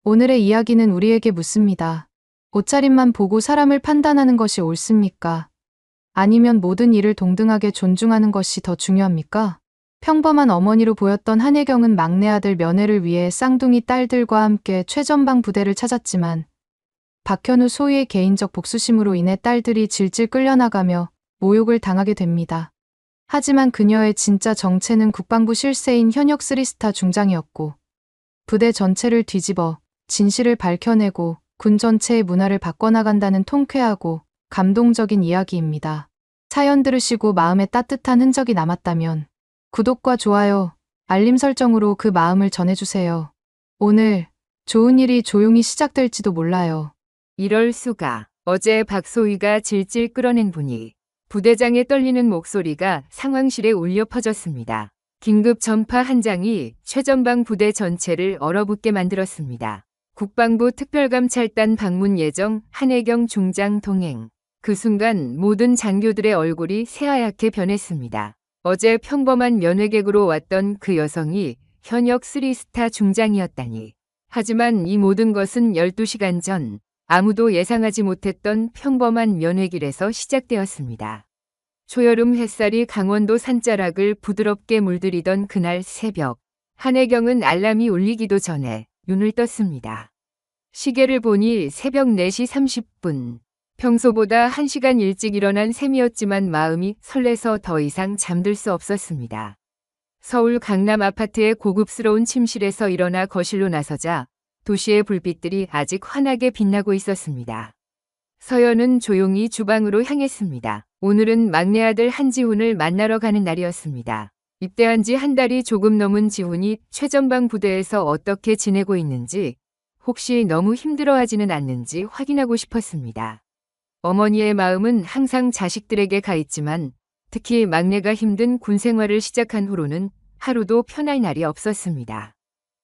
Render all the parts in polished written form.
오늘의 이야기는 우리에게 묻습니다. 옷차림만 보고 사람을 판단하는 것이 옳습니까? 아니면 모든 일을 동등하게 존중하는 것이 더 중요합니까? 평범한 어머니로 보였던 한혜경은 막내 아들 면회를 위해 쌍둥이 딸들과 함께 최전방 부대를 찾았지만 박현우 소위의 개인적 복수심으로 인해 딸들이 질질 끌려나가며 모욕을 당하게 됩니다. 하지만 그녀의 진짜 정체는 국방부 실세인 현역 3스타 중장이었고 부대 전체를 뒤집어 진실을 밝혀내고 군 전체의 문화를 바꿔나간다는 통쾌하고 감동적인 이야기입니다. 사연 들으시고 마음에 따뜻한 흔적이 남았다면 구독과 좋아요, 알림 설정으로 그 마음을 전해주세요. 오늘 좋은 일이 조용히 시작될지도 몰라요. 이럴 수가. 어제 박소희가 질질 끌어낸 분이 부대장의 떨리는 목소리가 상황실에 울려 퍼졌습니다. 긴급 전파 한 장이 최전방 부대 전체를 얼어붙게 만들었습니다. 국방부 특별감찰단 방문 예정 한혜경 중장 동행. 그 순간 모든 장교들의 얼굴이 새하얗게 변했습니다. 어제 평범한 면회객으로 왔던 그 여성이 현역 3스타 중장이었다니. 하지만 이 모든 것은 12시간 전 아무도 예상하지 못했던 평범한 면회길에서 시작되었습니다. 초여름 햇살이 강원도 산자락을 부드럽게 물들이던 그날 새벽, 한혜경은 알람이 울리기도 전에 눈을 떴습니다. 시계를 보니 새벽 4시 30분. 평소보다 1시간 일찍 일어난 셈이었지만 마음이 설레서 더 이상 잠들 수 없었습니다. 서울 강남 아파트의 고급스러운 침실에서 일어나 거실로 나서자 도시의 불빛들이 아직 환하게 빛나고 있었습니다. 서연은 조용히 주방으로 향했습니다. 오늘은 막내 아들 한지훈을 만나러 가는 날이었습니다. 입대한 지 한 달이 조금 넘은 지훈이 최전방 부대에서 어떻게 지내고 있는지, 혹시 너무 힘들어하지는 않는지 확인하고 싶었습니다. 어머니의 마음은 항상 자식들에게 가 있지만 특히 막내가 힘든 군 생활을 시작한 후로는 하루도 편할 날이 없었습니다.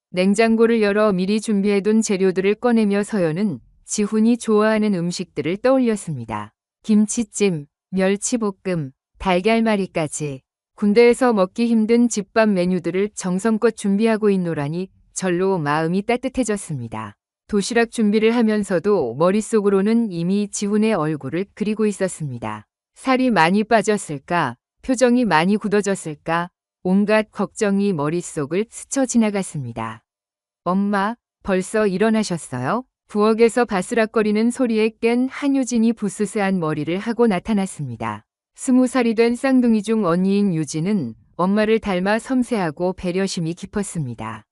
냉장고를 열어 미리 준비해둔 재료들을 꺼내며 서연은 지훈이 좋아하는 음식들을 떠올렸습니다. 김치찜, 멸치볶음, 달걀말이까지. 군대에서 먹기 힘든 집밥 메뉴들을 정성껏 준비하고 있노라니 절로 마음이 따뜻해졌습니다. 도시락 준비를 하면서도 머릿속으로는 이미 지훈의 얼굴을 그리고 있었습니다. 살이 많이 빠졌을까? 표정이 많이 굳어졌을까? 온갖 걱정이 머릿속을 스쳐 지나갔습니다. 엄마, 벌써 일어나셨어요? 부엌에서 바스락거리는 소리에 깬 한유진이 부스스한 머리를 하고 나타났습니다. 20살이 된 쌍둥이 중 언니인 유진은 엄마를 닮아 섬세하고 배려심이 깊었습니다.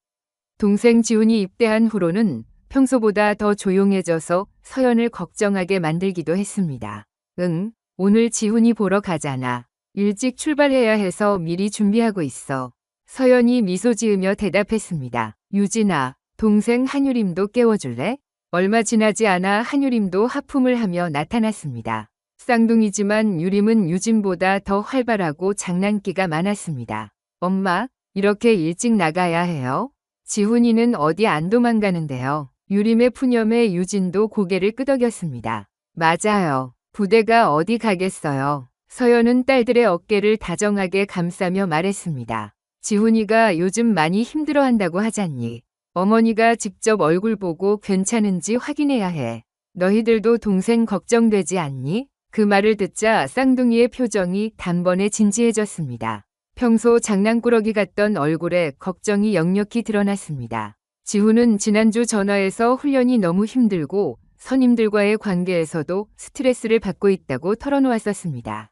동생 지훈이 입대한 후로는 평소보다 더 조용해져서 서연을 걱정하게 만들기도 했습니다. 응, 오늘 지훈이 보러 가잖아. 일찍 출발해야 해서 미리 준비하고 있어. 서연이 미소 지으며 대답했습니다. 유진아, 동생 한유림도 깨워줄래? 얼마 지나지 않아 한유림도 하품을 하며 나타났습니다. 쌍둥이지만 유림은 유진보다 더 활발하고 장난기가 많았습니다. 엄마, 이렇게 일찍 나가야 해요? 지훈이는 어디 안 도망가는데요. 유림의 푸념에 유진도 고개를 끄덕였습니다. 맞아요. 부대가 어디 가겠어요. 서연은 딸들의 어깨를 다정하게 감싸며 말했습니다. 지훈이가 요즘 많이 힘들어한다고 하잖니. 어머니가 직접 얼굴 보고 괜찮은지 확인해야 해. 너희들도 동생 걱정되지 않니? 그 말을 듣자 쌍둥이의 표정이 단번에 진지해졌습니다. 평소 장난꾸러기 같던 얼굴에 걱정이 역력히 드러났습니다. 지훈은 지난주 전화에서 훈련이 너무 힘들고 선임들과의 관계에서도 스트레스를 받고 있다고 털어놓았었습니다.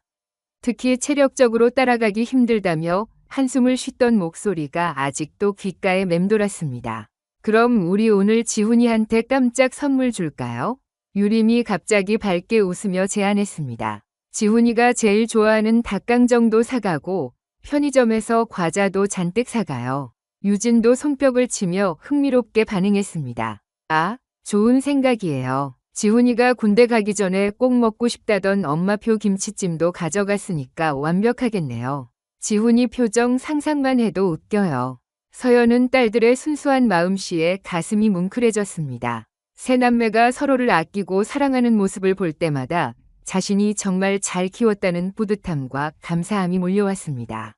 특히 체력적으로 따라가기 힘들다며 한숨을 쉬던 목소리가 아직도 귓가에 맴돌았습니다. 그럼 우리 오늘 지훈이한테 깜짝 선물 줄까요? 유림이 갑자기 밝게 웃으며 제안했습니다. 지훈이가 제일 좋아하는 닭강정도 사가고 편의점에서 과자도 잔뜩 사가요. 유진도 손뼉을 치며 흥미롭게 반응했습니다. 아, 좋은 생각이에요. 지훈이가 군대 가기 전에 꼭 먹고 싶다던 엄마표 김치찜도 가져갔으니까 완벽하겠네요. 지훈이 표정 상상만 해도 웃겨요. 서연은 딸들의 순수한 마음씨에 가슴이 뭉클해졌습니다. 세 남매가 서로를 아끼고 사랑하는 모습을 볼 때마다 자신이 정말 잘 키웠다는 뿌듯함과 감사함이 몰려왔습니다.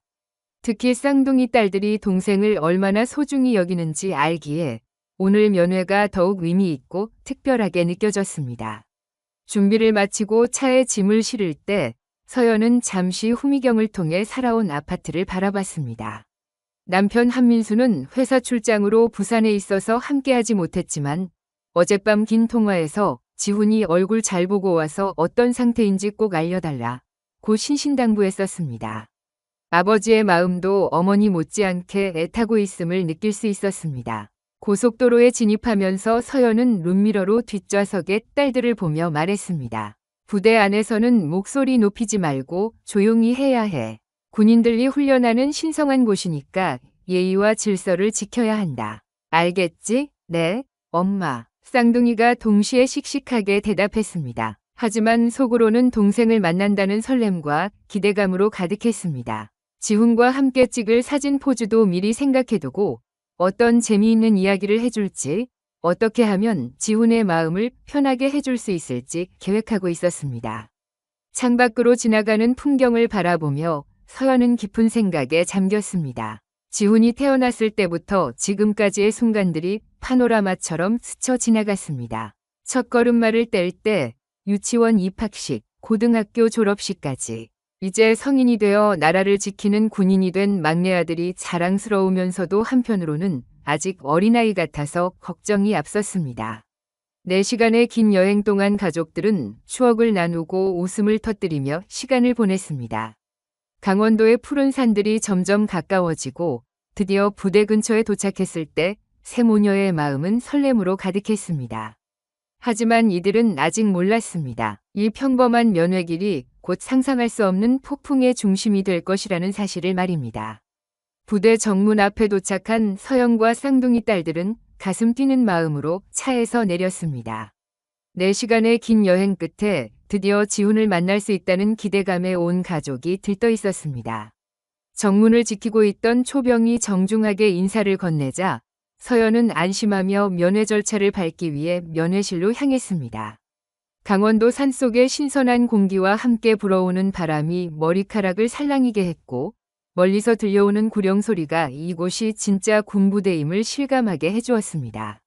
특히 쌍둥이 딸들이 동생을 얼마나 소중히 여기는지 알기에 오늘 면회가 더욱 의미 있고 특별하게 느껴졌습니다. 준비를 마치고 차에 짐을 실을 때 서연은 잠시 후미경을 통해 살아온 아파트를 바라봤습니다. 남편 한민수는 회사 출장으로 부산에 있어서 함께하지 못했지만 어젯밤 긴 통화에서 지훈이 얼굴 잘 보고 와서 어떤 상태인지 꼭 알려달라 고 신신당부했었습니다. 아버지의 마음도 어머니 못지않게 애타고 있음을 느낄 수 있었습니다. 고속도로에 진입하면서 서연은 룸미러로 뒷좌석에 딸들을 보며 말했습니다. 부대 안에서는 목소리 높이지 말고 조용히 해야 해. 군인들이 훈련하는 신성한 곳이니까 예의와 질서를 지켜야 한다. 알겠지? 네, 엄마. 쌍둥이가 동시에 씩씩하게 대답했습니다. 하지만 속으로는 동생을 만난다는 설렘과 기대감으로 가득했습니다. 지훈과 함께 찍을 사진 포즈도 미리 생각해두고 어떤 재미있는 이야기를 해줄지, 어떻게 하면 지훈의 마음을 편하게 해줄 수 있을지 계획하고 있었습니다. 창밖으로 지나가는 풍경을 바라보며 서연은 깊은 생각에 잠겼습니다. 지훈이 태어났을 때부터 지금까지의 순간들이 파노라마처럼 스쳐 지나갔습니다. 첫 걸음마를 뗄 때, 유치원 입학식, 고등학교 졸업식까지. 이제 성인이 되어 나라를 지키는 군인이 된 막내 아들이 자랑스러우면서도 한편으로는 아직 어린아이 같아서 걱정이 앞섰습니다. 4시간의 긴 여행 동안 가족들은 추억을 나누고 웃음을 터뜨리며 시간을 보냈습니다. 강원도의 푸른 산들이 점점 가까워지고 드디어 부대 근처에 도착했을 때 세모녀의 마음은 설렘으로 가득했습니다. 하지만 이들은 아직 몰랐습니다. 이 평범한 면회길이 곧 상상할 수 없는 폭풍의 중심이 될 것이라는 사실을 말입니다. 부대 정문 앞에 도착한 서연과 쌍둥이 딸들은 가슴 뛰는 마음으로 차에서 내렸습니다. 4시간의 긴 여행 끝에 드디어 지훈을 만날 수 있다는 기대감에 온 가족이 들떠 있었습니다. 정문을 지키고 있던 초병이 정중하게 인사를 건네자 서연은 안심하며 면회 절차를 밟기 위해 면회실로 향했습니다. 강원도 산속의 신선한 공기와 함께 불어오는 바람이 머리카락을 살랑이게 했고 멀리서 들려오는 구령 소리가 이곳이 진짜 군부대임을 실감하게 해주었습니다.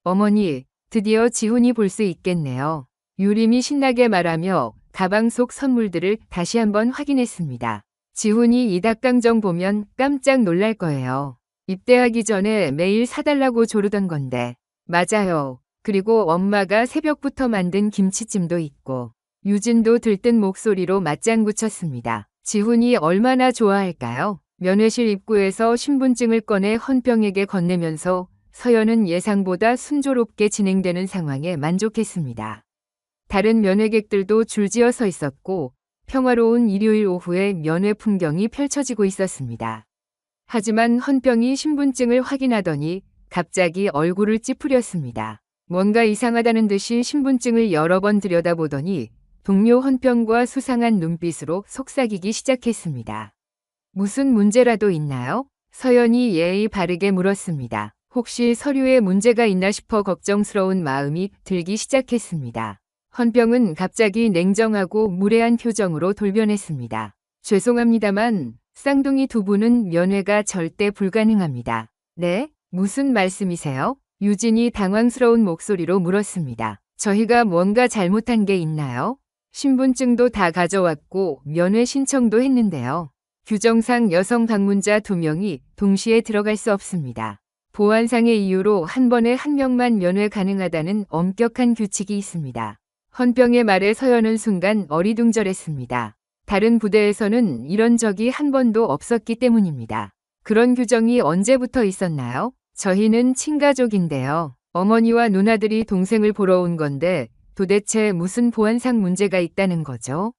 어머니, 드디어 지훈이 볼 수 있겠네요. 유림이 신나게 말하며 가방 속 선물들을 다시 한번 확인했습니다. 지훈이 이 닭강정 보면 깜짝 놀랄 거예요. 입대하기 전에 매일 사달라고 조르던 건데. 맞아요. 그리고 엄마가 새벽부터 만든 김치찜도 있고. 유진도 들뜬 목소리로 맞장구 쳤습니다. 지훈이 얼마나 좋아할까요? 면회실 입구에서 신분증을 꺼내 헌병에게 건네면서 서연은 예상보다 순조롭게 진행되는 상황에 만족했습니다. 다른 면회객들도 줄지어 서 있었고 평화로운 일요일 오후에 면회 풍경이 펼쳐지고 있었습니다. 하지만 헌병이 신분증을 확인하더니 갑자기 얼굴을 찌푸렸습니다. 뭔가 이상하다는 듯이 신분증을 여러 번 들여다보더니 동료 헌병과 수상한 눈빛으로 속삭이기 시작했습니다. 무슨 문제라도 있나요? 서연이 예의 바르게 물었습니다. 혹시 서류에 문제가 있나 싶어 걱정스러운 마음이 들기 시작했습니다. 헌병은 갑자기 냉정하고 무례한 표정으로 돌변했습니다. 죄송합니다만 쌍둥이 두 분은 면회가 절대 불가능합니다. 네? 무슨 말씀이세요? 유진이 당황스러운 목소리로 물었습니다. 저희가 뭔가 잘못한 게 있나요? 신분증도 다 가져왔고 면회 신청도 했는데요. 규정상 여성 방문자 2명이 동시에 들어갈 수 없습니다. 보안상의 이유로 한 번에 한 명만 면회 가능하다는 엄격한 규칙이 있습니다. 헌병의 말에 서연은 순간 어리둥절했습니다. 다른 부대에서는 이런 적이 한 번도 없었기 때문입니다. 그런 규정이 언제부터 있었나요? 저희는 친가족인데요. 어머니와 누나들이 동생을 보러 온 건데 도대체 무슨 보안상 문제가 있다는 거죠?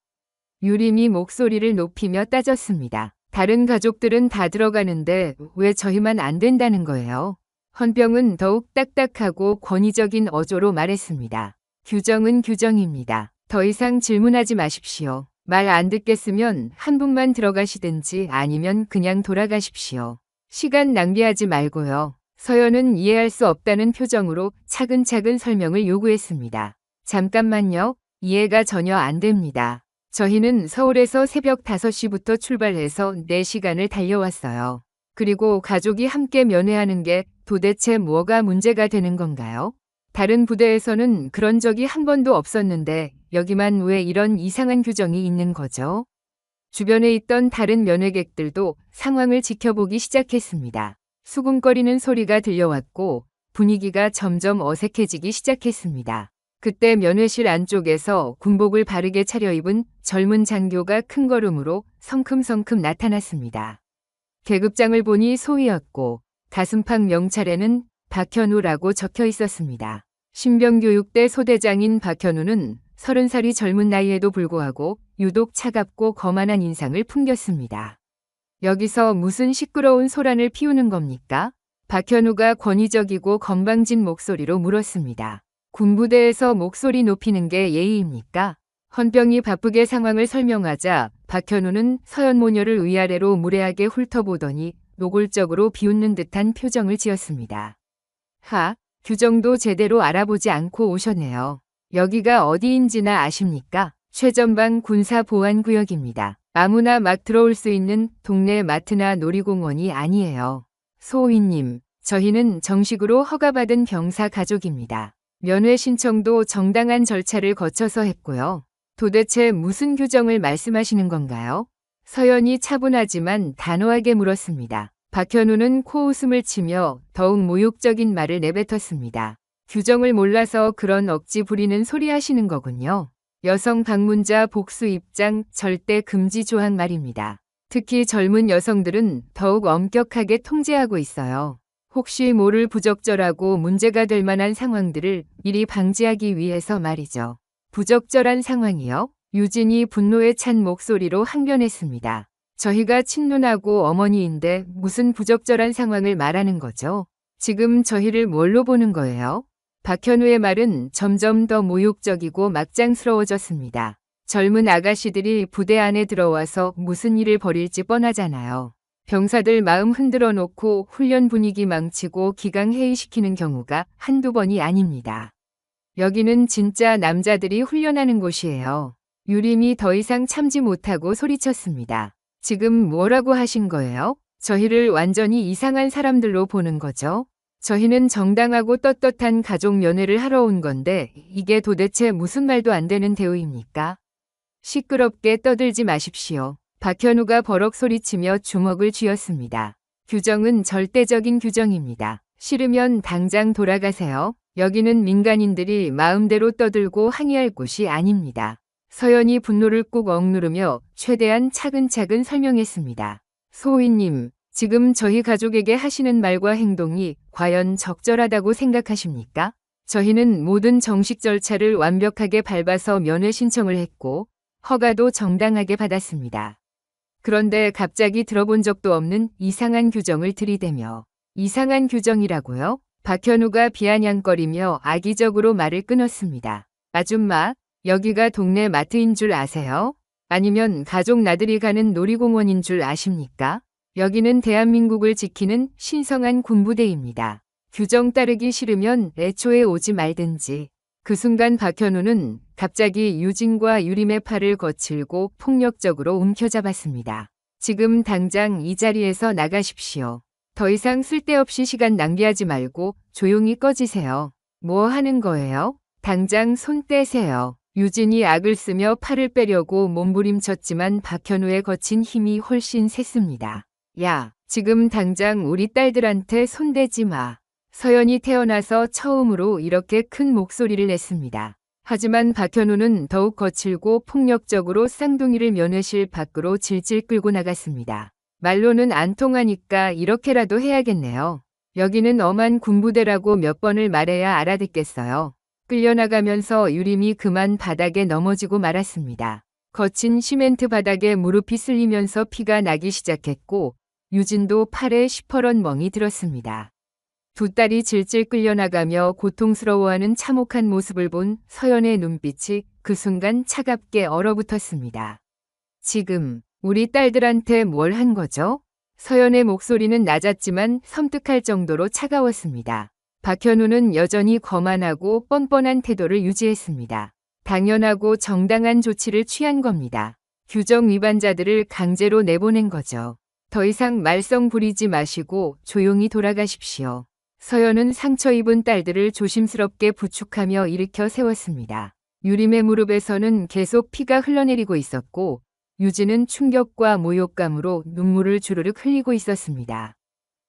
유림이 목소리를 높이며 따졌습니다. 다른 가족들은 다 들어가는데 왜 저희만 안 된다는 거예요? 헌병은 더욱 딱딱하고 권위적인 어조로 말했습니다. 규정은 규정입니다. 더 이상 질문하지 마십시오. 말 안 듣겠으면 한 분만 들어가시든지 아니면 그냥 돌아가십시오. 시간 낭비하지 말고요. 서연은 이해할 수 없다는 표정으로 차근차근 설명을 요구했습니다. 잠깐만요. 이해가 전혀 안 됩니다. 저희는 서울에서 새벽 5시부터 출발해서 4시간을 달려왔어요. 그리고 가족이 함께 면회하는 게 도대체 뭐가 문제가 되는 건가요? 다른 부대에서는 그런 적이 한 번도 없었는데 여기만 왜 이런 이상한 규정이 있는 거죠? 주변에 있던 다른 면회객들도 상황을 지켜보기 시작했습니다. 수군거리는 소리가 들려왔고 분위기가 점점 어색해지기 시작했습니다. 그때 면회실 안쪽에서 군복을 바르게 차려입은 젊은 장교가 큰 걸음으로 성큼성큼 나타났습니다. 계급장을 보니 소위였고 가슴팍 명찰에는 박현우라고 적혀 있었습니다. 신병교육대 소대장인 박현우는 30살이 젊은 나이에도 불구하고 유독 차갑고 거만한 인상을 풍겼습니다. 여기서 무슨 시끄러운 소란을 피우는 겁니까? 박현우가 권위적이고 건방진 목소리로 물었습니다. 군부대에서 목소리 높이는 게 예의입니까? 헌병이 바쁘게 상황을 설명하자 박현우는 서연모녀를 위아래로 무례하게 훑어보더니 노골적으로 비웃는 듯한 표정을 지었습니다. 규정도 제대로 알아보지 않고 오셨네요. 여기가 어디인지나 아십니까? 최전방 군사보안구역입니다. 아무나 막 들어올 수 있는 동네 마트나 놀이공원이 아니에요. 소위님, 저희는 정식으로 허가받은 병사 가족입니다. 면회 신청도 정당한 절차를 거쳐서 했고요. 도대체 무슨 규정을 말씀하시는 건가요? 서연이 차분하지만 단호하게 물었습니다. 박현우는 코웃음을 치며 더욱 모욕적인 말을 내뱉었습니다. 규정을 몰라서 그런 억지 부리는 소리 하시는 거군요. 여성 방문자 복수 입장 절대 금지 조항 말입니다. 특히 젊은 여성들은 더욱 엄격하게 통제하고 있어요. 혹시 모를 부적절하고 문제가 될 만한 상황들을 미리 방지하기 위해서 말이죠. 부적절한 상황이요? 유진이 분노에 찬 목소리로 항변했습니다. 저희가 친누나고 어머니인데 무슨 부적절한 상황을 말하는 거죠? 지금 저희를 뭘로 보는 거예요? 박현우의 말은 점점 더 모욕적이고 막장스러워졌습니다. 젊은 아가씨들이 부대 안에 들어와서 무슨 일을 벌일지 뻔하잖아요. 병사들 마음 흔들어 놓고 훈련 분위기 망치고 기강회의시키는 경우가 한두 번이 아닙니다. 여기는 진짜 남자들이 훈련하는 곳이에요. 유림이 더 이상 참지 못하고 소리쳤습니다. 지금 뭐라고 하신 거예요? 저희를 완전히 이상한 사람들로 보는 거죠? 저희는 정당하고 떳떳한 가족 면회를 하러 온 건데 이게 도대체 무슨 말도 안 되는 대우입니까? 시끄럽게 떠들지 마십시오. 박현우가 버럭 소리치며 주먹을 쥐었습니다. 규정은 절대적인 규정입니다. 싫으면 당장 돌아가세요. 여기는 민간인들이 마음대로 떠들고 항의할 곳이 아닙니다. 서연이 분노를 꾹 억누르며 최대한 차근차근 설명했습니다. 소위님, 지금 저희 가족에게 하시는 말과 행동이 과연 적절하다고 생각하십니까? 저희는 모든 정식 절차를 완벽하게 밟아서 면회 신청을 했고 허가도 정당하게 받았습니다. 그런데 갑자기 들어본 적도 없는 이상한 규정을 들이대며 이상한 규정이라고요? 박현우가 비아냥거리며 악의적으로 말을 끊었습니다. 아줌마, 여기가 동네 마트인 줄 아세요? 아니면 가족 나들이 가는 놀이공원인 줄 아십니까? 여기는 대한민국을 지키는 신성한 군부대입니다. 규정 따르기 싫으면 애초에 오지 말든지. 그 순간 박현우는 갑자기 유진과 유림의 팔을 거칠고 폭력적으로 움켜잡았습니다. 지금 당장 이 자리에서 나가십시오. 더 이상 쓸데없이 시간 낭비하지 말고 조용히 꺼지세요. 뭐 하는 거예요? 당장 손 떼세요. 유진이 악을 쓰며 팔을 빼려고 몸부림쳤지만 박현우의 거친 힘이 훨씬 셌습니다. 야, 지금 당장 우리 딸들한테 손대지 마. 서연이 태어나서 처음으로 이렇게 큰 목소리를 냈습니다. 하지만 박현우는 더욱 거칠고 폭력적으로 쌍둥이를 면회실 밖으로 질질 끌고 나갔습니다. 말로는 안 통하니까 이렇게라도 해야겠네요. 여기는 엄한 군부대라고 몇 번을 말해야 알아듣겠어요. 끌려나가면서 유림이 그만 바닥에 넘어지고 말았습니다. 거친 시멘트 바닥에 무릎이 쓸리면서 피가 나기 시작했고 유진도 팔에 시퍼런 멍이 들었습니다. 두 딸이 질질 끌려나가며 고통스러워하는 참혹한 모습을 본 서연의 눈빛이 그 순간 차갑게 얼어붙었습니다. 지금 우리 딸들한테 뭘 한 거죠? 서연의 목소리는 낮았지만 섬뜩할 정도로 차가웠습니다. 박현우는 여전히 거만하고 뻔뻔한 태도를 유지했습니다. 당연하고 정당한 조치를 취한 겁니다. 규정 위반자들을 강제로 내보낸 거죠. 더 이상 말썽 부리지 마시고 조용히 돌아가십시오. 서연은 상처 입은 딸들을 조심스럽게 부축하며 일으켜 세웠습니다. 유림의 무릎에서는 계속 피가 흘러내리고 있었고 유진은 충격과 모욕감으로 눈물을 주르륵 흘리고 있었습니다.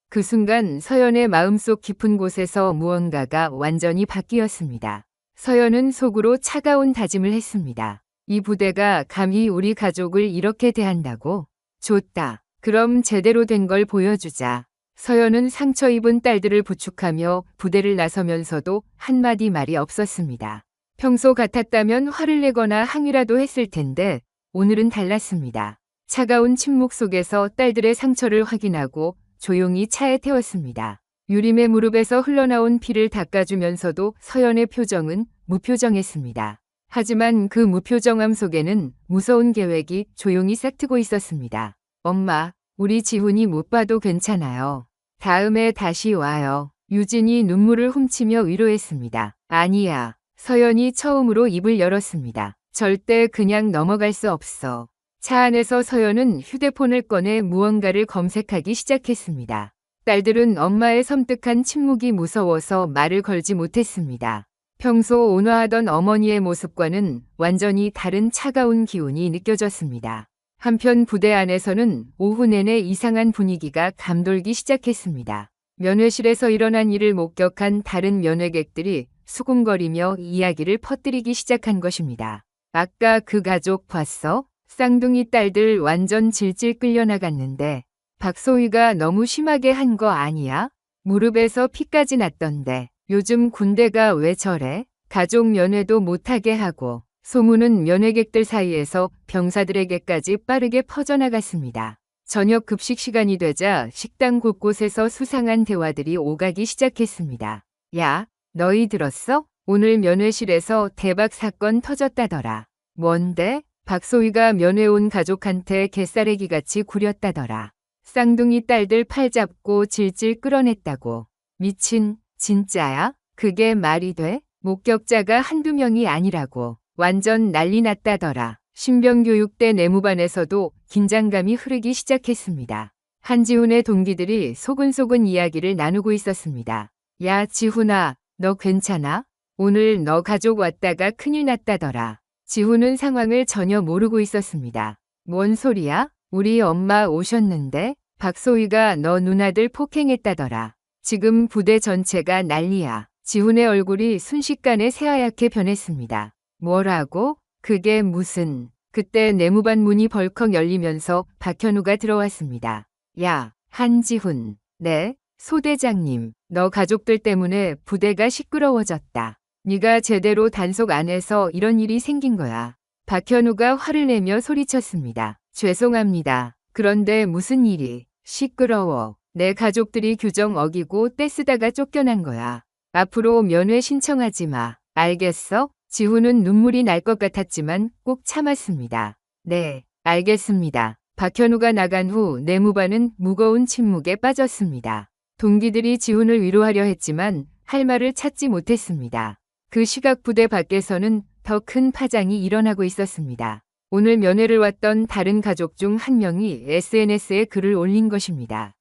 그 순간 서연의 마음속 깊은 곳에서 무언가가 완전히 바뀌었습니다. 서연은 속으로 차가운 다짐을 했습니다. 이 부대가 감히 우리 가족을 이렇게 대한다고? 좋다. 그럼 제대로 된 걸 보여주자. 서연은 상처 입은 딸들을 부축하며 부대를 나서면서도 한마디 말이 없었습니다. 평소 같았다면 화를 내거나 항의라도 했을 텐데 오늘은 달랐습니다. 차가운 침묵 속에서 딸들의 상처를 확인하고 조용히 차에 태웠습니다. 유림의 무릎에서 흘러나온 피를 닦아주면서도 서연의 표정은 무표정했습니다. 하지만 그 무표정함 속에는 무서운 계획이 조용히 싹트고 있었습니다. 엄마, 우리 지훈이 못 봐도 괜찮아요. 다음에 다시 와요. 유진이 눈물을 훔치며 위로했습니다. 아니야. 서연이 처음으로 입을 열었습니다. 절대 그냥 넘어갈 수 없어. 차 안에서 서연은 휴대폰을 꺼내 무언가를 검색하기 시작했습니다. 딸들은 엄마의 섬뜩한 침묵이 무서워서 말을 걸지 못했습니다. 평소 온화하던 어머니의 모습과는 완전히 다른 차가운 기운이 느껴졌습니다. 한편 부대 안에서는 오후 내내 이상한 분위기가 감돌기 시작했습니다. 면회실에서 일어난 일을 목격한 다른 면회객들이 수군거리며 이야기를 퍼뜨리기 시작한 것입니다. 아까 그 가족 봤어? 쌍둥이 딸들 완전 질질 끌려나갔는데 박소희가 너무 심하게 한 거 아니야? 무릎에서 피까지 났던데 요즘 군대가 왜 저래? 가족 면회도 못하게 하고 소문은 면회객들 사이에서 병사들에게까지 빠르게 퍼져나갔습니다. 저녁 급식 시간이 되자 식당 곳곳에서 수상한 대화들이 오가기 시작했습니다. 야, 너희 들었어? 오늘 면회실에서 대박 사건 터졌다더라. 뭔데? 박소희가 면회 온 가족한테 개싸레기같이 구렸다더라. 쌍둥이 딸들 팔 잡고 질질 끌어냈다고. 미친, 진짜야? 그게 말이 돼? 목격자가 한두 명이 아니라고. 완전 난리 났다더라. 신병교육대 내무반에서도 긴장감이 흐르기 시작했습니다. 한지훈의 동기들이 소근소근 이야기를 나누고 있었습니다. 야, 지훈아, 너 괜찮아? 오늘 너 가족 왔다가 큰일 났다더라. 지훈은 상황을 전혀 모르고 있었습니다. 뭔 소리야? 우리 엄마 오셨는데? 박소희가 너 누나들 폭행했다더라. 지금 부대 전체가 난리야. 지훈의 얼굴이 순식간에 새하얗게 변했습니다. 뭐라고? 그게 무슨... 그때 내무반 문이 벌컥 열리면서 박현우가 들어왔습니다. 야, 한지훈. 네, 소대장님. 너 가족들 때문에 부대가 시끄러워졌다. 네가 제대로 단속 안 해서 이런 일이 생긴 거야. 박현우가 화를 내며 소리쳤습니다. 죄송합니다. 그런데 무슨 일이? 시끄러워. 내 가족들이 규정 어기고 떼쓰다가 쫓겨난 거야. 앞으로 면회 신청하지 마. 알겠어? 지훈은 눈물이 날 것 같았지만 꼭 참았습니다. 네, 알겠습니다. 박현우가 나간 후 내무반은 무거운 침묵에 빠졌습니다. 동기들이 지훈을 위로하려 했지만 할 말을 찾지 못했습니다. 그 시각 부대 밖에서는 더 큰 파장이 일어나고 있었습니다. 오늘 면회를 왔던 다른 가족 중 한 명이 SNS에 글을 올린 것입니다.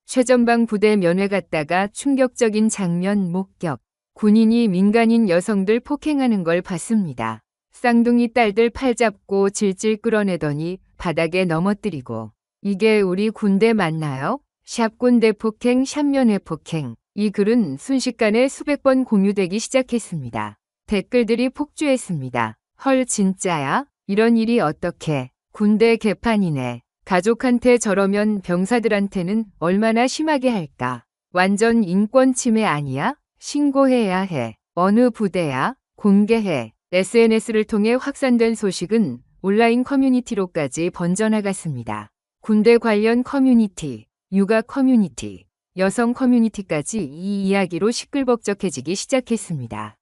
최전방 부대 면회 갔다가 충격적인 장면 목격. 군인이 민간인 여성들 폭행하는 걸 봤습니다. 쌍둥이 딸들 팔 잡고 질질 끌어내더니 바닥에 넘어뜨리고. 이게 우리 군대 맞나요? 샵 군대 폭행, 샵 면회 폭행. 이 글은 순식간에 수백 번 공유되기 시작했습니다. 댓글들이 폭주했습니다. 헐 진짜야? 이런 일이 어떻게? 군대 개판이네. 가족한테 저러면 병사들한테는 얼마나 심하게 할까? 완전 인권 침해 아니야? 신고해야 해. 어느 부대야? 공개해. SNS를 통해 확산된 소식은 온라인 커뮤니티로까지 번져나갔습니다. 군대 관련 커뮤니티, 육아 커뮤니티, 여성 커뮤니티까지 이 이야기로 시끌벅적해지기 시작했습니다.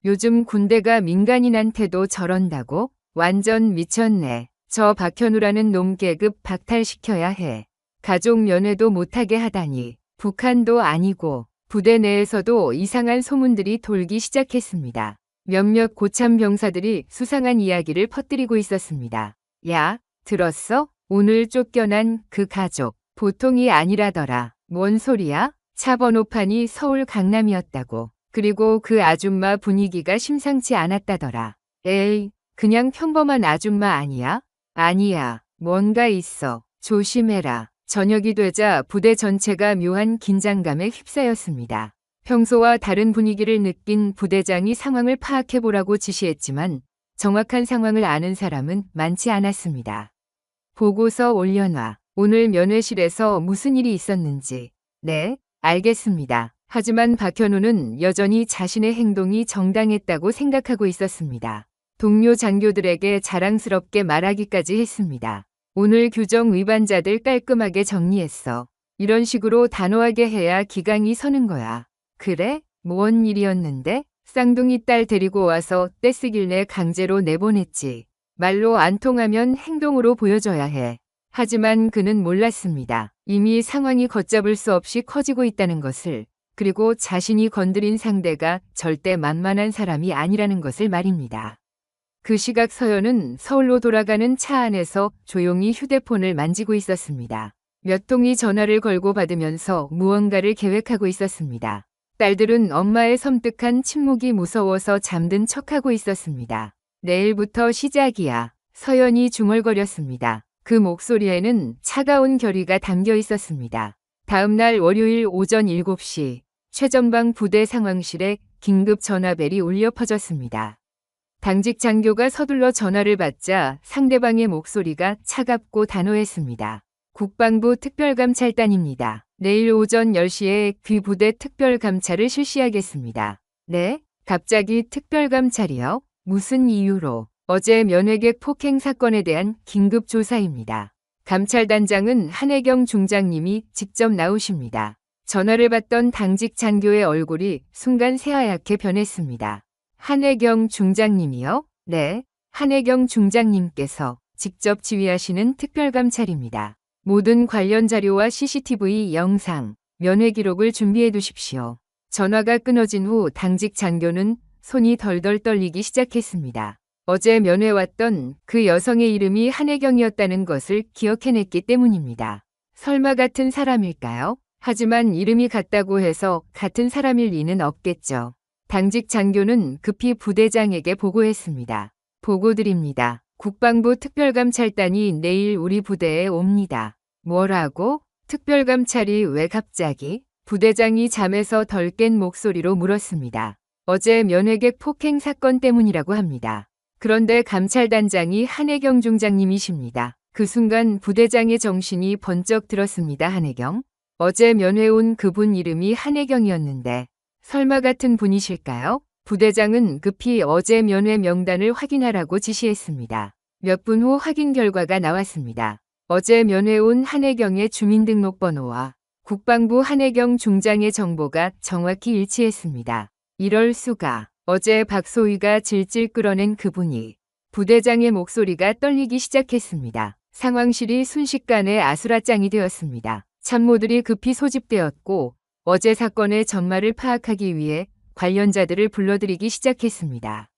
요즘 군대가 민간인한테도 저런다고? 완전 미쳤네. 저 박현우라는 놈 계급 박탈시켜야 해. 가족 면회도 못하게 하다니. 북한도 아니고 부대 내에서도 이상한 소문들이 돌기 시작했습니다. 몇몇 고참 병사들이 수상한 이야기를 퍼뜨리고 있었습니다. 야, 들었어? 오늘 쫓겨난 그 가족. 보통이 아니라더라. 뭔 소리야? 차 번호판이 서울 강남이었다고. 그리고 그 아줌마 분위기가 심상치 않았다더라. 에이, 그냥 평범한 아줌마 아니야? 아니야, 뭔가 있어. 조심해라. 저녁이 되자 부대 전체가 묘한 긴장감에 휩싸였습니다. 평소와 다른 분위기를 느낀 부대장이 상황을 파악해보라고 지시했지만 정확한 상황을 아는 사람은 많지 않았습니다. 보고서 올려놔. 오늘 면회실에서 무슨 일이 있었는지. 네, 알겠습니다. 하지만 박현우는 여전히 자신의 행동이 정당했다고 생각하고 있었습니다. 동료 장교들에게 자랑스럽게 말하기까지 했습니다. 오늘 규정 위반자들 깔끔하게 정리했어. 이런 식으로 단호하게 해야 기강이 서는 거야. 그래? 뭔 일이었는데? 쌍둥이 딸 데리고 와서 떼쓰길래 강제로 내보냈지. 말로 안 통하면 행동으로 보여줘야 해. 하지만 그는 몰랐습니다. 이미 상황이 걷잡을 수 없이 커지고 있다는 것을, 그리고 자신이 건드린 상대가 절대 만만한 사람이 아니라는 것을 말입니다. 그 시각 서연은 서울로 돌아가는 차 안에서 조용히 휴대폰을 만지고 있었습니다. 몇 통의 전화를 걸고 받으면서 무언가를 계획하고 있었습니다. 딸들은 엄마의 섬뜩한 침묵이 무서워서 잠든 척하고 있었습니다. 내일부터 시작이야. 서연이 중얼거렸습니다. 그 목소리에는 차가운 결의가 담겨 있었습니다. 다음 날 월요일 오전 7시 최전방 부대 상황실에 긴급 전화벨이 울려 퍼졌습니다. 당직 장교가 서둘러 전화를 받자 상대방의 목소리가 차갑고 단호했습니다. 국방부 특별감찰단입니다. 내일 오전 10시에 귀 부대 특별감찰을 실시하겠습니다. 네? 갑자기 특별감찰이요? 무슨 이유로? 어제 면회객 폭행 사건에 대한 긴급 조사입니다. 감찰단장은 한혜경 중장님이 직접 나오십니다. 전화를 받던 당직 장교의 얼굴이 순간 새하얗게 변했습니다. 한혜경 중장님이요? 네, 한혜경 중장님께서 직접 지휘하시는 특별감찰입니다. 모든 관련 자료와 CCTV 영상, 면회 기록을 준비해 두십시오. 전화가 끊어진 후 당직 장교는 손이 덜덜 떨리기 시작했습니다. 어제 면회 왔던 그 여성의 이름이 한혜경이었다는 것을 기억해냈기 때문입니다. 설마 같은 사람일까요? 하지만 이름이 같다고 해서 같은 사람일 리는 없겠죠. 당직 장교는 급히 부대장에게 보고했습니다. 보고드립니다. 국방부 특별감찰단이 내일 우리 부대에 옵니다. 뭐라고? 특별감찰이 왜 갑자기? 부대장이 잠에서 덜 깬 목소리로 물었습니다. 어제 면회객 폭행 사건 때문이라고 합니다. 그런데 감찰단장이 한혜경 중장님이십니다. 그 순간 부대장의 정신이 번쩍 들었습니다. 한혜경? 어제 면회 온 그분 이름이 한혜경이었는데 설마 같은 분이실까요? 부대장은 급히 어제 면회 명단을 확인하라고 지시했습니다. 몇 분 후 확인 결과가 나왔습니다. 어제 면회 온 한혜경의 주민등록번호와 국방부 한혜경 중장의 정보가 정확히 일치했습니다. 이럴 수가. 어제 박소희가 질질 끌어낸 그분이. 부대장의 목소리가 떨리기 시작했습니다. 상황실이 순식간에 아수라장이 되었습니다. 참모들이 급히 소집되었고 어제 사건의 전말을 파악하기 위해 관련자들을 불러들이기 시작했습니다.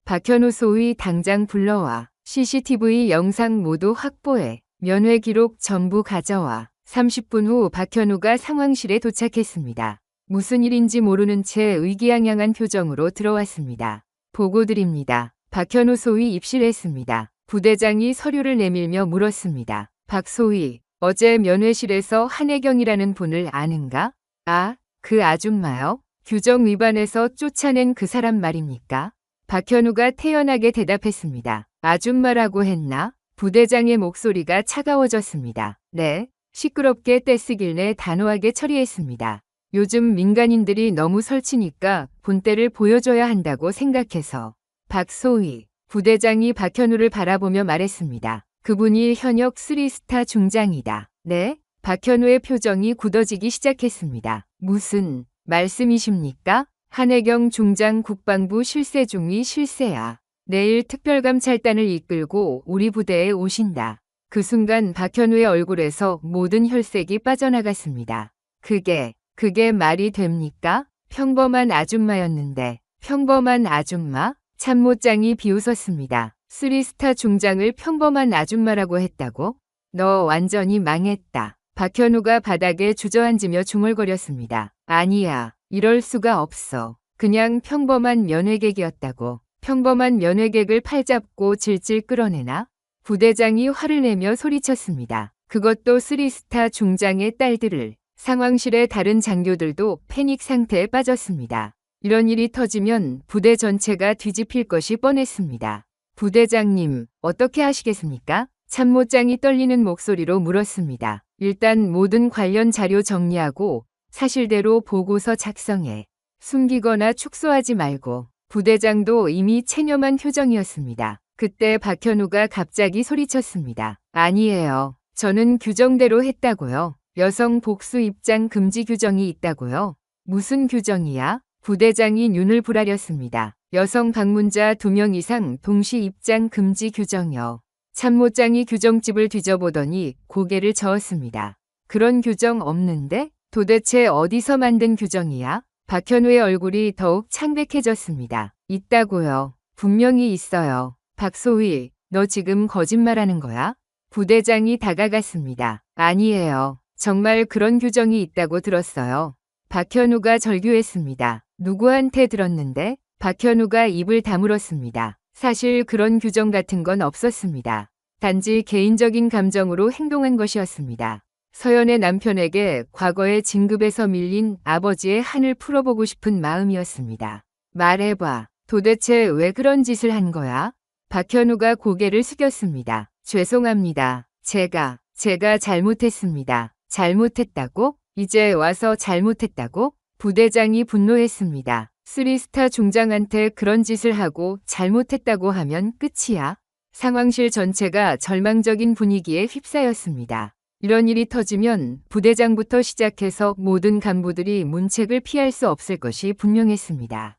박현우 소위 당장 불러와. CCTV 영상 모두 확보해. 면회 기록 전부 가져와. 30분 후 박현우가 상황실에 도착했습니다. 무슨 일인지 모르는 채 의기양양한 표정으로 들어왔습니다. 보고드립니다. 박현우 소위 입실했습니다. 부대장이 서류를 내밀며 물었습니다. 박소희, 어제 면회실에서 한혜경이라는 분을 아는가? 아, 그 아줌마요? 규정 위반해서 쫓아낸 그 사람 말입니까? 박현우가 태연하게 대답했습니다. 아줌마라고 했나? 부대장의 목소리가 차가워졌습니다. 네, 시끄럽게 떼쓰길래 단호하게 처리했습니다. 요즘 민간인들이 너무 설치니까 본때를 보여줘야 한다고 생각해서. 박소희, 부대장이 박현우를 바라보며 말했습니다. 그분이 현역 3스타 중장이다. 네? 박현우의 표정이 굳어지기 시작했습니다. 무슨 말씀이십니까? 한혜경 중장 국방부 실세 중이 실세야. 내일 특별감찰단을 이끌고 우리 부대에 오신다. 그 순간 박현우의 얼굴에서 모든 혈색이 빠져나갔습니다. 그게 말이 됩니까? 평범한 아줌마였는데. 평범한 아줌마? 참모장이 비웃었습니다. 3스타 중장을 평범한 아줌마라고 했다고? 너 완전히 망했다. 박현우가 바닥에 주저앉으며 중얼거렸습니다. 아니야, 이럴 수가 없어. 그냥 평범한 면회객이었다고. 평범한 면회객을 팔잡고 질질 끌어내나? 부대장이 화를 내며 소리쳤습니다. 그것도 3스타 중장의 딸들을. 상황실의 다른 장교들도 패닉 상태에 빠졌습니다. 이런 일이 터지면 부대 전체가 뒤집힐 것이 뻔했습니다. 부대장님, 어떻게 하시겠습니까? 참모장이 떨리는 목소리로 물었습니다. 일단 모든 관련 자료 정리하고 사실대로 보고서 작성해. 숨기거나 축소하지 말고. 부대장도 이미 체념한 표정이었습니다. 그때 박현우가 갑자기 소리쳤습니다. 아니에요. 저는 규정대로 했다고요. 여성 복수 입장 금지 규정이 있다고요. 무슨 규정이야? 부대장이 눈을 부라렸습니다. 여성 방문자 2명 이상 동시 입장 금지 규정이요. 참모장이 규정집을 뒤져보더니 고개를 저었습니다. 그런 규정 없는데? 도대체 어디서 만든 규정이야? 박현우의 얼굴이 더욱 창백해졌습니다. 있다고요. 분명히 있어요. 박소희, 너 지금 거짓말하는 거야? 부대장이 다가갔습니다. 아니에요. 정말 그런 규정이 있다고 들었어요. 박현우가 절규했습니다. 누구한테 들었는데? 박현우가 입을 다물었습니다. 사실 그런 규정 같은 건 없었습니다. 단지 개인적인 감정으로 행동한 것이었습니다. 서연의 남편에게 과거의 진급에서 밀린 아버지의 한을 풀어보고 싶은 마음이었습니다. 말해봐. 도대체 왜 그런 짓을 한 거야? 박현우가 고개를 숙였습니다. 죄송합니다. 제가 잘못했습니다. 잘못했다고? 이제 와서 잘못했다고? 부대장이 분노했습니다. 3스타 중장한테 그런 짓을 하고 잘못했다고 하면 끝이야. 상황실 전체가 절망적인 분위기에 휩싸였습니다. 이런 일이 터지면 부대장부터 시작해서 모든 간부들이 문책을 피할 수 없을 것이 분명했습니다.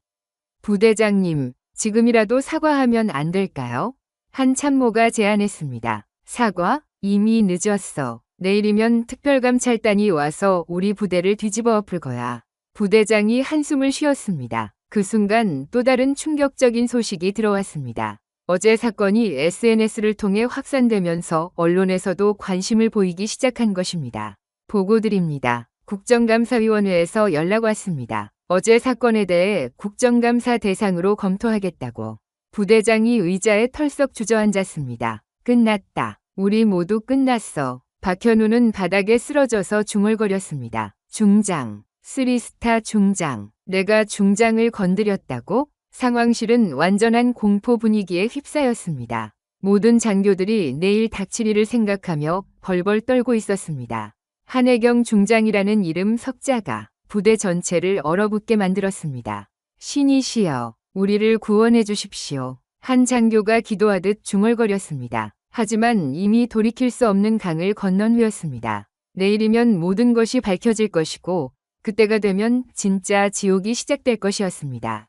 부대장님, 지금이라도 사과하면 안 될까요? 한 참모가 제안했습니다. 사과? 이미 늦었어. 내일이면 특별감찰단이 와서 우리 부대를 뒤집어 엎을 거야. 부대장이 한숨을 쉬었습니다. 그 순간 또 다른 충격적인 소식이 들어왔습니다. 어제 사건이 SNS를 통해 확산되면서 언론에서도 관심을 보이기 시작한 것입니다. 보고드립니다. 국정감사위원회에서 연락 왔습니다. 어제 사건에 대해 국정감사 대상으로 검토하겠다고. 부대장이 의자에 털썩 주저앉았습니다. 끝났다. 우리 모두 끝났어. 박현우는 바닥에 쓰러져서 중얼거렸습니다. 중장, 3스타 중장. 내가 중장을 건드렸다고? 상황실은 완전한 공포 분위기에 휩싸였습니다. 모든 장교들이 내일 닥칠 일을 생각하며 벌벌 떨고 있었습니다. 한혜경 중장이라는 이름 석자가 부대 전체를 얼어붙게 만들었습니다. 신이시여, 우리를 구원해 주십시오. 한 장교가 기도하듯 중얼거렸습니다. 하지만 이미 돌이킬 수 없는 강을 건넌 후였습니다. 내일이면 모든 것이 밝혀질 것이고 그때가 되면 진짜 지옥이 시작될 것이었습니다.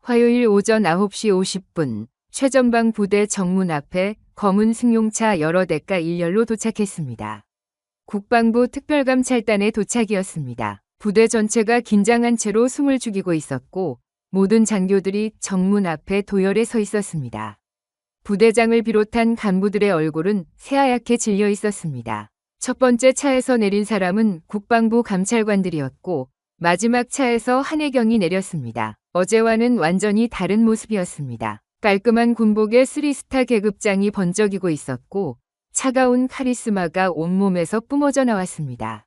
화요일 오전 9시 50분 최전방 부대 정문 앞에 검은 승용차 여러 대가 일렬로 도착했습니다. 국방부 특별감찰단의 도착이었습니다. 부대 전체가 긴장한 채로 숨을 죽이고 있었고 모든 장교들이 정문 앞에 도열에 서 있었습니다. 부대장을 비롯한 간부들의 얼굴은 새하얗게 질려 있었습니다. 첫 번째 차에서 내린 사람은 국방부 감찰관들이었고 마지막 차에서 한혜경이 내렸습니다. 어제와는 완전히 다른 모습이었습니다. 깔끔한 군복에 3스타 계급장이 번쩍이고 있었고 차가운 카리스마가 온몸에서 뿜어져 나왔습니다.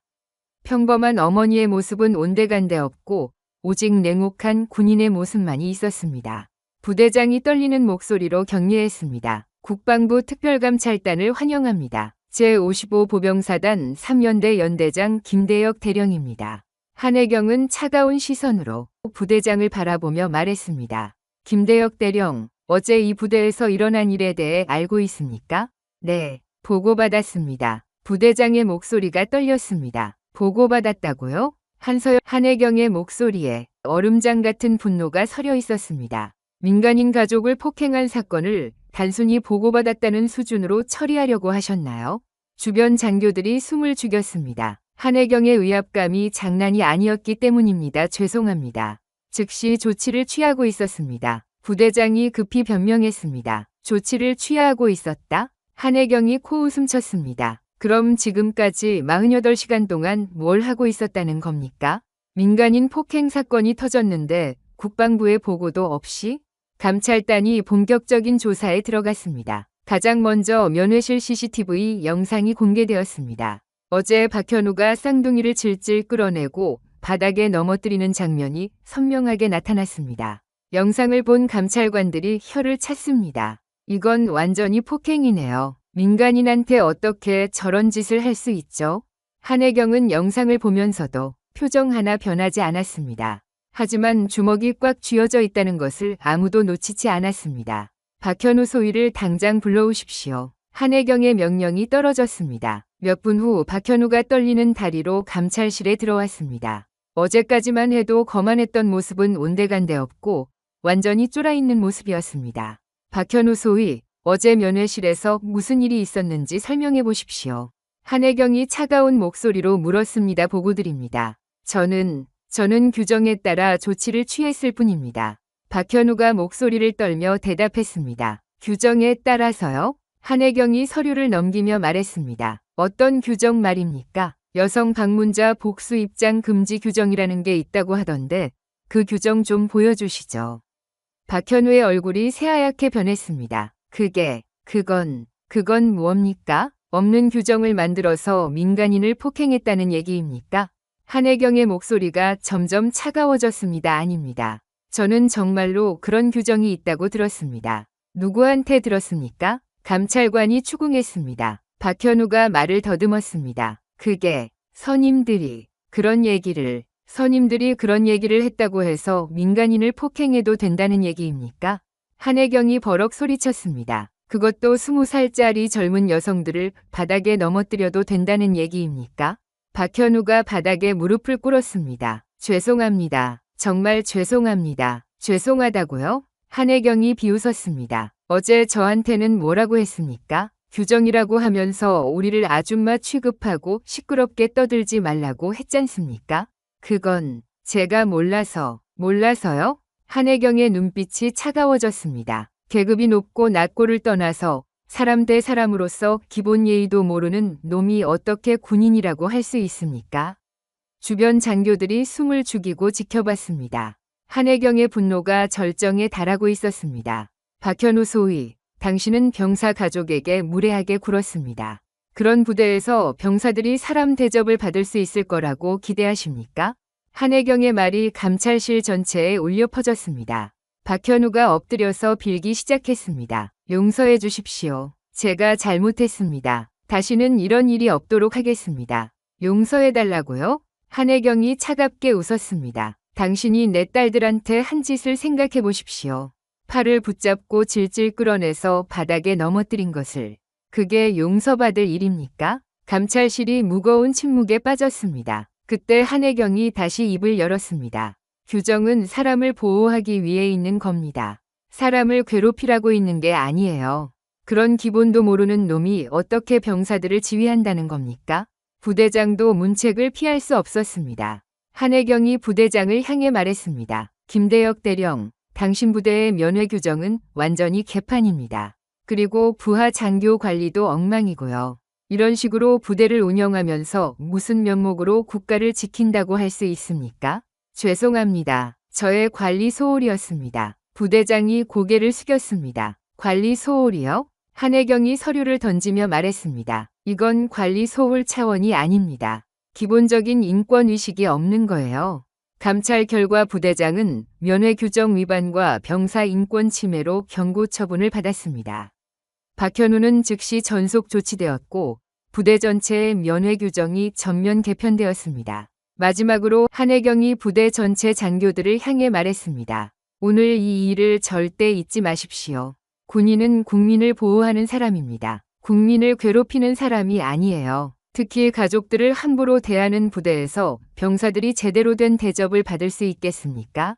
평범한 어머니의 모습은 온데간데 없고 오직 냉혹한 군인의 모습만이 있었습니다. 부대장이 떨리는 목소리로 격려했습니다. 국방부 특별감찰단을 환영합니다. 제55 보병사단 3연대 연대장 김대혁 대령입니다. 한혜경은 차가운 시선으로 부대장을 바라보며 말했습니다. 김대혁 대령, 어제 이 부대에서 일어난 일에 대해 알고 있습니까? 네, 보고받았습니다. 부대장의 목소리가 떨렸습니다. 보고받았다고요? 한혜경의 목소리에 얼음장 같은 분노가 서려 있었습니다. 민간인 가족을 폭행한 사건을 단순히 보고받았다는 수준으로 처리하려고 하셨나요? 주변 장교들이 숨을 죽였습니다. 한혜경의 위압감이 장난이 아니었기 때문입니다. 죄송합니다. 즉시 조치를 취하고 있었습니다. 부대장이 급히 변명했습니다. 조치를 취하고 있었다? 한혜경이 코웃음 쳤습니다. 그럼 지금까지 48시간 동안 뭘 하고 있었다는 겁니까? 민간인 폭행 사건이 터졌는데 국방부의 보고도 없이? 감찰단이 본격적인 조사에 들어갔습니다. 가장 먼저 면회실 CCTV 영상이 공개되었습니다. 어제 박현우가 쌍둥이를 질질 끌어내고 바닥에 넘어뜨리는 장면이 선명하게 나타났습니다. 영상을 본 감찰관들이 혀를 찼습니다. 이건 완전히 폭행이네요. 민간인한테 어떻게 저런 짓을 할 수 있죠? 한혜경은 영상을 보면서도 표정 하나 변하지 않았습니다. 하지만 주먹이 꽉 쥐어져 있다는 것을 아무도 놓치지 않았습니다. 박현우 소위를 당장 불러오십시오. 한혜경의 명령이 떨어졌습니다. 몇 분 후 박현우가 떨리는 다리로 감찰실에 들어왔습니다. 어제까지만 해도 거만했던 모습은 온데간데 없고 완전히 쫄아있는 모습이었습니다. 박현우 소위, 어제 면회실에서 무슨 일이 있었는지 설명해 보십시오. 한혜경이 차가운 목소리로 물었습니다. 보고드립니다. 저는 규정에 따라 조치를 취했을 뿐입니다. 박현우가 목소리를 떨며 대답했습니다. 규정에 따라서요? 한혜경이 서류를 넘기며 말했습니다. 어떤 규정 말입니까? 여성 방문자 복수 입장 금지 규정이라는 게 있다고 하던데 그 규정 좀 보여주시죠. 박현우의 얼굴이 새하얗게 변했습니다. 그건 뭡니까? 없는 규정을 만들어서 민간인을 폭행했다는 얘기입니까? 한혜경의 목소리가 점점 차가워졌습니다. 아닙니다. 저는 정말로 그런 규정이 있다고 들었습니다. 누구한테 들었습니까? 감찰관이 추궁했습니다. 박현우가 말을 더듬었습니다. 선임들이 그런 얘기를 했다고 해서 민간인을 폭행해도 된다는 얘기입니까? 한혜경이 버럭 소리쳤습니다. 그것도 20살짜리 젊은 여성들을 바닥에 넘어뜨려도 된다는 얘기입니까? 박현우가 바닥에 무릎을 꿇었습니다. 죄송합니다. 정말 죄송합니다. 죄송하다고요? 한혜경이 비웃었습니다. 어제 저한테는 뭐라고 했습니까? 규정이라고 하면서 우리를 아줌마 취급하고 시끄럽게 떠들지 말라고 했잖습니까? 그건 제가 몰라서요? 한혜경의 눈빛이 차가워졌습니다. 계급이 높고 낮고를 떠나서 사람 대 사람으로서 기본 예의도 모르는 놈이 어떻게 군인이라고 할 수 있습니까? 주변 장교들이 숨을 죽이고 지켜봤습니다. 한혜경의 분노가 절정에 달하고 있었습니다. 박현우 소위, 당신은 병사 가족에게 무례하게 굴었습니다. 그런 부대에서 병사들이 사람 대접을 받을 수 있을 거라고 기대하십니까? 한혜경의 말이 감찰실 전체에 울려 퍼졌습니다. 박현우가 엎드려서 빌기 시작했습니다. 용서해 주십시오. 제가 잘못했습니다. 다시는 이런 일이 없도록 하겠습니다. 용서해 달라고요? 한혜경이 차갑게 웃었습니다. 당신이 내 딸들한테 한 짓을 생각해 보십시오. 팔을 붙잡고 질질 끌어내서 바닥에 넘어뜨린 것을. 그게 용서받을 일입니까? 감찰실이 무거운 침묵에 빠졌습니다. 그때 한혜경이 다시 입을 열었습니다. 규정은 사람을 보호하기 위해 있는 겁니다. 사람을 괴롭히라고 있는 게 아니에요. 그런 기본도 모르는 놈이 어떻게 병사들을 지휘한다는 겁니까? 부대장도 문책을 피할 수 없었습니다. 한혜경이 부대장을 향해 말했습니다. 김대혁 대령, 당신 부대의 면회 규정은 완전히 개판입니다. 그리고 부하 장교 관리도 엉망이고요. 이런 식으로 부대를 운영하면서 무슨 면목으로 국가를 지킨다고 할 수 있습니까? 죄송합니다. 저의 관리 소홀이었습니다. 부대장이 고개를 숙였습니다. 관리 소홀이요? 한혜경이 서류를 던지며 말했습니다. 이건 관리 소홀 차원이 아닙니다. 기본적인 인권의식이 없는 거예요. 감찰 결과 부대장은 면회 규정 위반과 병사 인권 침해로 경고 처분을 받았습니다. 박현우는 즉시 전속 조치되었고 부대 전체의 면회 규정이 전면 개편되었습니다. 마지막으로 한혜경이 부대 전체 장교들을 향해 말했습니다. 오늘 이 일을 절대 잊지 마십시오. 군인은 국민을 보호하는 사람입니다. 국민을 괴롭히는 사람이 아니에요. 특히 가족들을 함부로 대하는 부대에서 병사들이 제대로 된 대접을 받을 수 있겠습니까?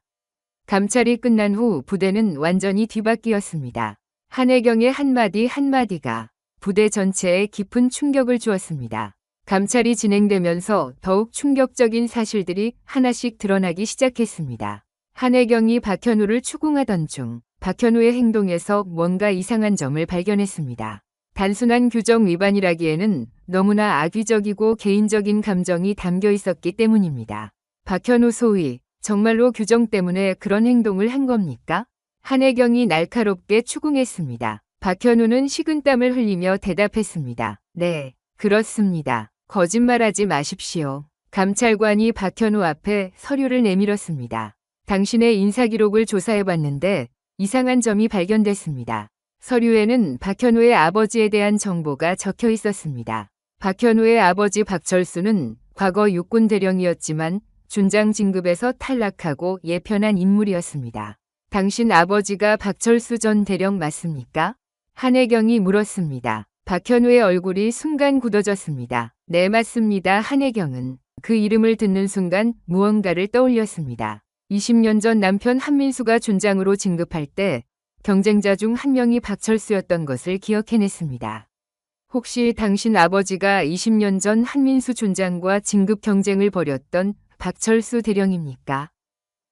감찰이 끝난 후 부대는 완전히 뒤바뀌었습니다. 한혜경의 한마디 한마디가 부대 전체에 깊은 충격을 주었습니다. 감찰이 진행되면서 더욱 충격적인 사실들이 하나씩 드러나기 시작했습니다. 한혜경이 박현우를 추궁하던 중 박현우의 행동에서 뭔가 이상한 점을 발견했습니다. 단순한 규정 위반이라기에는 너무나 악의적이고 개인적인 감정이 담겨 있었기 때문입니다. 박현우 소위 정말로 규정 때문에 그런 행동을 한 겁니까? 한혜경이 날카롭게 추궁했습니다. 박현우는 식은땀을 흘리며 대답했습니다. 네, 그렇습니다. 거짓말하지 마십시오. 감찰관이 박현우 앞에 서류를 내밀었습니다. 당신의 인사기록을 조사해봤는데 이상한 점이 발견됐습니다. 서류에는 박현우의 아버지에 대한 정보가 적혀 있었습니다. 박현우의 아버지 박철수는 과거 육군 대령이었지만 준장 진급에서 탈락하고 예편한 인물이었습니다. 당신 아버지가 박철수 전 대령 맞습니까? 한혜경이 물었습니다. 박현우의 얼굴이 순간 굳어졌습니다. 네, 맞습니다. 한혜경은 그 이름을 듣는 순간 무언가를 떠올렸습니다. 20년 전 남편 한민수가 준장으로 진급할 때 경쟁자 중 한 명이 박철수였던 것을 기억해냈습니다. 혹시 당신 아버지가 20년 전 한민수 준장과 진급 경쟁을 벌였던 박철수 대령입니까?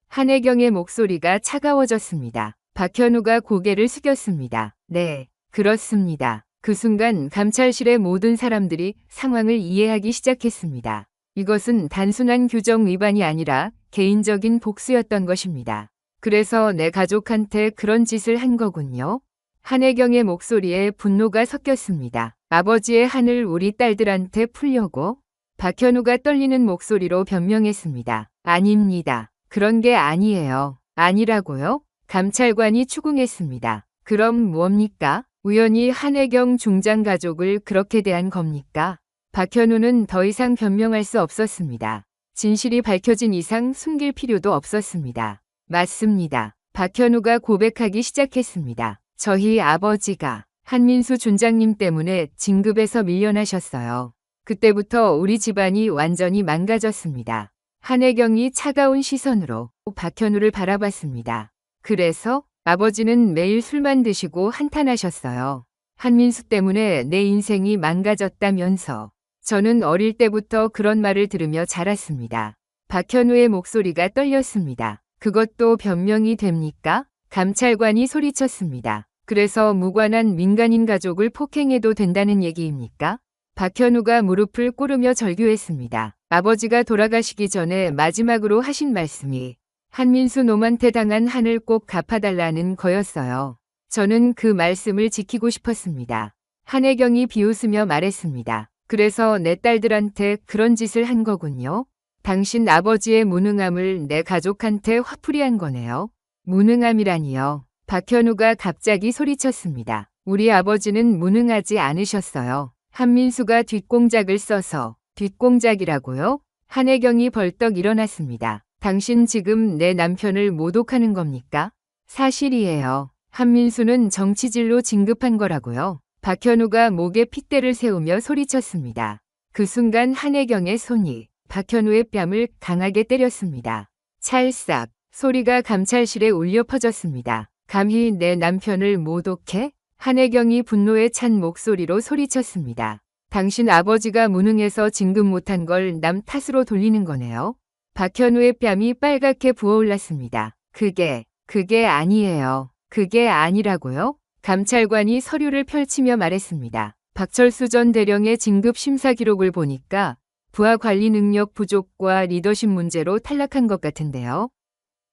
한혜경의 목소리가 차가워졌습니다. 박현우가 고개를 숙였습니다. 네, 그렇습니다. 그 순간 감찰실의 모든 사람들이 상황을 이해하기 시작했습니다. 이것은 단순한 규정 위반이 아니라 개인적인 복수였던 것입니다. 그래서 내 가족한테 그런 짓을 한 거군요. 한혜경의 목소리에 분노가 섞였습니다. 아버지의 한을 우리 딸들한테 풀려고? 박현우가 떨리는 목소리로 변명했습니다. 아닙니다. 그런 게 아니에요. 아니라고요? 감찰관이 추궁했습니다. 그럼 뭡니까? 우연히 한혜경 중장 가족을 그렇게 대한 겁니까? 박현우는 더 이상 변명할 수 없었습니다. 진실이 밝혀진 이상 숨길 필요도 없었습니다. 맞습니다. 박현우가 고백하기 시작했습니다. 저희 아버지가 한민수 준장님 때문에 진급에서 밀려나셨어요. 그때부터 우리 집안이 완전히 망가졌습니다. 한혜경이 차가운 시선으로 박현우를 바라봤습니다. 그래서 아버지는 매일 술만 드시고 한탄하셨어요. 한민수 때문에 내 인생이 망가졌다면서. 저는 어릴 때부터 그런 말을 들으며 자랐습니다. 박현우의 목소리가 떨렸습니다. 그것도 변명이 됩니까? 감찰관이 소리쳤습니다. 그래서 무관한 민간인 가족을 폭행해도 된다는 얘기입니까? 박현우가 무릎을 꿇으며 절규했습니다. 아버지가 돌아가시기 전에 마지막으로 하신 말씀이 한민수 놈한테 당한 한을 꼭 갚아달라는 거였어요. 저는 그 말씀을 지키고 싶었습니다. 한혜경이 비웃으며 말했습니다. 그래서 내 딸들한테 그런 짓을 한 거군요. 당신 아버지의 무능함을 내 가족한테 화풀이한 거네요. 무능함이라니요. 박현우가 갑자기 소리쳤습니다. 우리 아버지는 무능하지 않으셨어요. 한민수가 뒷공작을 써서. 뒷공작이라고요? 한혜경이 벌떡 일어났습니다. 당신 지금 내 남편을 모독하는 겁니까? 사실이에요. 한민수는 정치질로 진급한 거라고요. 박현우가 목에 핏대를 세우며 소리쳤습니다. 그 순간 한혜경의 손이 박현우의 뺨을 강하게 때렸습니다. 찰싹 소리가 감찰실에 울려 퍼졌습니다. 감히 내 남편을 모독해? 한혜경이 분노에 찬 목소리로 소리쳤습니다. 당신 아버지가 무능해서 진급 못한 걸 남 탓으로 돌리는 거네요. 박현우의 뺨이 빨갛게 부어올랐습니다. 그게 아니에요. 그게 아니라고요? 감찰관이 서류를 펼치며 말했습니다. 박철수 전 대령의 진급 심사 기록을 보니까 부하 관리 능력 부족과 리더십 문제로 탈락한 것 같은데요.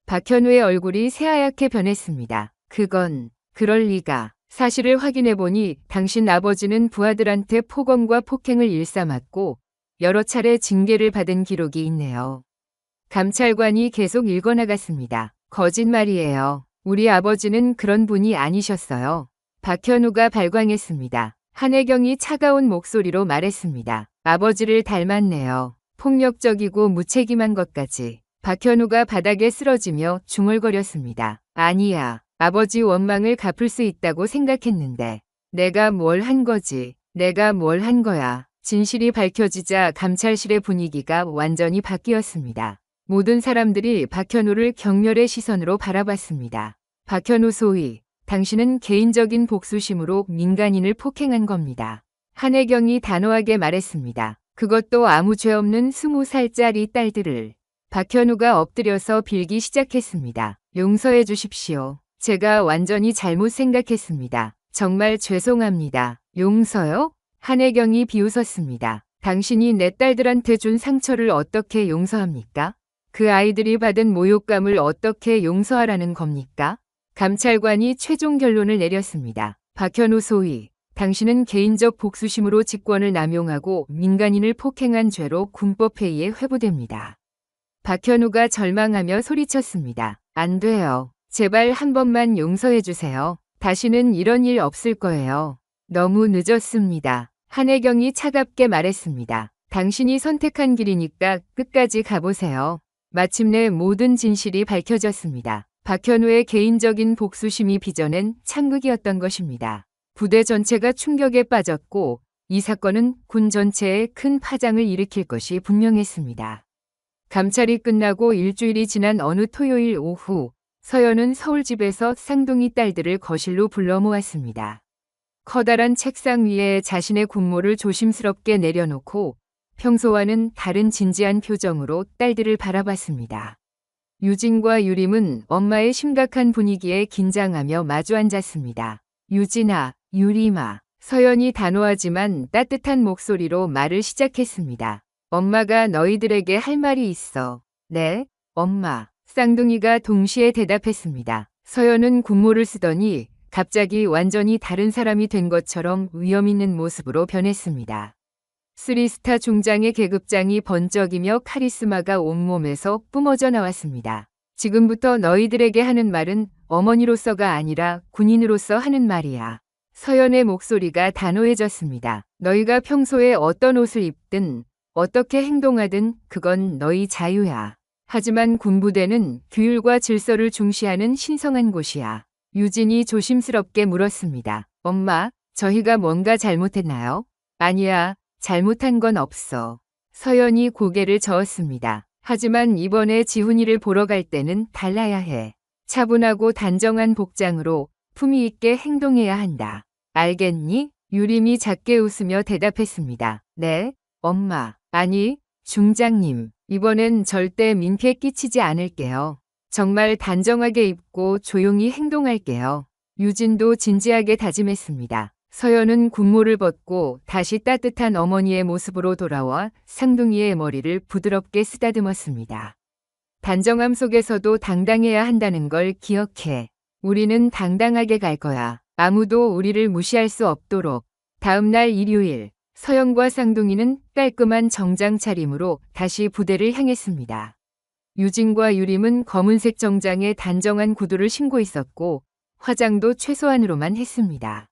박현우의 얼굴이 새하얗게 변했습니다. 그럴 리가. 사실을 확인해보니 당신 아버지는 부하들한테 폭언과 폭행을 일삼았고 여러 차례 징계를 받은 기록이 있네요. 감찰관이 계속 읽어나갔습니다. 거짓말이에요. 우리 아버지는 그런 분이 아니셨어요. 박현우가 발광했습니다. 한혜경이 차가운 목소리로 말했습니다. 아버지를 닮았네요. 폭력적이고 무책임한 것까지. 박현우가 바닥에 쓰러지며 중얼거렸습니다. 아니야. 아버지 원망을 갚을 수 있다고 생각했는데 내가 뭘 한 거지? 내가 뭘 한 거야? 진실이 밝혀지자 감찰실의 분위기가 완전히 바뀌었습니다. 모든 사람들이 박현우를 경멸의 시선으로 바라봤습니다. 박현우 소위 당신은 개인적인 복수심으로 민간인을 폭행한 겁니다. 한혜경이 단호하게 말했습니다. 그것도 아무 죄 없는 20살짜리 딸들을. 박현우가 엎드려서 빌기 시작했습니다. 용서해 주십시오. 제가 완전히 잘못 생각했습니다. 정말 죄송합니다. 용서요? 한혜경이 비웃었습니다. 당신이 내 딸들한테 준 상처를 어떻게 용서합니까? 그 아이들이 받은 모욕감을 어떻게 용서하라는 겁니까? 감찰관이 최종 결론을 내렸습니다. 박현우 소위, 당신은 개인적 복수심으로 직권을 남용하고 민간인을 폭행한 죄로 군법회의에 회부됩니다. 박현우가 절망하며 소리쳤습니다. 안 돼요. 제발 한 번만 용서해 주세요. 다시는 이런 일 없을 거예요. 너무 늦었습니다. 한혜경이 차갑게 말했습니다. 당신이 선택한 길이니까 끝까지 가보세요. 마침내 모든 진실이 밝혀졌습니다. 박현우의 개인적인 복수심이 빚어낸 참극이었던 것입니다. 부대 전체가 충격에 빠졌고 이 사건은 군 전체에 큰 파장을 일으킬 것이 분명했습니다. 감찰이 끝나고 일주일이 지난 어느 토요일 오후 서연은 서울 집에서 쌍둥이 딸들을 거실로 불러 모았습니다. 커다란 책상 위에 자신의 군모를 조심스럽게 내려놓고 평소와는 다른 진지한 표정으로 딸들을 바라봤습니다. 유진과 유림은 엄마의 심각한 분위기에 긴장하며 마주 앉았습니다. 유진아, 유림아. 서연이 단호하지만 따뜻한 목소리로 말을 시작했습니다. 엄마가 너희들에게 할 말이 있어. 네, 엄마. 쌍둥이가 동시에 대답했습니다. 서연은 군모를 쓰더니 갑자기 완전히 다른 사람이 된 것처럼 위험 있는 모습으로 변했습니다. 3스타 중장의 계급장이 번쩍이며 카리스마가 온몸에서 뿜어져 나왔습니다. 지금부터 너희들에게 하는 말은 어머니로서가 아니라 군인으로서 하는 말이야. 서연의 목소리가 단호해졌습니다. 너희가 평소에 어떤 옷을 입든 어떻게 행동하든 그건 너희 자유야. 하지만 군부대는 규율과 질서를 중시하는 신성한 곳이야. 유진이 조심스럽게 물었습니다. 엄마, 저희가 뭔가 잘못했나요? 아니야, 잘못한 건 없어. 서연이 고개를 저었습니다. 하지만 이번에 지훈이를 보러 갈 때는 달라야 해. 차분하고 단정한 복장으로 품위 있게 행동해야 한다. 알겠니? 유림이 작게 웃으며 대답했습니다. 네, 엄마. 아니, 중장님. 이번엔 절대 민폐 끼치지 않을게요. 정말 단정하게 입고 조용히 행동할게요. 유진도 진지하게 다짐했습니다. 서연은 군모를 벗고 다시 따뜻한 어머니의 모습으로 돌아와 쌍둥이의 머리를 부드럽게 쓰다듬었습니다. 단정함 속에서도 당당해야 한다는 걸 기억해. 우리는 당당하게 갈 거야. 아무도 우리를 무시할 수 없도록. 다음 날 일요일, 서연과 쌍둥이는 깔끔한 정장 차림으로 다시 부대를 향했습니다. 유진과 유림은 검은색 정장에 단정한 구두를 신고 있었고 화장도 최소한으로만 했습니다.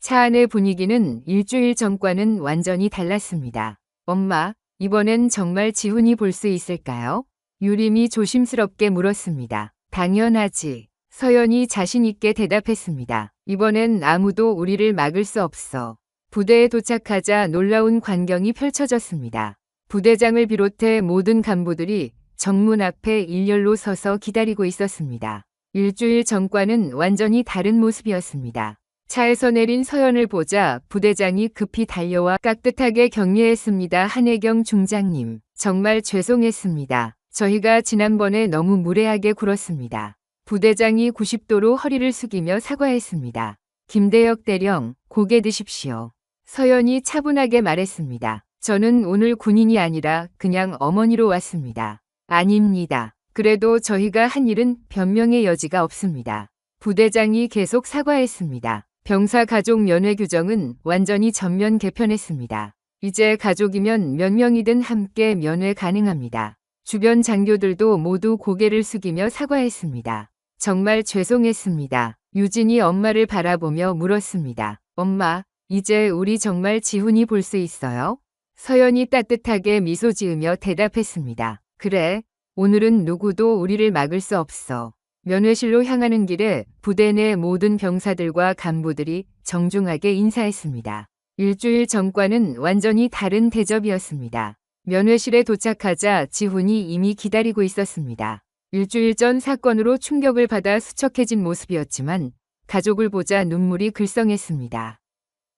차 안의 분위기는 일주일 전과는 완전히 달랐습니다. 엄마, 이번엔 정말 지훈이 볼 수 있을까요? 유림이 조심스럽게 물었습니다. 당연하지. 서연이 자신 있게 대답했습니다. 이번엔 아무도 우리를 막을 수 없어. 부대에 도착하자 놀라운 광경이 펼쳐졌습니다. 부대장을 비롯해 모든 간부들이 정문 앞에 일렬로 서서 기다리고 있었습니다. 일주일 전과는 완전히 다른 모습이었습니다. 차에서 내린 서연을 보자 부대장이 급히 달려와 깍듯하게 격려했습니다. 한혜경 중장님, 정말 죄송했습니다. 저희가 지난번에 너무 무례하게 굴었습니다. 부대장이 90도로 허리를 숙이며 사과했습니다. 김대혁 대령, 고개 드십시오. 서연이 차분하게 말했습니다. 저는 오늘 군인이 아니라 그냥 어머니로 왔습니다. 아닙니다. 그래도 저희가 한 일은 변명의 여지가 없습니다. 부대장이 계속 사과했습니다. 병사 가족 면회 규정은 완전히 전면 개편했습니다. 이제 가족이면 몇 명이든 함께 면회 가능합니다. 주변 장교들도 모두 고개를 숙이며 사과했습니다. 정말 죄송했습니다. 유진이 엄마를 바라보며 물었습니다. 엄마, 이제 우리 정말 지훈이 볼 수 있어요? 서연이 따뜻하게 미소 지으며 대답했습니다. 그래, 오늘은 누구도 우리를 막을 수 없어. 면회실로 향하는 길에 부대 내 모든 병사들과 간부들이 정중하게 인사했습니다. 일주일 전과는 완전히 다른 대접이었습니다. 면회실에 도착하자 지훈이 이미 기다리고 있었습니다. 일주일 전 사건으로 충격을 받아 수척해진 모습이었지만 가족을 보자 눈물이 글썽했습니다.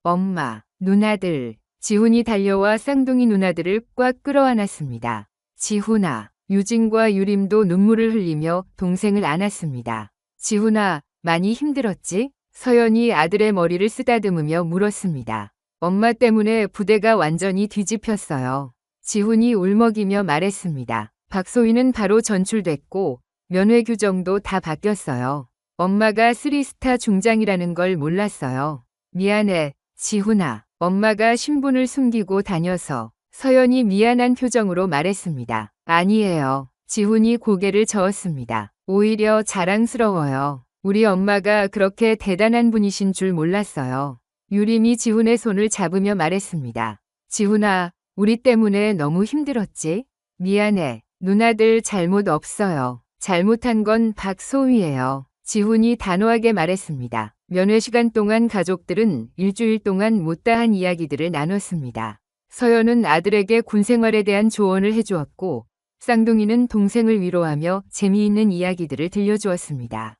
엄마, 누나들, 지훈이 달려와 쌍둥이 누나들을 꽉 끌어안았습니다. 지훈아, 유진과 유림도 눈물을 흘리며 동생을 안았습니다. 지훈아, 많이 힘들었지? 서연이 아들의 머리를 쓰다듬으며 물었습니다. 엄마 때문에 부대가 완전히 뒤집혔어요. 지훈이 울먹이며 말했습니다. 박소희는 바로 전출됐고 면회 규정도 다 바뀌었어요. 엄마가 3스타 중장이라는 걸 몰랐어요. 미안해, 지훈아. 엄마가 신분을 숨기고 다녀서. 서연이 미안한 표정으로 말했습니다. 아니에요. 지훈이 고개를 저었습니다. 오히려 자랑스러워요. 우리 엄마가 그렇게 대단한 분이신 줄 몰랐어요. 유림이 지훈의 손을 잡으며 말했습니다. 지훈아, 우리 때문에 너무 힘들었지? 미안해. 누나들 잘못 없어요. 잘못한 건 박소희예요. 지훈이 단호하게 말했습니다. 면회 시간 동안 가족들은 일주일 동안 못다한 이야기들을 나눴습니다. 서연은 아들에게 군 생활에 대한 조언을 해주었고 쌍둥이는 동생을 위로하며 재미있는 이야기들을 들려주었습니다.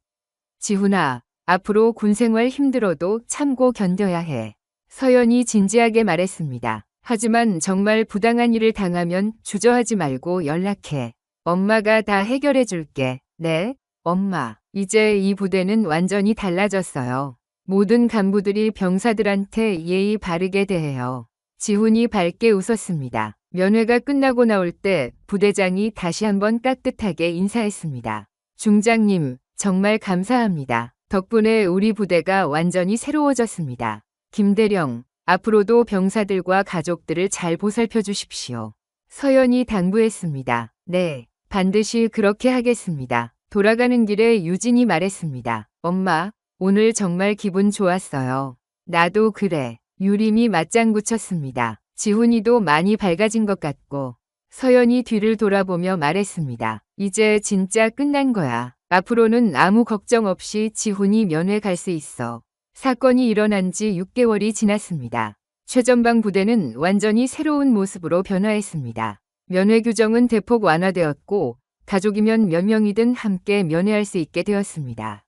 지훈아, 앞으로 군 생활 힘들어도 참고 견뎌야 해. 서연이 진지하게 말했습니다. 하지만 정말 부당한 일을 당하면 주저하지 말고 연락해. 엄마가 다 해결해 줄게. 네, 엄마. 이제 이 부대는 완전히 달라졌어요. 모든 간부들이 병사들한테 예의 바르게 대해요. 지훈이 밝게 웃었습니다. 면회가 끝나고 나올 때 부대장이 다시 한번 깍듯하게 인사했습니다. 중장님, 정말 감사합니다. 덕분에 우리 부대가 완전히 새로워졌습니다. 김대령, 앞으로도 병사들과 가족들을 잘 보살펴 주십시오. 서연이 당부했습니다. 네, 반드시 그렇게 하겠습니다. 돌아가는 길에 유진이 말했습니다. 엄마, 오늘 정말 기분 좋았어요. 나도 그래. 유림이 맞장구 쳤습니다. 지훈이도 많이 밝아진 것 같고. 서연이 뒤를 돌아보며 말했습니다. 이제 진짜 끝난 거야. 앞으로는 아무 걱정 없이 지훈이 면회 갈 수 있어. 사건이 일어난 지 6개월이 지났습니다. 최전방 부대는 완전히 새로운 모습으로 변화했습니다. 면회 규정은 대폭 완화되었고 가족이면 몇 명이든 함께 면회할 수 있게 되었습니다.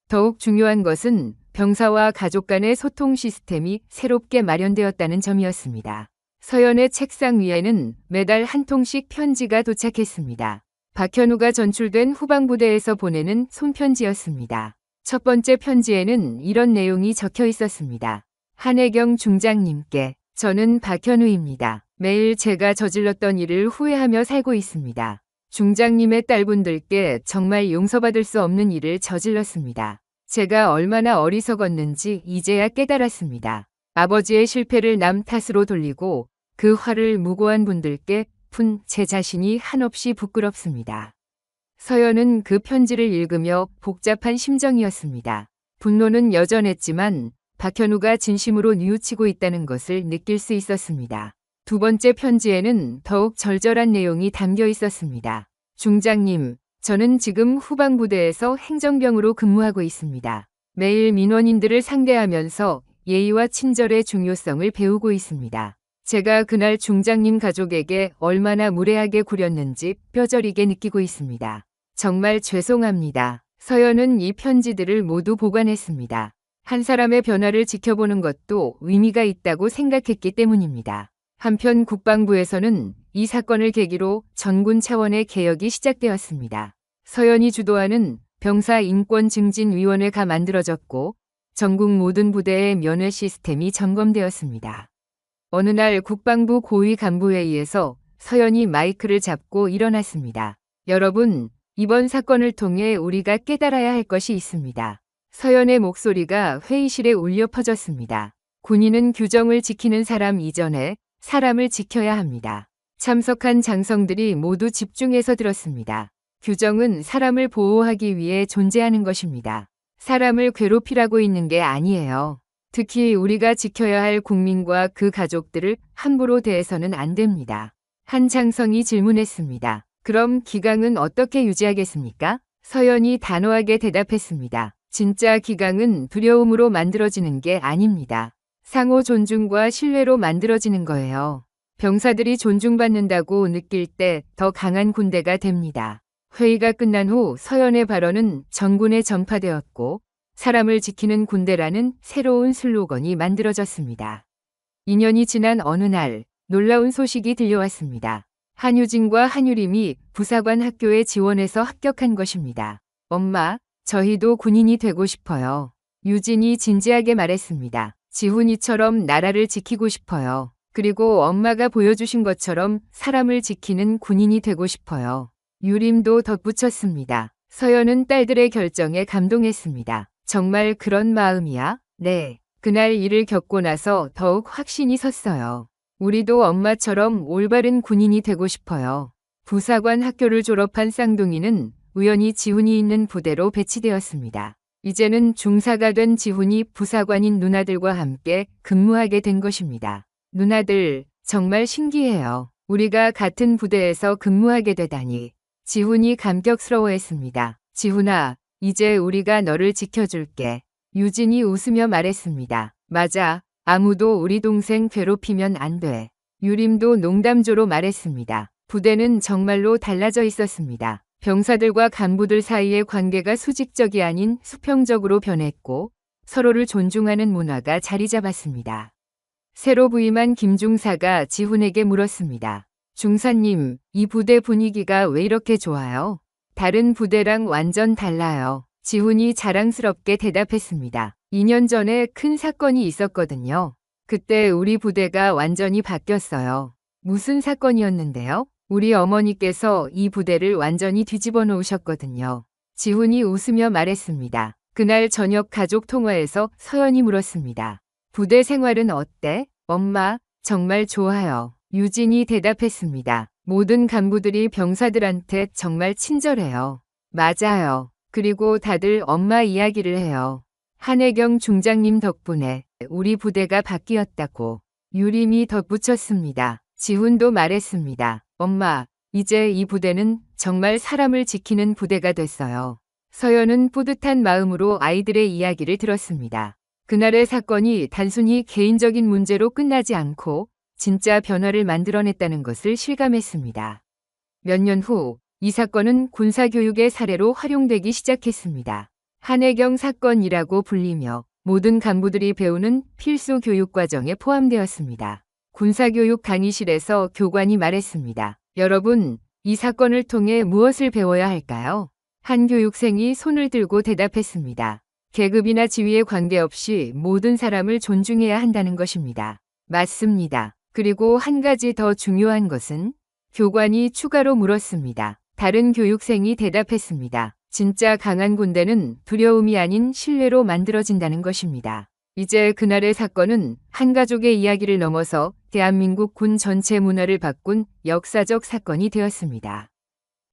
더욱 중요한 것은 병사와 가족 간의 소통 시스템이 새롭게 마련되었다는 점이었습니다. 서연의 책상 위에는 매달 한 통씩 편지가 도착했습니다. 박현우가 전출된 후방부대에서 보내는 손편지였습니다. 첫 번째 편지에는 이런 내용이 적혀 있었습니다. 한혜경 중장님께, 저는 박현우입니다. 매일 제가 저질렀던 일을 후회하며 살고 있습니다. 중장님의 딸분들께 정말 용서받을 수 없는 일을 저질렀습니다. 제가 얼마나 어리석었는지 이제야 깨달았습니다. 아버지의 실패를 남 탓으로 돌리고 그 화를 무고한 분들께 푼 제 자신이 한없이 부끄럽습니다. 서연은 그 편지를 읽으며 복잡한 심정이었습니다. 분노는 여전했지만 박현우가 진심으로 뉘우치고 있다는 것을 느낄 수 있었습니다. 두 번째 편지에는 더욱 절절한 내용이 담겨 있었습니다. 중장님, 저는 지금 후방부대에서 행정병으로 근무하고 있습니다. 매일 민원인들을 상대하면서 예의와 친절의 중요성을 배우고 있습니다. 제가 그날 중장님 가족에게 얼마나 무례하게 굴였는지 뼈저리게 느끼고 있습니다. 정말 죄송합니다. 서연은 이 편지들을 모두 보관했습니다. 한 사람의 변화를 지켜보는 것도 의미가 있다고 생각했기 때문입니다. 한편 국방부에서는 이 사건을 계기로 전군 차원의 개혁이 시작되었습니다. 서연이 주도하는 병사인권증진위원회가 만들어졌고 전국 모든 부대의 면회 시스템이 점검되었습니다. 어느 날 국방부 고위 간부회의에서 서연이 마이크를 잡고 일어났습니다. 여러분, 이번 사건을 통해 우리가 깨달아야 할 것이 있습니다. 서연의 목소리가 회의실에 울려 퍼졌습니다. 군인은 규정을 지키는 사람 이전에 사람을 지켜야 합니다. 참석한 장성들이 모두 집중해서 들었습니다. 규정은 사람을 보호하기 위해 존재하는 것입니다. 사람을 괴롭히라고 있는 게 아니에요. 특히 우리가 지켜야 할 국민과 그 가족들을 함부로 대해서는 안 됩니다. 한 장성이 질문했습니다. 그럼 기강은 어떻게 유지하겠습니까? 서연이 단호하게 대답했습니다. 진짜 기강은 두려움으로 만들어지는 게 아닙니다. 상호 존중과 신뢰로 만들어지는 거예요. 병사들이 존중받는다고 느낄 때 더 강한 군대가 됩니다. 회의가 끝난 후 서연의 발언은 전군에 전파되었고 사람을 지키는 군대라는 새로운 슬로건이 만들어졌습니다. 2년이 지난 어느 날 놀라운 소식이 들려왔습니다. 한유진과 한유림이 부사관 학교에 지원해서 합격한 것입니다. 엄마, 저희도 군인이 되고 싶어요. 유진이 진지하게 말했습니다. 지훈이처럼 나라를 지키고 싶어요. 그리고 엄마가 보여주신 것처럼 사람을 지키는 군인이 되고 싶어요. 유림도 덧붙였습니다. 서연은 딸들의 결정에 감동했습니다. 정말 그런 마음이야? 네. 그날 일을 겪고 나서 더욱 확신이 섰어요. 우리도 엄마처럼 올바른 군인이 되고 싶어요. 부사관 학교를 졸업한 쌍둥이는 우연히 지훈이 있는 부대로 배치되었습니다. 이제는 중사가 된 지훈이 부사관인 누나들과 함께 근무하게 된 것입니다. 누나들, 정말 신기해요. 우리가 같은 부대에서 근무하게 되다니. 지훈이 감격스러워했습니다. 지훈아, 이제 우리가 너를 지켜줄게. 유진이 웃으며 말했습니다. 맞아. 아무도 우리 동생 괴롭히면 안 돼. 유림도 농담조로 말했습니다. 부대는 정말로 달라져 있었습니다. 병사들과 간부들 사이의 관계가 수직적이 아닌 수평적으로 변했고 서로를 존중하는 문화가 자리 잡았습니다. 새로 부임한 김중사가 지훈에게 물었습니다. 중사님, 이 부대 분위기가 왜 이렇게 좋아요? 다른 부대랑 완전 달라요. 지훈이 자랑스럽게 대답했습니다. 2년 전에 큰 사건이 있었거든요. 그때 우리 부대가 완전히 바뀌었어요. 무슨 사건이었는데요? 우리 어머니께서 이 부대를 완전히 뒤집어 놓으셨거든요. 지훈이 웃으며 말했습니다. 그날 저녁 가족 통화에서 서연이 물었습니다. 부대 생활은 어때? 엄마, 정말 좋아요. 유진이 대답했습니다. 모든 간부들이 병사들한테 정말 친절해요. 맞아요. 그리고 다들 엄마 이야기를 해요. 한혜경 중장님 덕분에 우리 부대가 바뀌었다고. 유림이 덧붙였습니다. 지훈도 말했습니다. 엄마, 이제 이 부대는 정말 사람을 지키는 부대가 됐어요. 서연은 뿌듯한 마음으로 아이들의 이야기를 들었습니다. 그날의 사건이 단순히 개인적인 문제로 끝나지 않고 진짜 변화를 만들어냈다는 것을 실감했습니다. 몇 년 후 이 사건은 군사교육의 사례로 활용되기 시작했습니다. 한혜경 사건이라고 불리며 모든 간부들이 배우는 필수 교육 과정에 포함되었습니다. 군사교육 강의실에서 교관이 말했습니다. 여러분, 이 사건을 통해 무엇을 배워야 할까요? 한 교육생이 손을 들고 대답했습니다. 계급이나 지위에 관계없이 모든 사람을 존중해야 한다는 것입니다. 맞습니다. 그리고 한 가지 더 중요한 것은 교관이 추가로 물었습니다. 다른 교육생이 대답했습니다. 진짜 강한 군대는 두려움이 아닌 신뢰로 만들어진다는 것입니다. 이제 그날의 사건은 한 가족의 이야기를 넘어서 대한민국 군 전체 문화를 바꾼 역사적 사건이 되었습니다.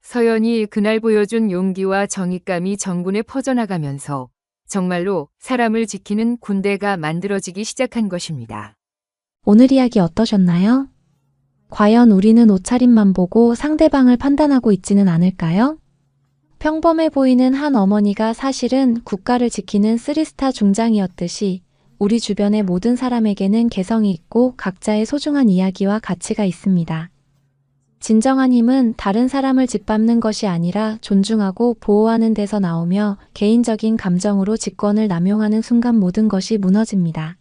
서연이 그날 보여준 용기와 정의감이 전군에 퍼져나가면서 정말로 사람을 지키는 군대가 만들어지기 시작한 것입니다. 오늘 이야기 어떠셨나요? 과연 우리는 옷차림만 보고 상대방을 판단하고 있지는 않을까요? 평범해 보이는 한 어머니가 사실은 국가를 지키는 3스타 중장이었듯이 우리 주변의 모든 사람에게는 개성이 있고 각자의 소중한 이야기와 가치가 있습니다. 진정한 힘은 다른 사람을 짓밟는 것이 아니라 존중하고 보호하는 데서 나오며 개인적인 감정으로 직권을 남용하는 순간 모든 것이 무너집니다.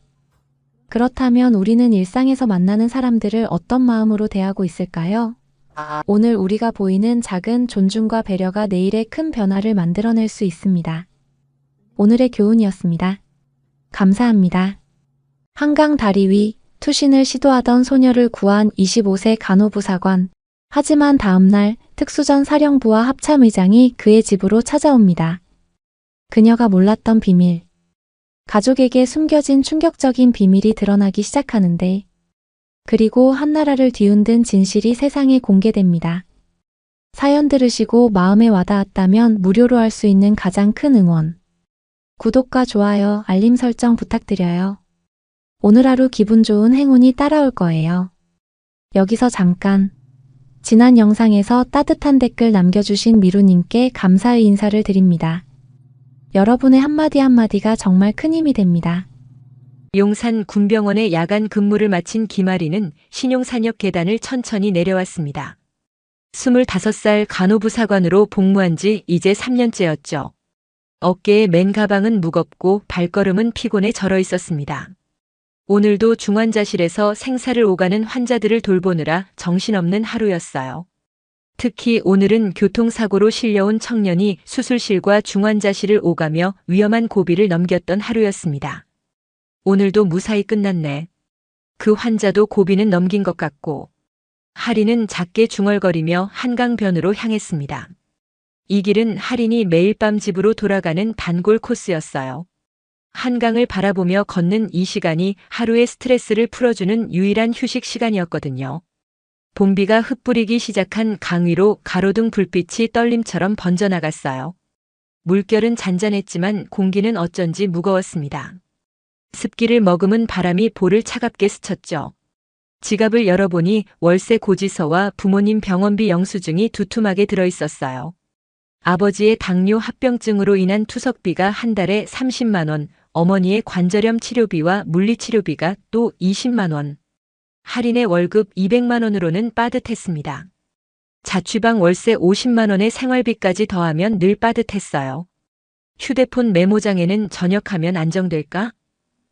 그렇다면 우리는 일상에서 만나는 사람들을 어떤 마음으로 대하고 있을까요? 오늘 우리가 보이는 작은 존중과 배려가 내일의 큰 변화를 만들어낼 수 있습니다. 오늘의 교훈이었습니다. 감사합니다. 한강 다리 위 투신을 시도하던 소녀를 구한 25세 간호부사관. 하지만 다음날 특수전 사령부와 합참의장이 그의 집으로 찾아옵니다. 그녀가 몰랐던 비밀. 가족에게 숨겨진 충격적인 비밀이 드러나기 시작하는데 그리고 한나라를 뒤흔든 진실이 세상에 공개됩니다. 사연 들으시고 마음에 와닿았다면 무료로 할 수 있는 가장 큰 응원. 구독과 좋아요, 알림 설정 부탁드려요. 오늘 하루 기분 좋은 행운이 따라올 거예요. 여기서 잠깐. 지난 영상에서 따뜻한 댓글 남겨주신 미루님께 감사의 인사를 드립니다. 여러분의 한마디 한마디가 정말 큰 힘이 됩니다. 용산 군병원의 야간 근무를 마친 김아리는 신용산역 계단을 천천히 내려왔습니다. 25살 간호부사관으로 복무한 지 이제 3년째였죠. 어깨에 맨 가방은 무겁고 발걸음은 피곤에 절어 있었습니다. 오늘도 중환자실에서 생사를 오가는 환자들을 돌보느라 정신없는 하루였어요. 특히 오늘은 교통사고로 실려온 청년이 수술실과 중환자실을 오가며 위험한 고비를 넘겼던 하루였습니다. 오늘도 무사히 끝났네. 그 환자도 고비는 넘긴 것 같고. 하리는 작게 중얼거리며 한강변으로 향했습니다. 이 길은 하린이 매일 밤 집으로 돌아가는 단골 코스였어요. 한강을 바라보며 걷는 이 시간이 하루의 스트레스를 풀어주는 유일한 휴식 시간이었거든요. 봄비가 흩뿌리기 시작한 강 위로 가로등 불빛이 떨림처럼 번져나갔어요. 물결은 잔잔했지만 공기는 어쩐지 무거웠습니다. 습기를 머금은 바람이 볼을 차갑게 스쳤죠. 지갑을 열어보니 월세 고지서와 부모님 병원비 영수증이 두툼하게 들어있었어요. 아버지의 당뇨 합병증으로 인한 투석비가 한 달에 30만 원, 어머니의 관절염 치료비와 물리치료비가 또 20만 원. 할인의 월급 200만 원으로는 빠듯했습니다. 자취방 월세 50만 원의 생활비까지 더하면 늘 빠듯했어요. 휴대폰 메모장에는 전역하면 안정될까?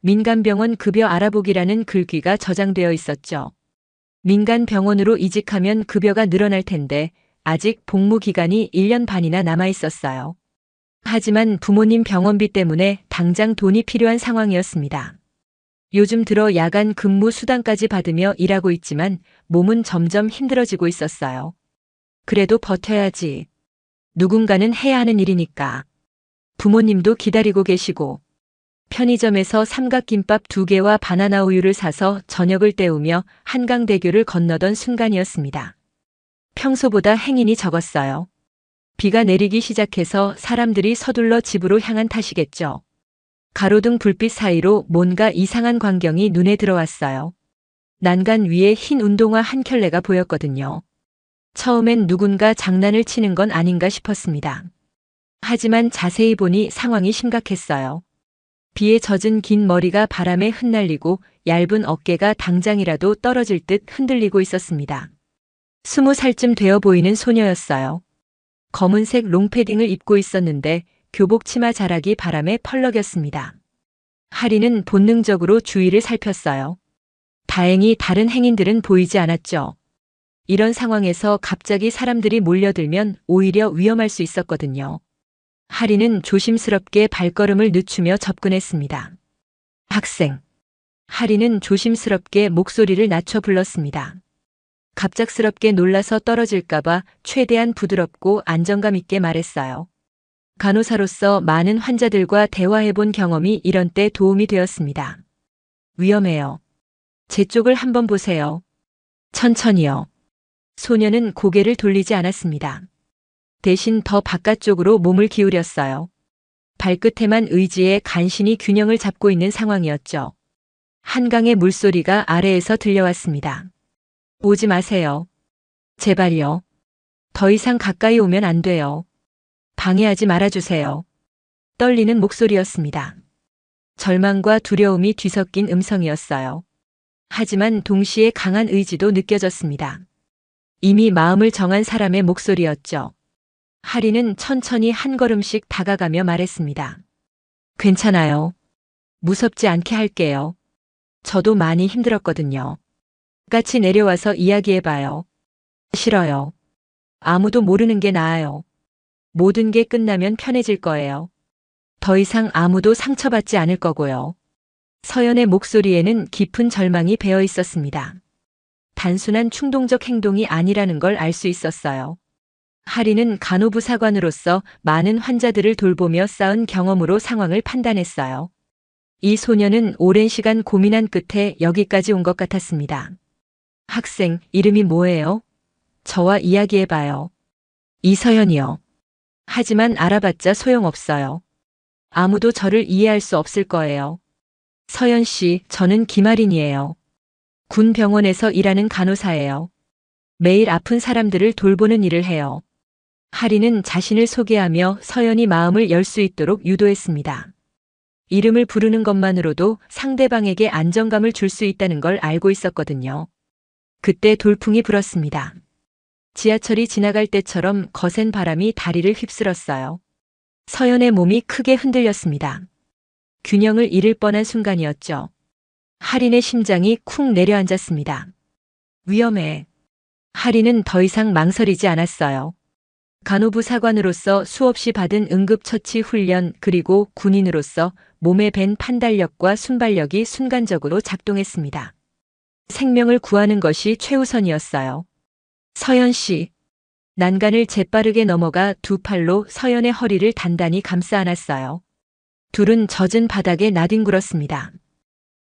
민간병원 급여 알아보기라는 글귀가 저장되어 있었죠. 민간병원으로 이직하면 급여가 늘어날 텐데 아직 복무 기간이 1년 반이나 남아 있었어요. 하지만 부모님 병원비 때문에 당장 돈이 필요한 상황이었습니다. 요즘 들어 야간 근무 수당까지 받으며 일하고 있지만 몸은 점점 힘들어지고 있었어요. 그래도 버텨야지. 누군가는 해야 하는 일이니까. 부모님도 기다리고 계시고. 편의점에서 삼각김밥 2개와 바나나 우유를 사서 저녁을 때우며 한강대교를 건너던 순간이었습니다. 평소보다 행인이 적었어요. 비가 내리기 시작해서 사람들이 서둘러 집으로 향한 탓이겠죠. 가로등 불빛 사이로 뭔가 이상한 광경이 눈에 들어왔어요. 난간 위에 흰 운동화 한 켤레가 보였거든요. 처음엔 누군가 장난을 치는 건 아닌가 싶었습니다. 하지만 자세히 보니 상황이 심각했어요. 비에 젖은 긴 머리가 바람에 흩날리고 얇은 어깨가 당장이라도 떨어질 듯 흔들리고 있었습니다. 20살쯤 되어 보이는 소녀였어요. 검은색 롱패딩을 입고 있었는데 교복 치마 자락이 바람에 펄럭였습니다. 하리는 본능적으로 주위를 살폈어요. 다행히 다른 행인들은 보이지 않았죠. 이런 상황에서 갑자기 사람들이 몰려들면 오히려 위험할 수 있었거든요. 하리는 조심스럽게 발걸음을 늦추며 접근했습니다. 학생. 하리는 조심스럽게 목소리를 낮춰 불렀습니다. 갑작스럽게 놀라서 떨어질까봐 최대한 부드럽고 안정감 있게 말했어요. 간호사로서 많은 환자들과 대화해본 경험이 이런 때 도움이 되었습니다. 위험해요. 제 쪽을 한번 보세요. 천천히요. 소녀는 고개를 돌리지 않았습니다. 대신 더 바깥쪽으로 몸을 기울였어요. 발끝에만 의지해 간신히 균형을 잡고 있는 상황이었죠. 한강의 물소리가 아래에서 들려왔습니다. 오지 마세요. 제발요. 더 이상 가까이 오면 안 돼요. 방해하지 말아주세요. 떨리는 목소리였습니다. 절망과 두려움이 뒤섞인 음성이었어요. 하지만 동시에 강한 의지도 느껴졌습니다. 이미 마음을 정한 사람의 목소리였죠. 하리는 천천히 한 걸음씩 다가가며 말했습니다. 괜찮아요. 무섭지 않게 할게요. 저도 많이 힘들었거든요. 같이 내려와서 이야기해봐요. 싫어요. 아무도 모르는 게 나아요. 모든 게 끝나면 편해질 거예요. 더 이상 아무도 상처받지 않을 거고요. 서연의 목소리에는 깊은 절망이 배어 있었습니다. 단순한 충동적 행동이 아니라는 걸 알 수 있었어요. 하리는 간호부 사관으로서 많은 환자들을 돌보며 쌓은 경험으로 상황을 판단했어요. 이 소녀는 오랜 시간 고민한 끝에 여기까지 온 것 같았습니다. 학생, 이름이 뭐예요? 저와 이야기해봐요. 이서연이요. 하지만 알아봤자 소용없어요. 아무도 저를 이해할 수 없을 거예요. 서연 씨, 저는 김아린이에요. 군 병원에서 일하는 간호사예요. 매일 아픈 사람들을 돌보는 일을 해요. 하리는 자신을 소개하며 서연이 마음을 열 수 있도록 유도했습니다. 이름을 부르는 것만으로도 상대방에게 안정감을 줄 수 있다는 걸 알고 있었거든요. 그때 돌풍이 불었습니다. 지하철이 지나갈 때처럼 거센 바람이 다리를 휩쓸었어요. 서연의 몸이 크게 흔들렸습니다. 균형을 잃을 뻔한 순간이었죠. 하린의 심장이 쿵 내려앉았습니다. 위험해. 하리는 더 이상 망설이지 않았어요. 간호부 사관으로서 수없이 받은 응급처치 훈련 그리고 군인으로서 몸에 밴 판단력과 순발력이 순간적으로 작동했습니다. 생명을 구하는 것이 최우선이었어요. 서연 씨. 난간을 재빠르게 넘어가 두 팔로 서연의 허리를 단단히 감싸 안았어요. 둘은 젖은 바닥에 나뒹굴었습니다.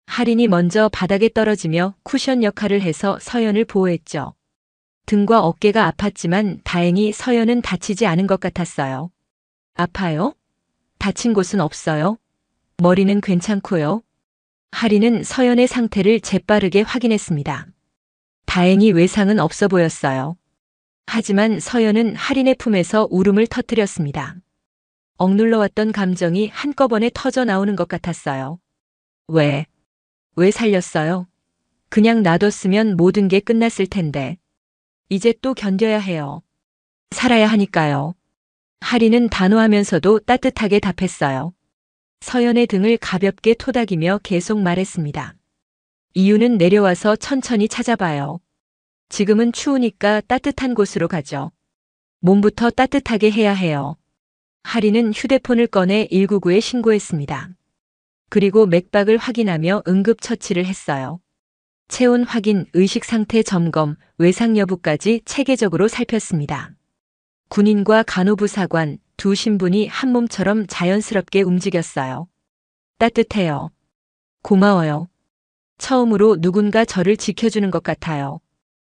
할인이 먼저 바닥에 떨어지며 쿠션 역할을 해서 서연을 보호했죠. 등과 어깨가 아팠지만 다행히 서연은 다치지 않은 것 같았어요. 아파요? 다친 곳은 없어요? 머리는 괜찮고요. 할인은 서연의 상태를 재빠르게 확인했습니다. 다행히 외상은 없어 보였어요. 하지만 서연은 할인의 품에서 울음을 터뜨렸습니다. 억눌러왔던 감정이 한꺼번에 터져 나오는 것 같았어요. 왜 살렸어요? 그냥 놔뒀으면 모든 게 끝났을 텐데. 이제 또 견뎌야 해요. 살아야 하니까요. 할인은 단호하면서도 따뜻하게 답했어요. 서연의 등을 가볍게 토닥이며 계속 말했습니다. 이유는 내려와서 천천히 찾아봐요. 지금은 추우니까 따뜻한 곳으로 가죠. 몸부터 따뜻하게 해야 해요. 할인은 휴대폰을 꺼내 199에 신고했습니다. 그리고 맥박을 확인하며 응급처치를 했어요. 체온 확인, 의식 상태 점검, 외상 여부까지 체계적으로 살폈습니다. 군인과 간호부 사관 두 신분이 한 몸처럼 자연스럽게 움직였어요. 따뜻해요. 고마워요. 처음으로 누군가 저를 지켜주는 것 같아요.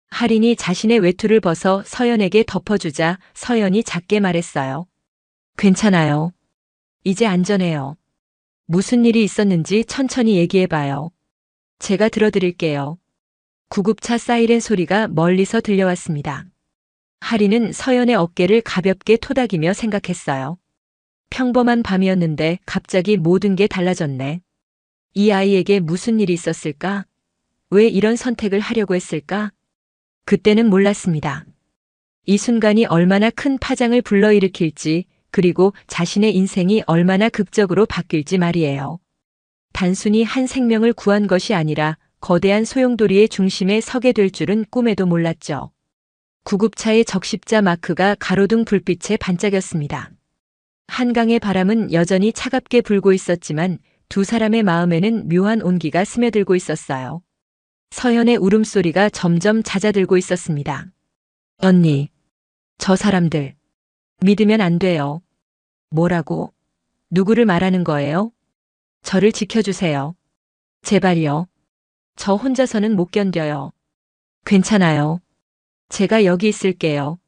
할인이 자신의 외투를 벗어 서연에게 덮어주자 서연이 작게 말했어요. 괜찮아요. 이제 안전해요. 무슨 일이 있었는지 천천히 얘기해봐요. 제가 들어드릴게요. 구급차 사이렌 소리가 멀리서 들려왔습니다. 할인은 서연의 어깨를 가볍게 토닥이며 생각했어요. 평범한 밤이었는데 갑자기 모든 게 달라졌네. 이 아이에게 무슨 일이 있었을까? 왜 이런 선택을 하려고 했을까? 그때는 몰랐습니다. 이 순간이 얼마나 큰 파장을 불러일으킬지, 그리고 자신의 인생이 얼마나 극적으로 바뀔지 말이에요. 단순히 한 생명을 구한 것이 아니라 거대한 소용돌이의 중심에 서게 될 줄은 꿈에도 몰랐죠. 구급차의 적십자 마크가 가로등 불빛에 반짝였습니다. 한강의 바람은 여전히 차갑게 불고 있었지만 두 사람의 마음에는 묘한 온기가 스며들고 있었어요. 서연의 울음소리가 점점 잦아들고 있었습니다. 언니, 저 사람들 믿으면 안 돼요. 뭐라고? 누구를 말하는 거예요? 저를 지켜주세요. 제발요. 저 혼자서는 못 견뎌요. 괜찮아요. 제가 여기 있을게요.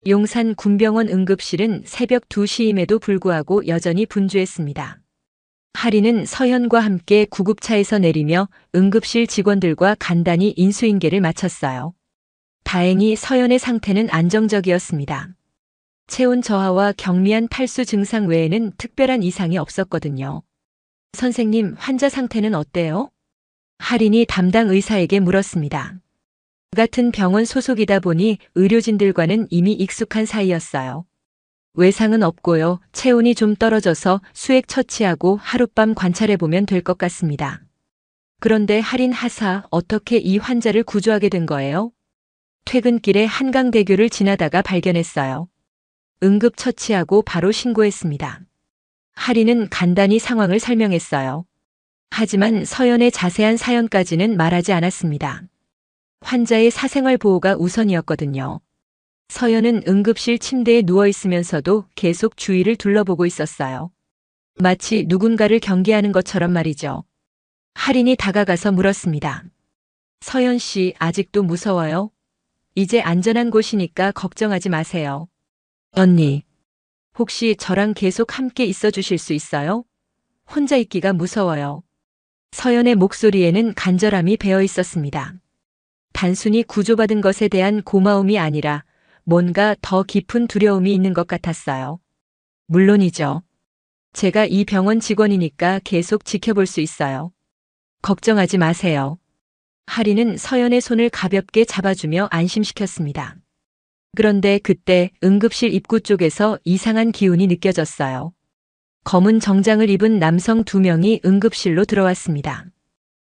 용산 군병원 응급실은 새벽 2시임에도 불구하고 여전히 분주했습니다. 할인은 서연과 함께 구급차에서 내리며 응급실 직원들과 간단히 인수인계를 마쳤어요. 다행히 서연의 상태는 안정적이었습니다. 체온 저하와 경미한 탈수 증상 외에는 특별한 이상이 없었거든요. 선생님, 환자 상태는 어때요? 할인이 담당 의사에게 물었습니다. 같은 병원 소속이다 보니 의료진들과는 이미 익숙한 사이였어요. 외상은 없고요. 체온이 좀 떨어져서 수액 처치하고 하룻밤 관찰해보면 될 것 같습니다. 그런데 할인 하사, 어떻게 이 환자를 구조하게 된 거예요? 퇴근길에 한강대교를 지나다가 발견했어요. 응급 처치하고 바로 신고했습니다. 할인은 간단히 상황을 설명했어요. 하지만 서연의 자세한 사연까지는 말하지 않았습니다. 환자의 사생활 보호가 우선이었거든요. 서연은 응급실 침대에 누워 있으면서도 계속 주위를 둘러보고 있었어요. 마치 누군가를 경계하는 것처럼 말이죠. 할인이 다가가서 물었습니다. 서연 씨, 아직도 무서워요? 이제 안전한 곳이니까 걱정하지 마세요. 언니, 혹시 저랑 계속 함께 있어 주실 수 있어요? 혼자 있기가 무서워요. 서연의 목소리에는 간절함이 배어 있었습니다. 단순히 구조받은 것에 대한 고마움이 아니라 뭔가 더 깊은 두려움이 있는 것 같았어요. 물론이죠. 제가 이 병원 직원이니까 계속 지켜볼 수 있어요. 걱정하지 마세요. 할인은 서연의 손을 가볍게 잡아주며 안심시켰습니다. 그런데 그때 응급실 입구 쪽에서 이상한 기운이 느껴졌어요. 검은 정장을 입은 남성 2명이 응급실로 들어왔습니다.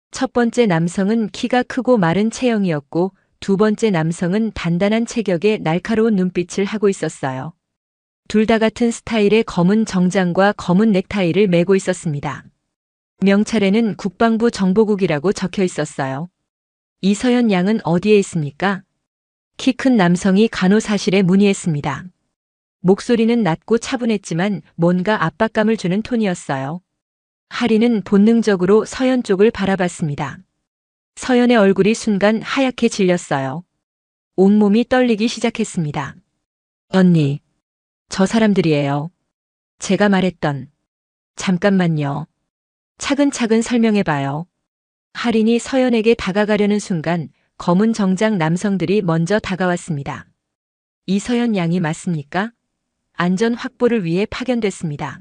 첫 번째 남성은 키가 크고 마른 체형이었고 두 번째 남성은 단단한 체격에 날카로운 눈빛을 하고 있었어요. 둘 다 같은 스타일의 검은 정장과 검은 넥타이를 메고 있었습니다. 명찰에는 국방부 정보국이라고 적혀 있었어요. 이서연 양은 어디에 있습니까? 키 큰 남성이 간호사실에 문의했습니다. 목소리는 낮고 차분했지만 뭔가 압박감을 주는 톤이었어요. 하리는 본능적으로 서연 쪽을 바라봤습니다. 서연의 얼굴이 순간 하얗게 질렸어요. 온몸이 떨리기 시작했습니다. 언니, 저 사람들이에요. 제가 말했던. 잠깐만요. 차근차근 설명해봐요. 하린이 서연에게 다가가려는 순간 검은 정장 남성들이 먼저 다가왔습니다. 이서연 양이 맞습니까? 안전 확보를 위해 파견됐습니다.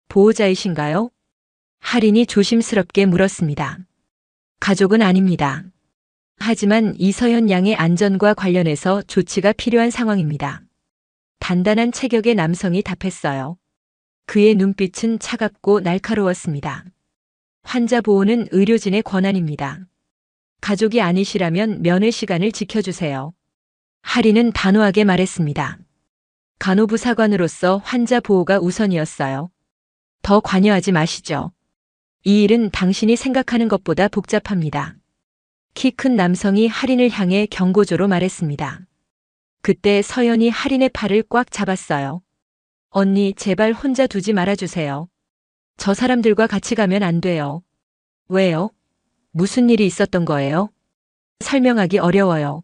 보호자이신가요? 하린이 조심스럽게 물었습니다. 가족은 아닙니다. 하지만 이서연 양의 안전과 관련해서 조치가 필요한 상황입니다. 단단한 체격의 남성이 답했어요. 그의 눈빛은 차갑고 날카로웠습니다. 환자 보호는 의료진의 권한입니다. 가족이 아니시라면 면회 시간을 지켜주세요. 하리는 단호하게 말했습니다. 간호부 사관으로서 환자 보호가 우선이었어요. 더 관여하지 마시죠. 이 일은 당신이 생각하는 것보다 복잡합니다. 키 큰 남성이 하린을 향해 경고조로 말했습니다. 그때 서연이 하린의 팔을 꽉 잡았어요. 언니, 제발 혼자 두지 말아주세요. 저 사람들과 같이 가면 안 돼요. 왜요? 무슨 일이 있었던 거예요? 설명하기 어려워요.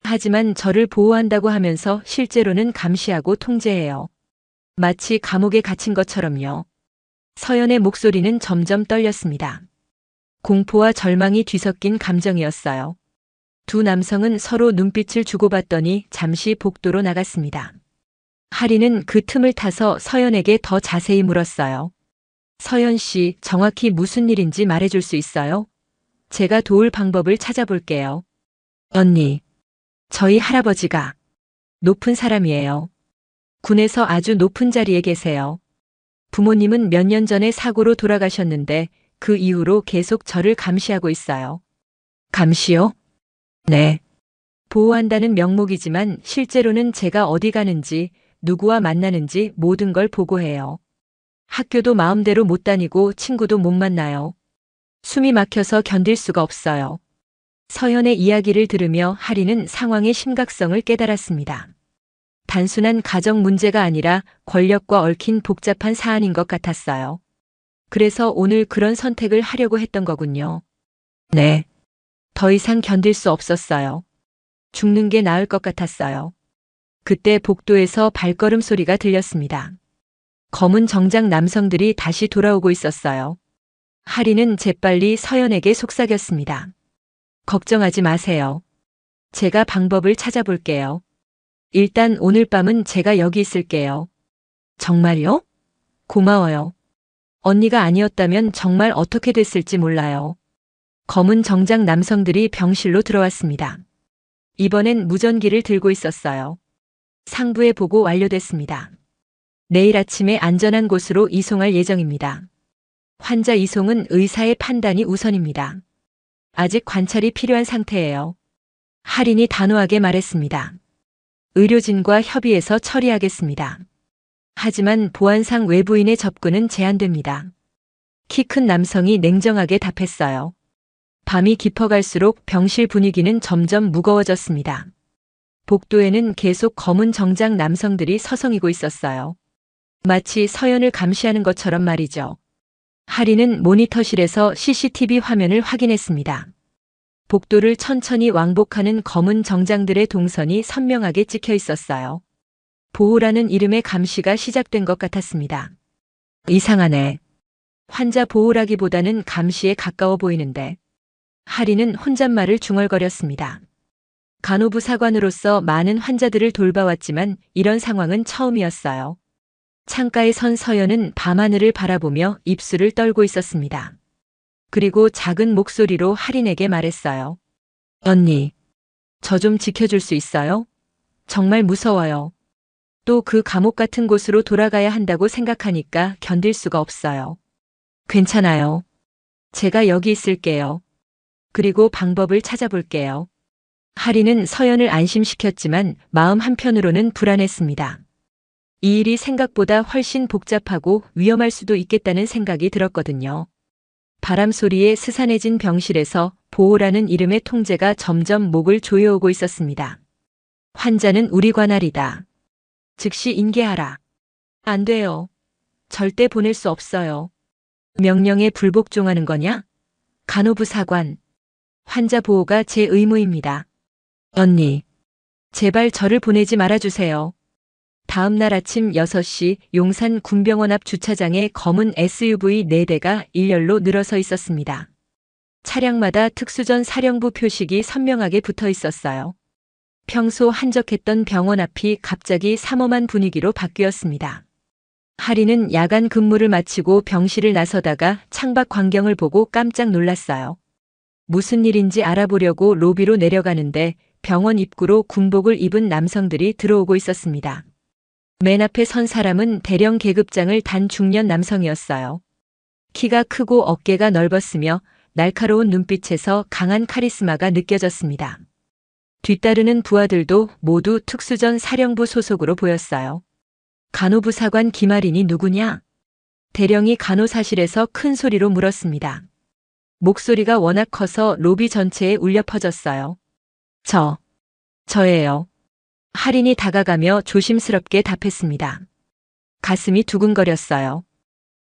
하지만 저를 보호한다고 하면서 실제로는 감시하고 통제해요. 마치 감옥에 갇힌 것처럼요. 서연의 목소리는 점점 떨렸습니다. 공포와 절망이 뒤섞인 감정이었어요. 두 남성은 서로 눈빛을 주고받더니 잠시 복도로 나갔습니다. 하리는 그 틈을 타서 서연에게 더 자세히 물었어요. 서연 씨, 정확히 무슨 일인지 말해줄 수 있어요? 제가 도울 방법을 찾아볼게요. 언니, 저희 할아버지가 높은 사람이에요. 군에서 아주 높은 자리에 계세요. 부모님은 몇 년 전에 사고로 돌아가셨는데 그 이후로 계속 저를 감시하고 있어요. 감시요? 네. 보호한다는 명목이지만 실제로는 제가 어디 가는지, 누구와 만나는지 모든 걸 보고해요. 학교도 마음대로 못 다니고 친구도 못 만나요. 숨이 막혀서 견딜 수가 없어요. 서연의 이야기를 들으며 하리는 상황의 심각성을 깨달았습니다. 단순한 가정 문제가 아니라 권력과 얽힌 복잡한 사안인 것 같았어요. 그래서 오늘 그런 선택을 하려고 했던 거군요. 네. 더 이상 견딜 수 없었어요. 죽는 게 나을 것 같았어요. 그때 복도에서 발걸음 소리가 들렸습니다. 검은 정장 남성들이 다시 돌아오고 있었어요. 하리는 재빨리 서연에게 속삭였습니다. 걱정하지 마세요. 제가 방법을 찾아볼게요. 일단 오늘 밤은 제가 여기 있을게요. 정말요? 고마워요. 언니가 아니었다면 정말 어떻게 됐을지 몰라요. 검은 정장 남성들이 병실로 들어왔습니다. 이번엔 무전기를 들고 있었어요. 상부에 보고 완료됐습니다. 내일 아침에 안전한 곳으로 이송할 예정입니다. 환자 이송은 의사의 판단이 우선입니다. 아직 관찰이 필요한 상태예요. 하린이 단호하게 말했습니다. 의료진과 협의해서 처리하겠습니다. 하지만 보안상 외부인의 접근은 제한됩니다. 키 큰 남성이 냉정하게 답했어요. 밤이 깊어갈수록 병실 분위기는 점점 무거워졌습니다. 복도에는 계속 검은 정장 남성들이 서성이고 있었어요. 마치 서연을 감시하는 것처럼 말이죠. 하리는 모니터실에서 CCTV 화면을 확인했습니다. 복도를 천천히 왕복하는 검은 정장들의 동선이 선명하게 찍혀 있었어요. 보호라는 이름의 감시가 시작된 것 같았습니다. 이상하네. 환자 보호라기보다는 감시에 가까워 보이는데. 하리는 혼잣말을 중얼거렸습니다. 간호부 사관으로서 많은 환자들을 돌봐왔지만 이런 상황은 처음이었어요. 창가에 선 서연은 밤하늘을 바라보며 입술을 떨고 있었습니다. 그리고 작은 목소리로 하린에게 말했어요. 언니, 저 좀 지켜줄 수 있어요? 정말 무서워요. 또 그 감옥 같은 곳으로 돌아가야 한다고 생각하니까 견딜 수가 없어요. 괜찮아요. 제가 여기 있을게요. 그리고 방법을 찾아볼게요. 하리는 서연을 안심시켰지만 마음 한편으로는 불안했습니다. 이 일이 생각보다 훨씬 복잡하고 위험할 수도 있겠다는 생각이 들었거든요. 바람 소리에 스산해진 병실에서 보호라는 이름의 통제가 점점 목을 조여오고 있었습니다. 환자는 우리 관할이다. 즉시 인계하라. 안 돼요. 절대 보낼 수 없어요. 명령에 불복종하는 거냐? 간호부 사관. 환자 보호가 제 의무입니다. 언니, 제발 저를 보내지 말아주세요. 다음 날 아침 6시 용산 군병원 앞 주차장에 검은 SUV 4대가 일렬로 늘어서 있었습니다. 차량마다 특수전 사령부 표식이 선명하게 붙어 있었어요. 평소 한적했던 병원 앞이 갑자기 삼엄한 분위기로 바뀌었습니다. 하리는 야간 근무를 마치고 병실을 나서다가 창밖 광경을 보고 깜짝 놀랐어요. 무슨 일인지 알아보려고 로비로 내려가는데 병원 입구로 군복을 입은 남성들이 들어오고 있었습니다. 맨 앞에 선 사람은 대령 계급장을 단 중년 남성이었어요. 키가 크고 어깨가 넓었으며 날카로운 눈빛에서 강한 카리스마가 느껴졌습니다. 뒤따르는 부하들도 모두 특수전 사령부 소속으로 보였어요. 간호부 사관 김아린이 누구냐? 대령이 간호사실에서 큰 소리로 물었습니다. 목소리가 워낙 커서 로비 전체에 울려 퍼졌어요. 저예요. 하린이 다가가며 조심스럽게 답했습니다. 가슴이 두근거렸어요.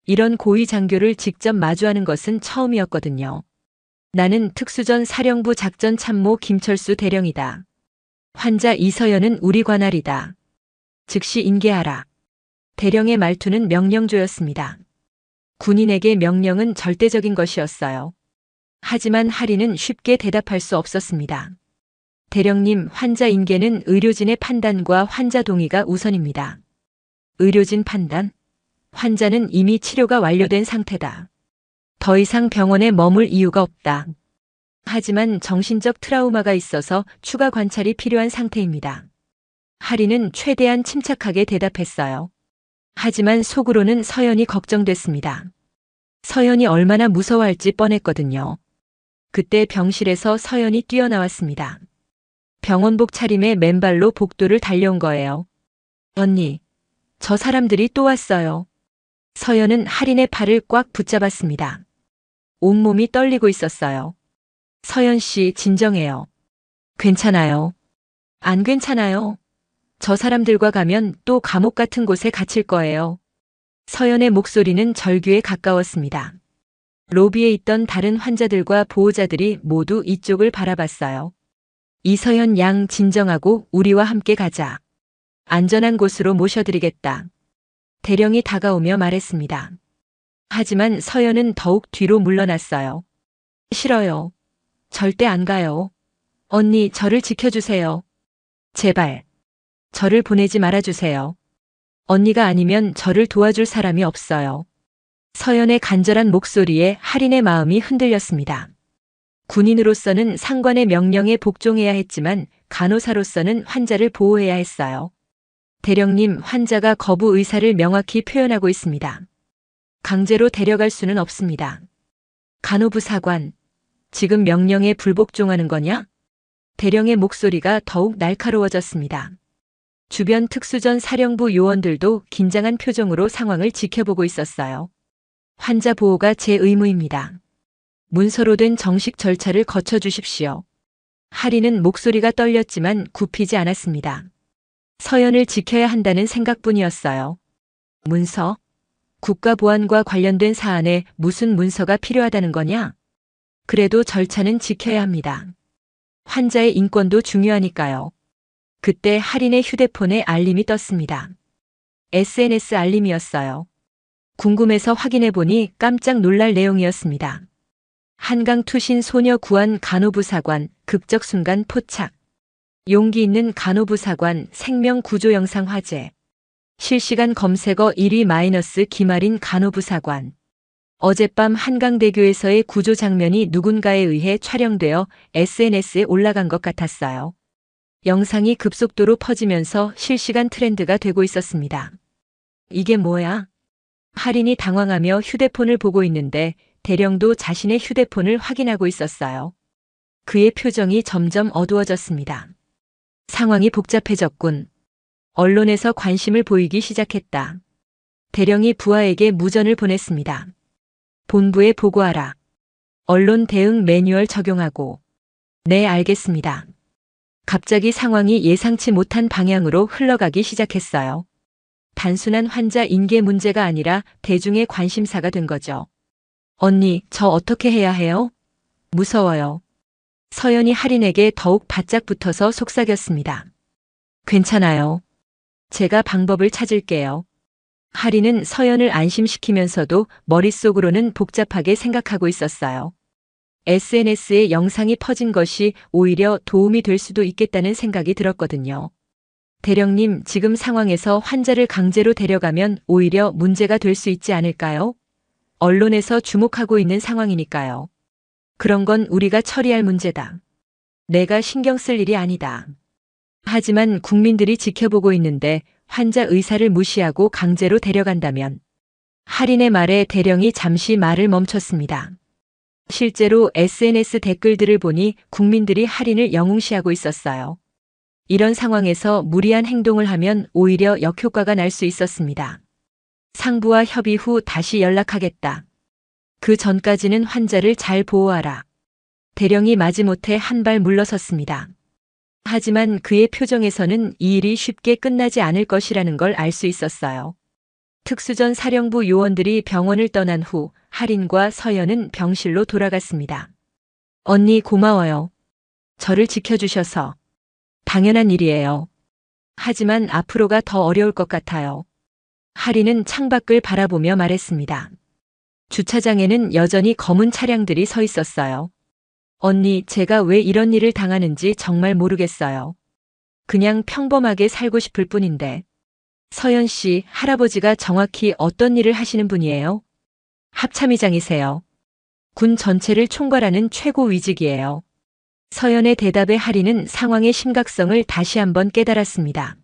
이런 고위 장교를 직접 마주하는 것은 처음이었거든요. 나는 특수전 사령부 작전참모 김철수 대령이다. 환자 이서연은 우리 관할이다. 즉시 인계하라. 대령의 말투는 명령조였습니다. 군인에게 명령은 절대적인 것이었어요. 하지만 하리는 쉽게 대답할 수 없었습니다. 대령님, 환자 인계는 의료진의 판단과 환자 동의가 우선입니다. 의료진 판단? 환자는 이미 치료가 완료된 상태다. 더 이상 병원에 머물 이유가 없다. 하지만 정신적 트라우마가 있어서 추가 관찰이 필요한 상태입니다. 하리는 최대한 침착하게 대답했어요. 하지만 속으로는 서연이 걱정됐습니다. 서연이 얼마나 무서워할지 뻔했거든요. 그때 병실에서 서연이 뛰어나왔습니다. 병원복 차림에 맨발로 복도를 달려온 거예요. 언니, 저 사람들이 또 왔어요. 서연은 하린의 팔을 꽉 붙잡았습니다. 온몸이 떨리고 있었어요. 서연 씨, 진정해요. 괜찮아요. 안 괜찮아요. 저 사람들과 가면 또 감옥 같은 곳에 갇힐 거예요. 서연의 목소리는 절규에 가까웠습니다. 로비에 있던 다른 환자들과 보호자들이 모두 이쪽을 바라봤어요. 이서연 양, 진정하고 우리와 함께 가자. 안전한 곳으로 모셔드리겠다. 대령이 다가오며 말했습니다. 하지만 서연은 더욱 뒤로 물러났어요. 싫어요. 절대 안 가요. 언니, 저를 지켜주세요. 제발. 저를 보내지 말아주세요. 언니가 아니면 저를 도와줄 사람이 없어요. 서연의 간절한 목소리에 하린의 마음이 흔들렸습니다. 군인으로서는 상관의 명령에 복종해야 했지만 간호사로서는 환자를 보호해야 했어요. 대령님, 환자가 거부 의사를 명확히 표현하고 있습니다. 강제로 데려갈 수는 없습니다. 간호부 사관, 지금 명령에 불복종하는 거냐? 대령의 목소리가 더욱 날카로워졌습니다. 주변 특수전 사령부 요원들도 긴장한 표정으로 상황을 지켜보고 있었어요. 환자 보호가 제 의무입니다. 문서로 된 정식 절차를 거쳐 주십시오. 하리는 목소리가 떨렸지만 굽히지 않았습니다. 서연을 지켜야 한다는 생각뿐이었어요. 문서? 국가보안과 관련된 사안에 무슨 문서가 필요하다는 거냐? 그래도 절차는 지켜야 합니다. 환자의 인권도 중요하니까요. 그때 하린의 휴대폰에 알림이 떴습니다. SNS 알림이었어요. 궁금해서 확인해보니 깜짝 놀랄 내용이었습니다. 한강 투신 소녀 구한 간호부 사관, 극적 순간 포착. 용기 있는 간호부 사관 생명 구조 영상 화제. 실시간 검색어 1위 김아린 간호부 사관. 어젯밤 한강대교에서의 구조 장면이 누군가에 의해 촬영되어 SNS에 올라간 것 같았어요. 영상이 급속도로 퍼지면서 실시간 트렌드가 되고 있었습니다. 이게 뭐야? 하린이 당황하며 휴대폰을 보고 있는데 대령도 자신의 휴대폰을 확인하고 있었어요. 그의 표정이 점점 어두워졌습니다. 상황이 복잡해졌군. 언론에서 관심을 보이기 시작했다. 대령이 부하에게 무전을 보냈습니다. 본부에 보고하라. 언론 대응 매뉴얼 적용하고. 네, 알겠습니다. 갑자기 상황이 예상치 못한 방향으로 흘러가기 시작했어요. 단순한 환자 인계 문제가 아니라 대중의 관심사가 된 거죠. 언니, 저 어떻게 해야 해요? 무서워요. 서연이 할인에게 더욱 바짝 붙어서 속삭였습니다. 괜찮아요. 제가 방법을 찾을게요. 할인은 서연을 안심시키면서도 머릿속으로는 복잡하게 생각하고 있었어요. SNS에 영상이 퍼진 것이 오히려 도움이 될 수도 있겠다는 생각이 들었거든요. 대령님, 지금 상황에서 환자를 강제로 데려가면 오히려 문제가 될 수 있지 않을까요? 언론에서 주목하고 있는 상황이니까요. 그런 건 우리가 처리할 문제다. 내가 신경 쓸 일이 아니다. 하지만 국민들이 지켜보고 있는데 환자 의사를 무시하고 강제로 데려간다면. 할인의 말에 대령이 잠시 말을 멈췄습니다. 실제로 SNS 댓글들을 보니 국민들이 할인을 영웅시하고 있었어요. 이런 상황에서 무리한 행동을 하면 오히려 역효과가 날 수 있었습니다. 상부와 협의 후 다시 연락하겠다. 그 전까지는 환자를 잘 보호하라. 대령이 마지못해 한 발 물러섰습니다. 하지만 그의 표정에서는 이 일이 쉽게 끝나지 않을 것이라는 걸 알 수 있었어요. 특수전 사령부 요원들이 병원을 떠난 후 할인과 서연은 병실로 돌아갔습니다. 언니, 고마워요. 저를 지켜주셔서. 당연한 일이에요. 하지만 앞으로가 더 어려울 것 같아요. 할인은 창밖을 바라보며 말했습니다. 주차장에는 여전히 검은 차량들이 서 있었어요. 언니, 제가 왜 이런 일을 당하는지 정말 모르겠어요. 그냥 평범하게 살고 싶을 뿐인데. 서연 씨, 할아버지가 정확히 어떤 일을 하시는 분이에요? 합참의장이세요. 군 전체를 총괄하는 최고 위직이에요. 서연의 대답에 할인은 상황의 심각성을 다시 한번 깨달았습니다.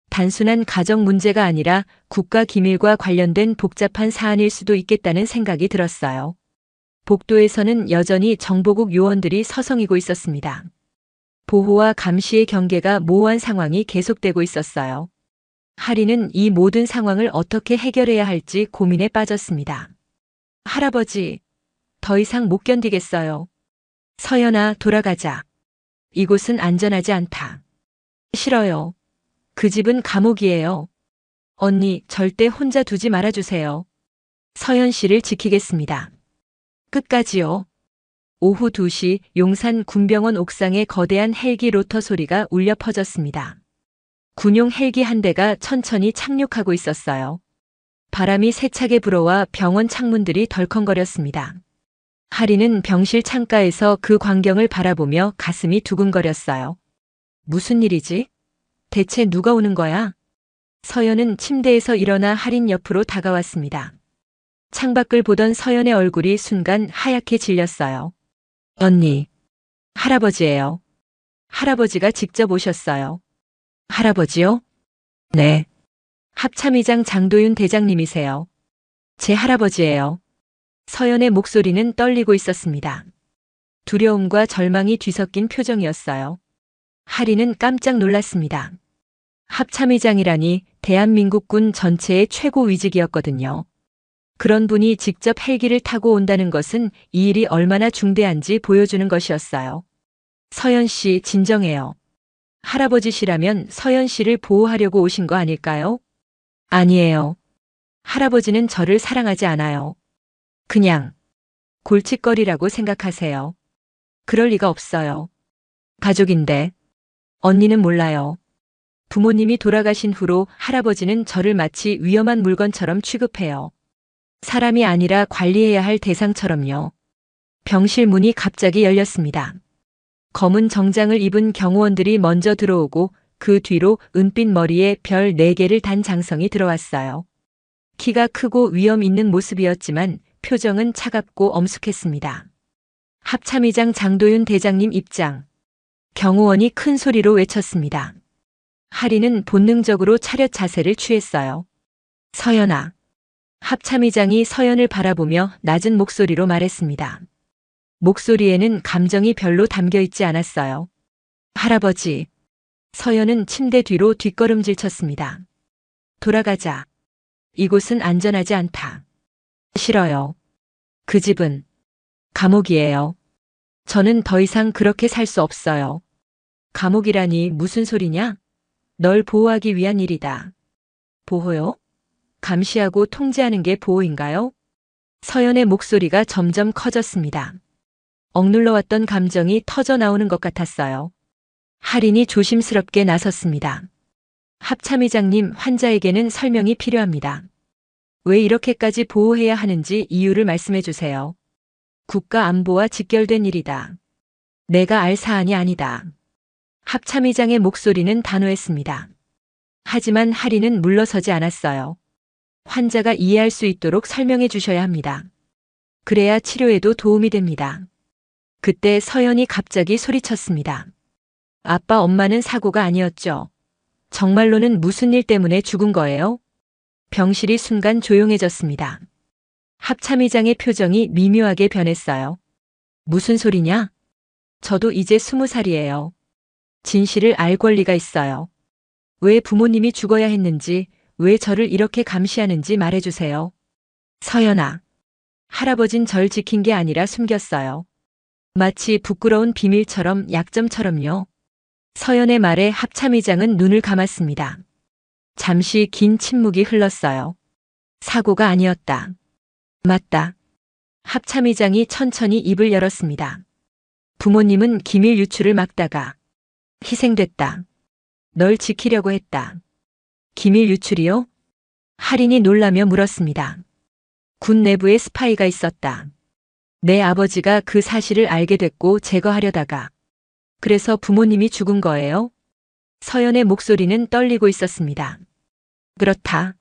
단순한 가정 문제가 아니라 국가 기밀과 관련된 복잡한 사안일 수도 있겠다는 생각이 들었어요. 복도에서는 여전히 정보국 요원들이 서성이고 있었습니다. 보호와 감시의 경계가 모호한 상황이 계속되고 있었어요. 할인은 이 모든 상황을 어떻게 해결해야 할지 고민에 빠졌습니다. 할아버지, 더 이상 못 견디겠어요. 서연아, 돌아가자. 이곳은 안전하지 않다. 싫어요. 그 집은 감옥이에요. 언니, 절대 혼자 두지 말아주세요. 서연 씨를 지키겠습니다. 끝까지요. 오후 2시 용산 군병원 옥상에 거대한 헬기 로터 소리가 울려 퍼졌습니다. 군용 헬기 한 대가 천천히 착륙하고 있었어요. 바람이 세차게 불어와 병원 창문들이 덜컹거렸습니다. 할인은 병실 창가에서 그 광경을 바라보며 가슴이 두근거렸어요. 무슨 일이지? 대체 누가 오는 거야? 서연은 침대에서 일어나 할인 옆으로 다가왔습니다. 창밖을 보던 서연의 얼굴이 순간 하얗게 질렸어요. 언니, 할아버지예요. 할아버지가 직접 오셨어요. 할아버지요? 네. 합참의장 장도윤 대장님이세요. 제 할아버지예요. 서연의 목소리는 떨리고 있었습니다. 두려움과 절망이 뒤섞인 표정이었어요. 할인은 깜짝 놀랐습니다. 합참의장이라니 대한민국 군 전체의 최고 위직이었거든요. 그런 분이 직접 헬기를 타고 온다는 것은 이 일이 얼마나 중대한지 보여주는 것이었어요. 서연 씨, 진정해요. 할아버지시라면 서연 씨를 보호하려고 오신 거 아닐까요? 아니에요. 할아버지는 저를 사랑하지 않아요. 그냥 골칫거리라고 생각하세요. 그럴 리가 없어요. 가족인데. 언니는 몰라요. 부모님이 돌아가신 후로 할아버지는 저를 마치 위험한 물건처럼 취급해요. 사람이 아니라 관리해야 할 대상처럼요. 병실 문이 갑자기 열렸습니다. 검은 정장을 입은 경호원들이 먼저 들어오고 그 뒤로 은빛 머리에 별 4개를 단 장성이 들어왔어요. 키가 크고 위험 있는 모습이었지만 표정은 차갑고 엄숙했습니다. 합참의장 장도윤 대장님 입장. 경호원이 큰 소리로 외쳤습니다. 할인은 본능적으로 차렷 자세를 취했어요. 서연아. 합참의장이 서연을 바라보며 낮은 목소리로 말했습니다. 목소리에는 감정이 별로 담겨 있지 않았어요. 할아버지. 서연은 침대 뒤로 뒷걸음질 쳤습니다. 돌아가자. 이곳은 안전하지 않다. 싫어요. 그 집은 감옥이에요. 저는 더 이상 그렇게 살 수 없어요. 감옥이라니 무슨 소리냐? 널 보호하기 위한 일이다. 보호요? 감시하고 통제하는 게 보호인가요? 서연의 목소리가 점점 커졌습니다. 억눌러왔던 감정이 터져 나오는 것 같았어요. 할인이 조심스럽게 나섰습니다. 합참의장님, 환자에게는 설명이 필요합니다. 왜 이렇게까지 보호해야 하는지 이유를 말씀해 주세요. 국가 안보와 직결된 일이다. 내가 알 사안이 아니다. 합참의장의 목소리는 단호했습니다. 하지만 할인은 물러서지 않았어요. 환자가 이해할 수 있도록 설명해 주셔야 합니다. 그래야 치료에도 도움이 됩니다. 그때 서연이 갑자기 소리쳤습니다. 아빠, 엄마는 사고가 아니었죠. 정말로는 무슨 일 때문에 죽은 거예요? 병실이 순간 조용해졌습니다. 합참의장의 표정이 미묘하게 변했어요. 무슨 소리냐? 저도 이제 20살이에요. 진실을 알 권리가 있어요. 왜 부모님이 죽어야 했는지, 왜 저를 이렇게 감시하는지 말해주세요. 서연아. 할아버진 절 지킨 게 아니라 숨겼어요. 마치 부끄러운 비밀처럼, 약점처럼요. 서연의 말에 합참의장은 눈을 감았습니다. 잠시 긴 침묵이 흘렀어요. 사고가 아니었다. 맞다. 합참의장이 천천히 입을 열었습니다. 부모님은 기밀 유출을 막다가 희생됐다. 널 지키려고 했다. 기밀 유출이요? 할인이 놀라며 물었습니다. 군 내부에 스파이가 있었다. 내 아버지가 그 사실을 알게 됐고 제거하려다가. 그래서 부모님이 죽은 거예요? 서연의 목소리는 떨리고 있었습니다. 그렇다.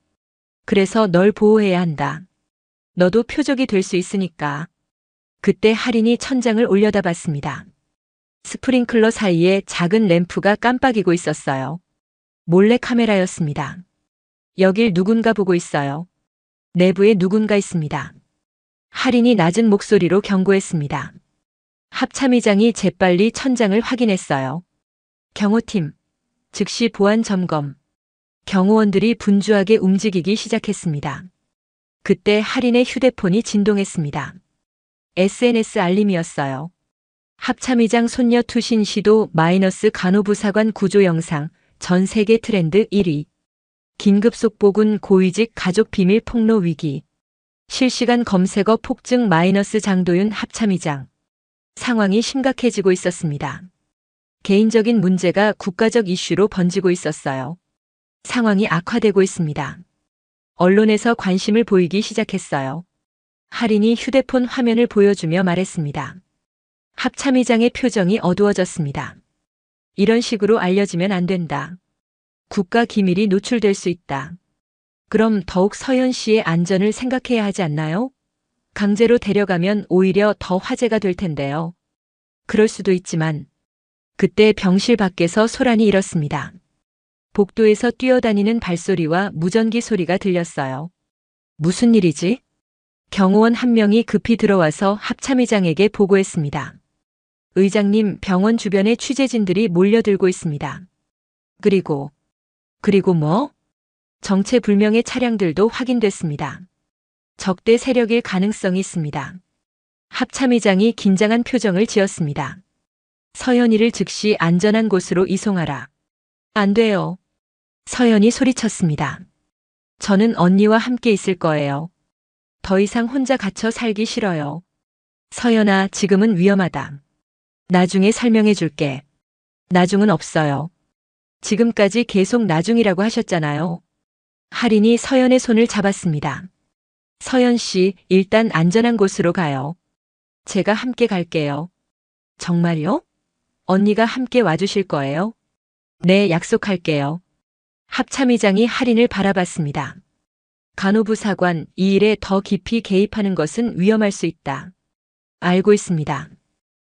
그래서 널 보호해야 한다. 너도 표적이 될 수 있으니까. 그때 할인이 천장을 올려다봤습니다. 스프링클러 사이에 작은 램프가 깜빡이고 있었어요. 몰래 카메라였습니다. 여길 누군가 보고 있어요. 내부에 누군가 있습니다. 할인이 낮은 목소리로 경고했습니다. 합참의장이 재빨리 천장을 확인했어요. 경호팀, 즉시 보안 점검. 경호원들이 분주하게 움직이기 시작했습니다. 그때 할인의 휴대폰이 진동했습니다. SNS 알림이었어요. 합참의장 손녀 투신 시도 마이너스 간호부사관 구조 영상 전 세계 트렌드 1위. 긴급 속보군 고위직 가족 비밀 폭로 위기. 실시간 검색어 폭증 마이너스 장도윤 합참의장. 상황이 심각해지고 있었습니다. 개인적인 문제가 국가적 이슈로 번지고 있었어요. 상황이 악화되고 있습니다. 언론에서 관심을 보이기 시작했어요. 할인이 휴대폰 화면을 보여주며 말했습니다. 합참의장의 표정이 어두워졌습니다. 이런 식으로 알려지면 안 된다. 국가 기밀이 노출될 수 있다. 그럼 더욱 서연 씨의 안전을 생각해야 하지 않나요? 강제로 데려가면 오히려 더 화제가 될 텐데요. 그럴 수도 있지만 그때 병실 밖에서 소란이 일었습니다. 복도에서 뛰어다니는 발소리와 무전기 소리가 들렸어요. 무슨 일이지? 경호원 한 명이 급히 들어와서 합참의장에게 보고했습니다. 의장님, 병원 주변에 취재진들이 몰려들고 있습니다. 그리고 뭐? 정체불명의 차량들도 확인됐습니다. 적대 세력일 가능성이 있습니다. 합참의장이 긴장한 표정을 지었습니다. 서연이를 즉시 안전한 곳으로 이송하라. 안 돼요. 서연이 소리쳤습니다. 저는 언니와 함께 있을 거예요. 더 이상 혼자 갇혀 살기 싫어요. 서연아, 지금은 위험하다. 나중에 설명해 줄게. 나중은 없어요. 지금까지 계속 나중이라고 하셨잖아요. 할인이 서연의 손을 잡았습니다. 서연 씨, 일단 안전한 곳으로 가요. 제가 함께 갈게요. 정말요? 언니가 함께 와주실 거예요? 네, 약속할게요. 합참의장이 할인을 바라봤습니다. 간호부사관, 이 일에 더 깊이 개입하는 것은 위험할 수 있다. 알고 있습니다.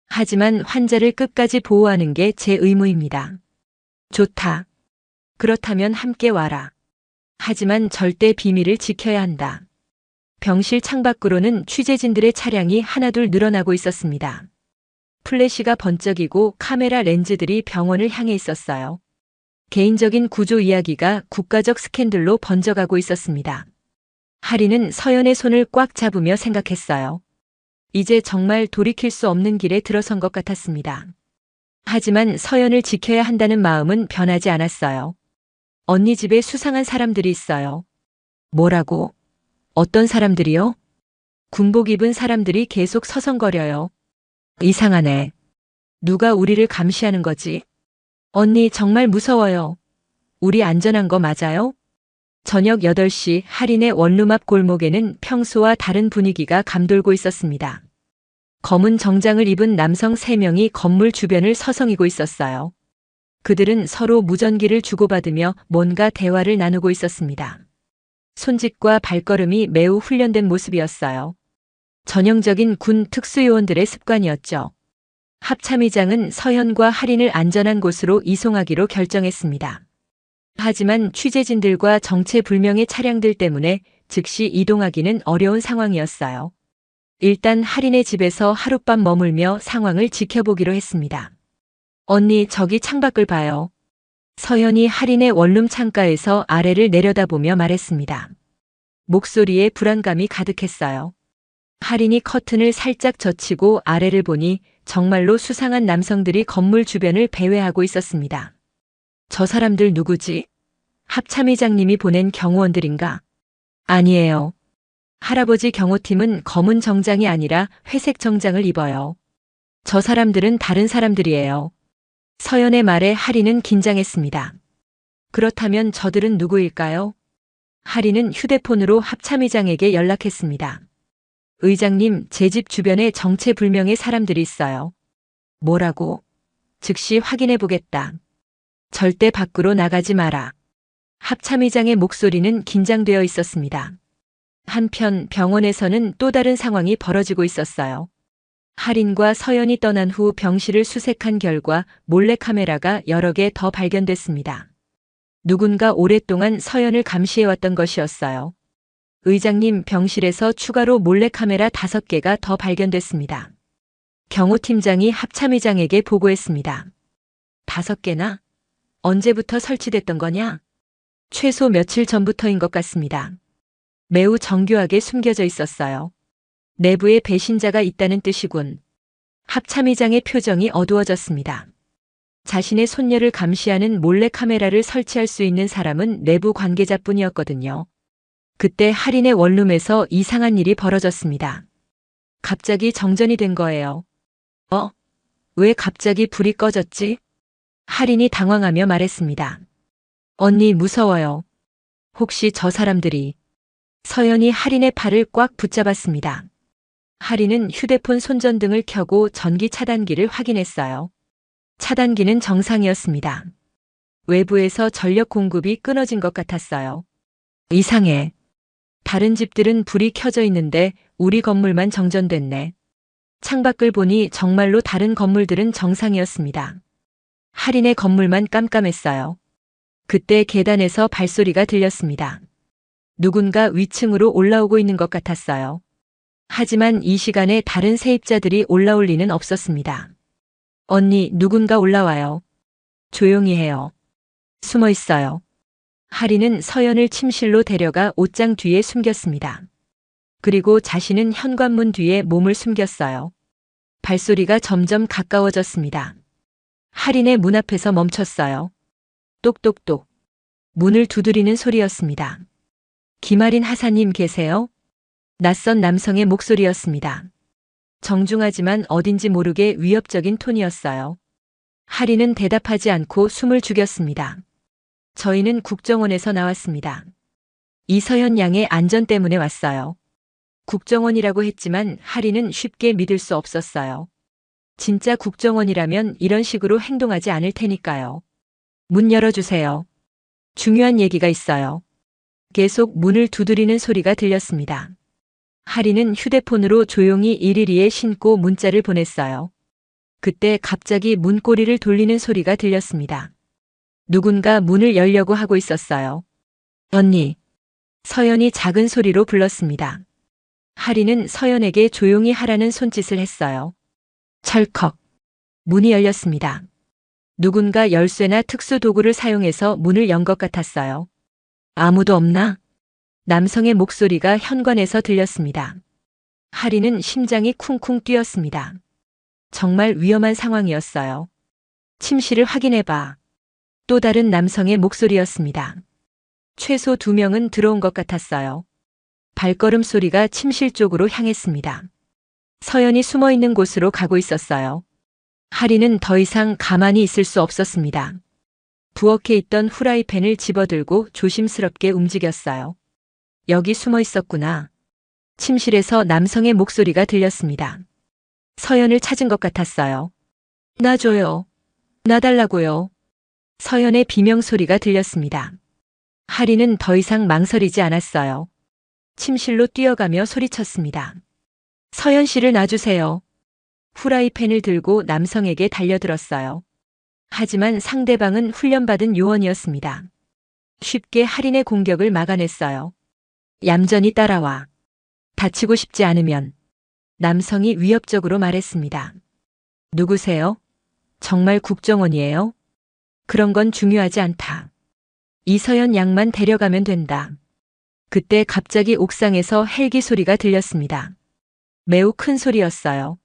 하지만 환자를 끝까지 보호하는 게 제 의무입니다. 좋다. 그렇다면 함께 와라. 하지만 절대 비밀을 지켜야 한다. 병실 창밖으로는 취재진들의 차량이 하나둘 늘어나고 있었습니다. 플래시가 번쩍이고 카메라 렌즈들이 병원을 향해 있었어요. 개인적인 구조 이야기가 국가적 스캔들로 번져가고 있었습니다. 하리는 서연의 손을 꽉 잡으며 생각했어요. 이제 정말 돌이킬 수 없는 길에 들어선 것 같았습니다. 하지만 서연을 지켜야 한다는 마음은 변하지 않았어요. 언니 집에 수상한 사람들이 있어요. 뭐라고? 어떤 사람들이요? 군복 입은 사람들이 계속 서성거려요. 이상하네. 누가 우리를 감시하는 거지? 언니 정말 무서워요. 우리 안전한 거 맞아요? 저녁 8시 할인의 원룸 앞 골목에는 평소와 다른 분위기가 감돌고 있었습니다. 검은 정장을 입은 남성 3명이 건물 주변을 서성이고 있었어요. 그들은 서로 무전기를 주고받으며 뭔가 대화를 나누고 있었습니다. 손짓과 발걸음이 매우 훈련된 모습이었어요. 전형적인 군 특수요원들의 습관이었죠. 합참의장은 서현과 할인을 안전한 곳으로 이송하기로 결정했습니다. 하지만 취재진들과 정체불명의 차량들 때문에 즉시 이동하기는 어려운 상황이었어요. 일단 할인의 집에서 하룻밤 머물며 상황을 지켜보기로 했습니다. 언니, 저기 창밖을 봐요. 서현이 할인의 원룸 창가에서 아래를 내려다보며 말했습니다. 목소리에 불안감이 가득했어요. 할인이 커튼을 살짝 젖히고 아래를 보니 정말로 수상한 남성들이 건물 주변을 배회하고 있었습니다. 저 사람들 누구지? 합참의장님이 보낸 경호원들인가? 아니에요. 할아버지 경호팀은 검은 정장이 아니라 회색 정장을 입어요. 저 사람들은 다른 사람들이에요. 서연의 말에 할인은 긴장했습니다. 그렇다면 저들은 누구일까요? 할인은 휴대폰으로 합참의장에게 연락했습니다. 의장님, 제 집 주변에 정체불명의 사람들이 있어요. 뭐라고? 즉시 확인해 보겠다. 절대 밖으로 나가지 마라. 합참의장의 목소리는 긴장되어 있었습니다. 한편 병원에서는 또 다른 상황이 벌어지고 있었어요. 할인과 서연이 떠난 후 병실을 수색한 결과 몰래카메라가 여러 개 더 발견됐습니다. 누군가 오랫동안 서연을 감시해왔던 것이었어요. 의장님, 병실에서 추가로 몰래카메라 5개가 더 발견됐습니다. 경호팀장이 합참의장에게 보고했습니다. 5개나? 언제부터 설치됐던 거냐? 최소 며칠 전부터인 것 같습니다. 매우 정교하게 숨겨져 있었어요. 내부에 배신자가 있다는 뜻이군. 합참의장의 표정이 어두워졌습니다. 자신의 손녀를 감시하는 몰래카메라를 설치할 수 있는 사람은 내부 관계자뿐이었거든요. 그때 할인의 원룸에서 이상한 일이 벌어졌습니다. 갑자기 정전이 된 거예요. 왜 갑자기 불이 꺼졌지? 할인이 당황하며 말했습니다. 언니, 무서워요. 혹시 저 사람들이... 서연이 할인의 팔을 꽉 붙잡았습니다. 할인은 휴대폰 손전등을 켜고 전기 차단기를 확인했어요. 차단기는 정상이었습니다. 외부에서 전력 공급이 끊어진 것 같았어요. 이상해. 다른 집들은 불이 켜져 있는데 우리 건물만 정전됐네. 창밖을 보니 정말로 다른 건물들은 정상이었습니다. 할인의 건물만 깜깜했어요. 그때 계단에서 발소리가 들렸습니다. 누군가 위층으로 올라오고 있는 것 같았어요. 하지만 이 시간에 다른 세입자들이 올라올 리는 없었습니다. 언니, 누군가 올라와요. 조용히 해요. 숨어 있어요. 할인은 서연을 침실로 데려가 옷장 뒤에 숨겼습니다. 그리고 자신은 현관문 뒤에 몸을 숨겼어요. 발소리가 점점 가까워졌습니다. 할인의 문 앞에서 멈췄어요. 똑똑똑. 문을 두드리는 소리였습니다. 김아린 하사님 계세요? 낯선 남성의 목소리였습니다. 정중하지만 어딘지 모르게 위협적인 톤이었어요. 할인은 대답하지 않고 숨을 죽였습니다. 저희는 국정원에서 나왔습니다. 이서연 양의 안전 때문에 왔어요. 국정원이라고 했지만 할인은 쉽게 믿을 수 없었어요. 진짜 국정원이라면 이런 식으로 행동하지 않을 테니까요. 문 열어주세요. 중요한 얘기가 있어요. 계속 문을 두드리는 소리가 들렸습니다. 할인은 휴대폰으로 조용히 일일이에 신고 문자를 보냈어요. 그때 갑자기 문고리를 돌리는 소리가 들렸습니다. 누군가 문을 열려고 하고 있었어요. 언니. 서연이 작은 소리로 불렀습니다. 하리는 서연에게 조용히 하라는 손짓을 했어요. 철컥. 문이 열렸습니다. 누군가 열쇠나 특수 도구를 사용해서 문을 연 것 같았어요. 아무도 없나? 남성의 목소리가 현관에서 들렸습니다. 하리는 심장이 쿵쿵 뛰었습니다. 정말 위험한 상황이었어요. 침실을 확인해봐. 또 다른 남성의 목소리였습니다. 최소 2명은 들어온 것 같았어요. 발걸음 소리가 침실 쪽으로 향했습니다. 서연이 숨어 있는 곳으로 가고 있었어요. 하리는 더 이상 가만히 있을 수 없었습니다. 부엌에 있던 후라이팬을 집어들고 조심스럽게 움직였어요. 여기 숨어 있었구나. 침실에서 남성의 목소리가 들렸습니다. 서연을 찾은 것 같았어요. 나 줘요. 나 달라고요. 서연의 비명소리가 들렸습니다. 하리는 더 이상 망설이지 않았어요. 침실로 뛰어가며 소리쳤습니다. 서연 씨를 놔주세요. 후라이팬을 들고 남성에게 달려들었어요. 하지만 상대방은 훈련받은 요원이었습니다. 쉽게 할인의 공격을 막아냈어요. 얌전히 따라와. 다치고 싶지 않으면. 남성이 위협적으로 말했습니다. 누구세요? 정말 국정원이에요? 그런 건 중요하지 않다. 이서연 양만 데려가면 된다. 그때 갑자기 옥상에서 헬기 소리가 들렸습니다. 매우 큰 소리였어요.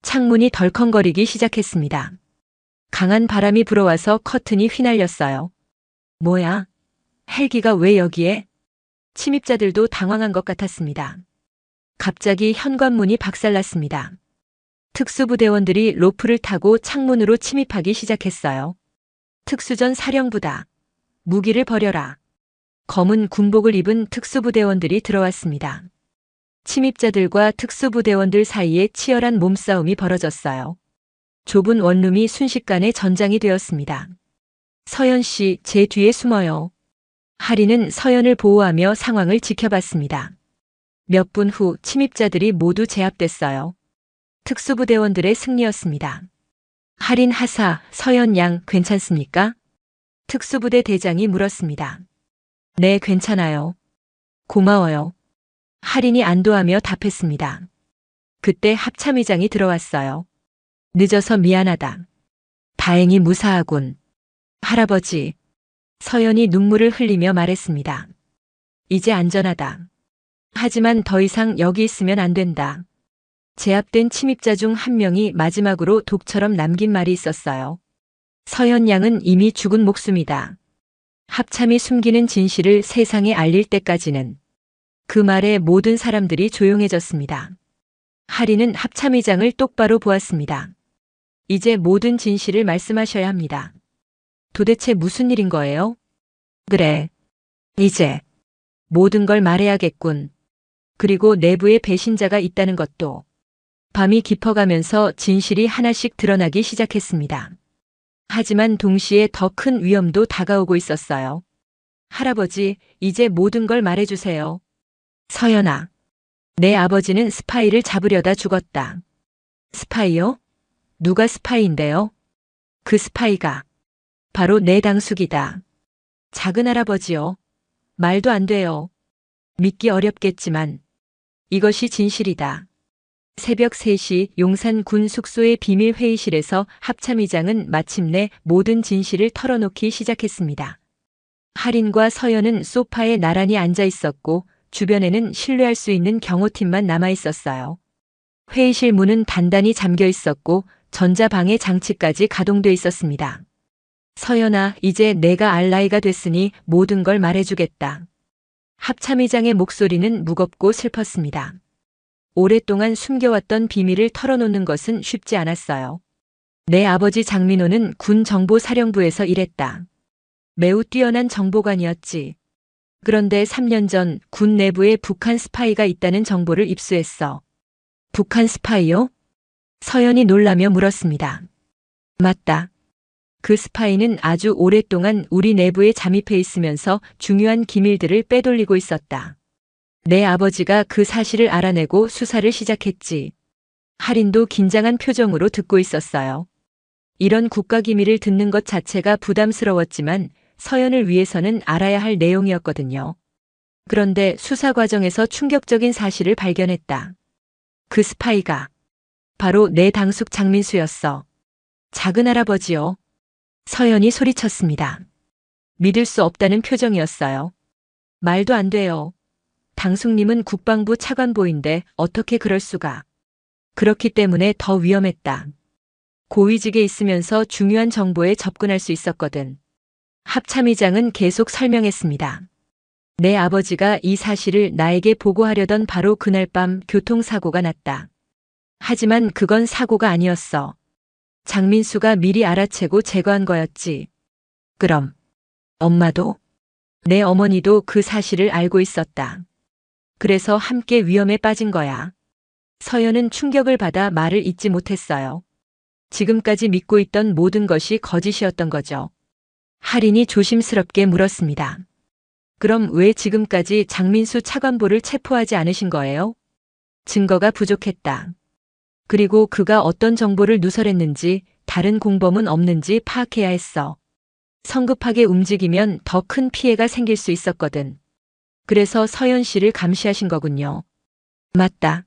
창문이 덜컹거리기 시작했습니다. 강한 바람이 불어와서 커튼이 휘날렸어요. 뭐야? 헬기가 왜 여기에? 침입자들도 당황한 것 같았습니다. 갑자기 현관문이 박살났습니다. 특수부대원들이 로프를 타고 창문으로 침입하기 시작했어요. 특수전 사령부다. 무기를 버려라. 검은 군복을 입은 특수부대원들이 들어왔습니다. 침입자들과 특수부대원들 사이에 치열한 몸싸움이 벌어졌어요. 좁은 원룸이 순식간에 전장이 되었습니다. 서연 씨, 제 뒤에 숨어요. 하리는 서연을 보호하며 상황을 지켜봤습니다. 몇 분 후 침입자들이 모두 제압됐어요. 특수부대원들의 승리였습니다. 할인 하사, 서연 양 괜찮습니까? 특수부대 대장이 물었습니다. 네, 괜찮아요. 고마워요. 할인이 안도하며 답했습니다. 그때 합참의장이 들어왔어요. 늦어서 미안하다. 다행히 무사하군. 할아버지. 서연이 눈물을 흘리며 말했습니다. 이제 안전하다. 하지만 더 이상 여기 있으면 안 된다. 제압된 침입자 중 한 명이 마지막으로 독처럼 남긴 말이 있었어요. 서연 양은 이미 죽은 목숨이다. 합참이 숨기는 진실을 세상에 알릴 때까지는. 그 말에 모든 사람들이 조용해졌습니다. 하리는 합참의장을 똑바로 보았습니다. 이제 모든 진실을 말씀하셔야 합니다. 도대체 무슨 일인 거예요? 그래. 이제 모든 걸 말해야겠군. 그리고 내부에 배신자가 있다는 것도. 밤이 깊어가면서 진실이 하나씩 드러나기 시작했습니다. 하지만 동시에 더 큰 위험도 다가오고 있었어요. 할아버지, 이제 모든 걸 말해주세요. 서연아, 내 아버지는 스파이를 잡으려다 죽었다. 스파이요? 누가 스파이인데요? 그 스파이가 바로 내 당숙이다. 작은 할아버지요. 말도 안 돼요. 믿기 어렵겠지만 이것이 진실이다. 새벽 3시 용산 군 숙소의 비밀 회의실에서 합참의장은 마침내 모든 진실을 털어놓기 시작했습니다. 할인과 서연은 소파에 나란히 앉아 있었고 주변에는 신뢰할 수 있는 경호팀만 남아 있었어요. 회의실 문은 단단히 잠겨 있었고 전자방해 장치까지 가동돼 있었습니다. 서연아, 이제 내가 알 나이가 됐으니 모든 걸 말해주겠다. 합참의장의 목소리는 무겁고 슬펐습니다. 오랫동안 숨겨왔던 비밀을 털어놓는 것은 쉽지 않았어요. 내 아버지 장민호는 군 정보사령부에서 일했다. 매우 뛰어난 정보관이었지. 그런데 3년 전 군 내부에 북한 스파이가 있다는 정보를 입수했어. 북한 스파이요? 서연이 놀라며 물었습니다. 맞다. 그 스파이는 아주 오랫동안 우리 내부에 잠입해 있으면서 중요한 기밀들을 빼돌리고 있었다. 내 아버지가 그 사실을 알아내고 수사를 시작했지. 할인도 긴장한 표정으로 듣고 있었어요. 이런 국가기밀을 듣는 것 자체가 부담스러웠지만 서연을 위해서는 알아야 할 내용이었거든요. 그런데 수사 과정에서 충격적인 사실을 발견했다. 그 스파이가 바로 내 당숙 장민수였어. 작은 할아버지요. 서연이 소리쳤습니다. 믿을 수 없다는 표정이었어요. 말도 안 돼요. 당숙님은 국방부 차관보인데 어떻게 그럴 수가. 그렇기 때문에 더 위험했다. 고위직에 있으면서 중요한 정보에 접근할 수 있었거든. 합참의장은 계속 설명했습니다. 내 아버지가 이 사실을 나에게 보고하려던 바로 그날 밤 교통사고가 났다. 하지만 그건 사고가 아니었어. 장민수가 미리 알아채고 제거한 거였지. 그럼 엄마도? 내 어머니도 그 사실을 알고 있었다. 그래서 함께 위험에 빠진 거야. 서연은 충격을 받아 말을 잇지 못했어요. 지금까지 믿고 있던 모든 것이 거짓이었던 거죠. 할인이 조심스럽게 물었습니다. 그럼 왜 지금까지 장민수 차관보를 체포하지 않으신 거예요? 증거가 부족했다. 그리고 그가 어떤 정보를 누설했는지 다른 공범은 없는지 파악해야 했어. 성급하게 움직이면 더 큰 피해가 생길 수 있었거든. 그래서 서연 씨를 감시하신 거군요. 맞다.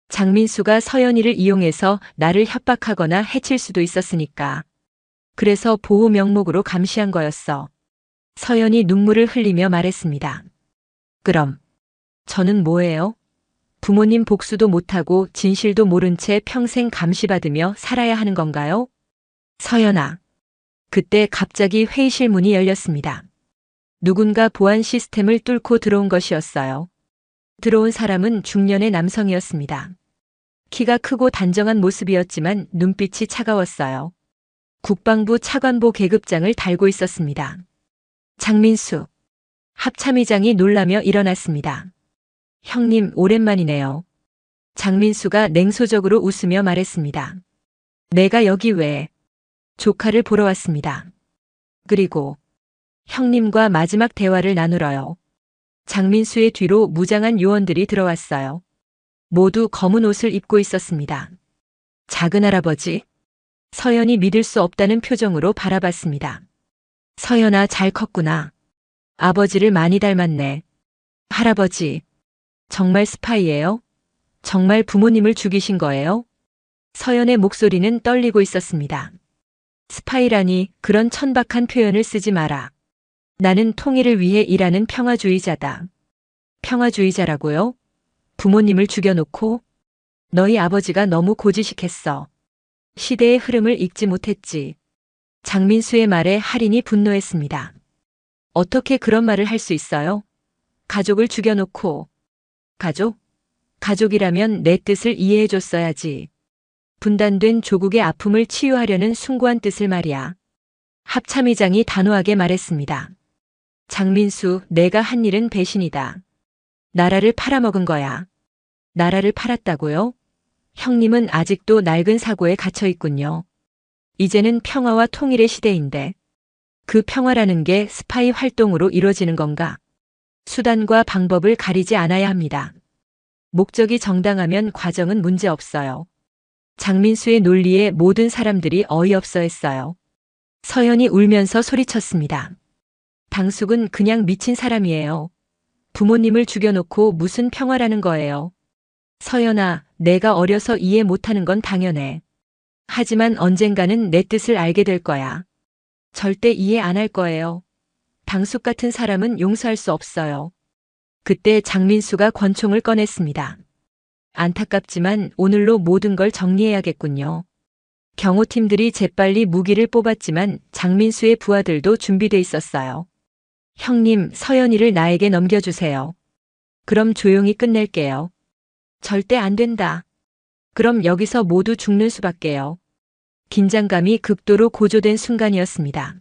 장민수가 서연이를 이용해서 나를 협박하거나 해칠 수도 있었으니까. 그래서 보호 명목으로 감시한 거였어. 서연이 눈물을 흘리며 말했습니다. 그럼 저는 뭐예요? 부모님 복수도 못하고 진실도 모른 채 평생 감시받으며 살아야 하는 건가요? 서연아. 그때 갑자기 회의실 문이 열렸습니다. 누군가 보안 시스템을 뚫고 들어온 것이었어요. 들어온 사람은 중년의 남성이었습니다. 키가 크고 단정한 모습이었지만 눈빛이 차가웠어요. 국방부 차관보 계급장을 달고 있었습니다. 장민수. 합참의장이 놀라며 일어났습니다. 형님, 오랜만이네요. 장민수가 냉소적으로 웃으며 말했습니다. 내가 여기 왜? 조카를 보러 왔습니다. 그리고 형님과 마지막 대화를 나누러요. 장민수의 뒤로 무장한 요원들이 들어왔어요. 모두 검은 옷을 입고 있었습니다. 작은 할아버지. 서연이 믿을 수 없다는 표정으로 바라봤습니다. 서연아, 잘 컸구나. 아버지를 많이 닮았네. 할아버지. 정말 스파이예요? 정말 부모님을 죽이신 거예요? 서연의 목소리는 떨리고 있었습니다. 스파이라니 그런 천박한 표현을 쓰지 마라. 나는 통일을 위해 일하는 평화주의자다. 평화주의자라고요? 부모님을 죽여놓고? 너희 아버지가 너무 고지식했어. 시대의 흐름을 읽지 못했지. 장민수의 말에 할인이 분노했습니다. 어떻게 그런 말을 할 수 있어요? 가족을 죽여놓고. 가족? 가족이라면 내 뜻을 이해해줬어야지. 분단된 조국의 아픔을 치유하려는 숭고한 뜻을 말이야. 합참의장이 단호하게 말했습니다. 장민수, 내가 한 일은 배신이다. 나라를 팔아먹은 거야. 나라를 팔았다고요? 형님은 아직도 낡은 사고에 갇혀 있군요. 이제는 평화와 통일의 시대인데 그 평화라는 게 스파이 활동으로 이루어지는 건가? 수단과 방법을 가리지 않아야 합니다. 목적이 정당하면 과정은 문제 없어요. 장민수의 논리에 모든 사람들이 어이없어 했어요. 서연이 울면서 소리쳤습니다. 당숙은 그냥 미친 사람이에요. 부모님을 죽여놓고 무슨 평화라는 거예요. 서연아, 내가 어려서 이해 못하는 건 당연해. 하지만 언젠가는 내 뜻을 알게 될 거야. 절대 이해 안 할 거예요. 당숙 같은 사람은 용서할 수 없어요. 그때 장민수가 권총을 꺼냈습니다. 안타깝지만 오늘로 모든 걸 정리해야겠군요. 경호팀들이 재빨리 무기를 뽑았지만 장민수의 부하들도 준비돼 있었어요. 형님, 서연이를 나에게 넘겨주세요. 그럼 조용히 끝낼게요. 절대 안 된다. 그럼 여기서 모두 죽는 수밖에요. 긴장감이 극도로 고조된 순간이었습니다.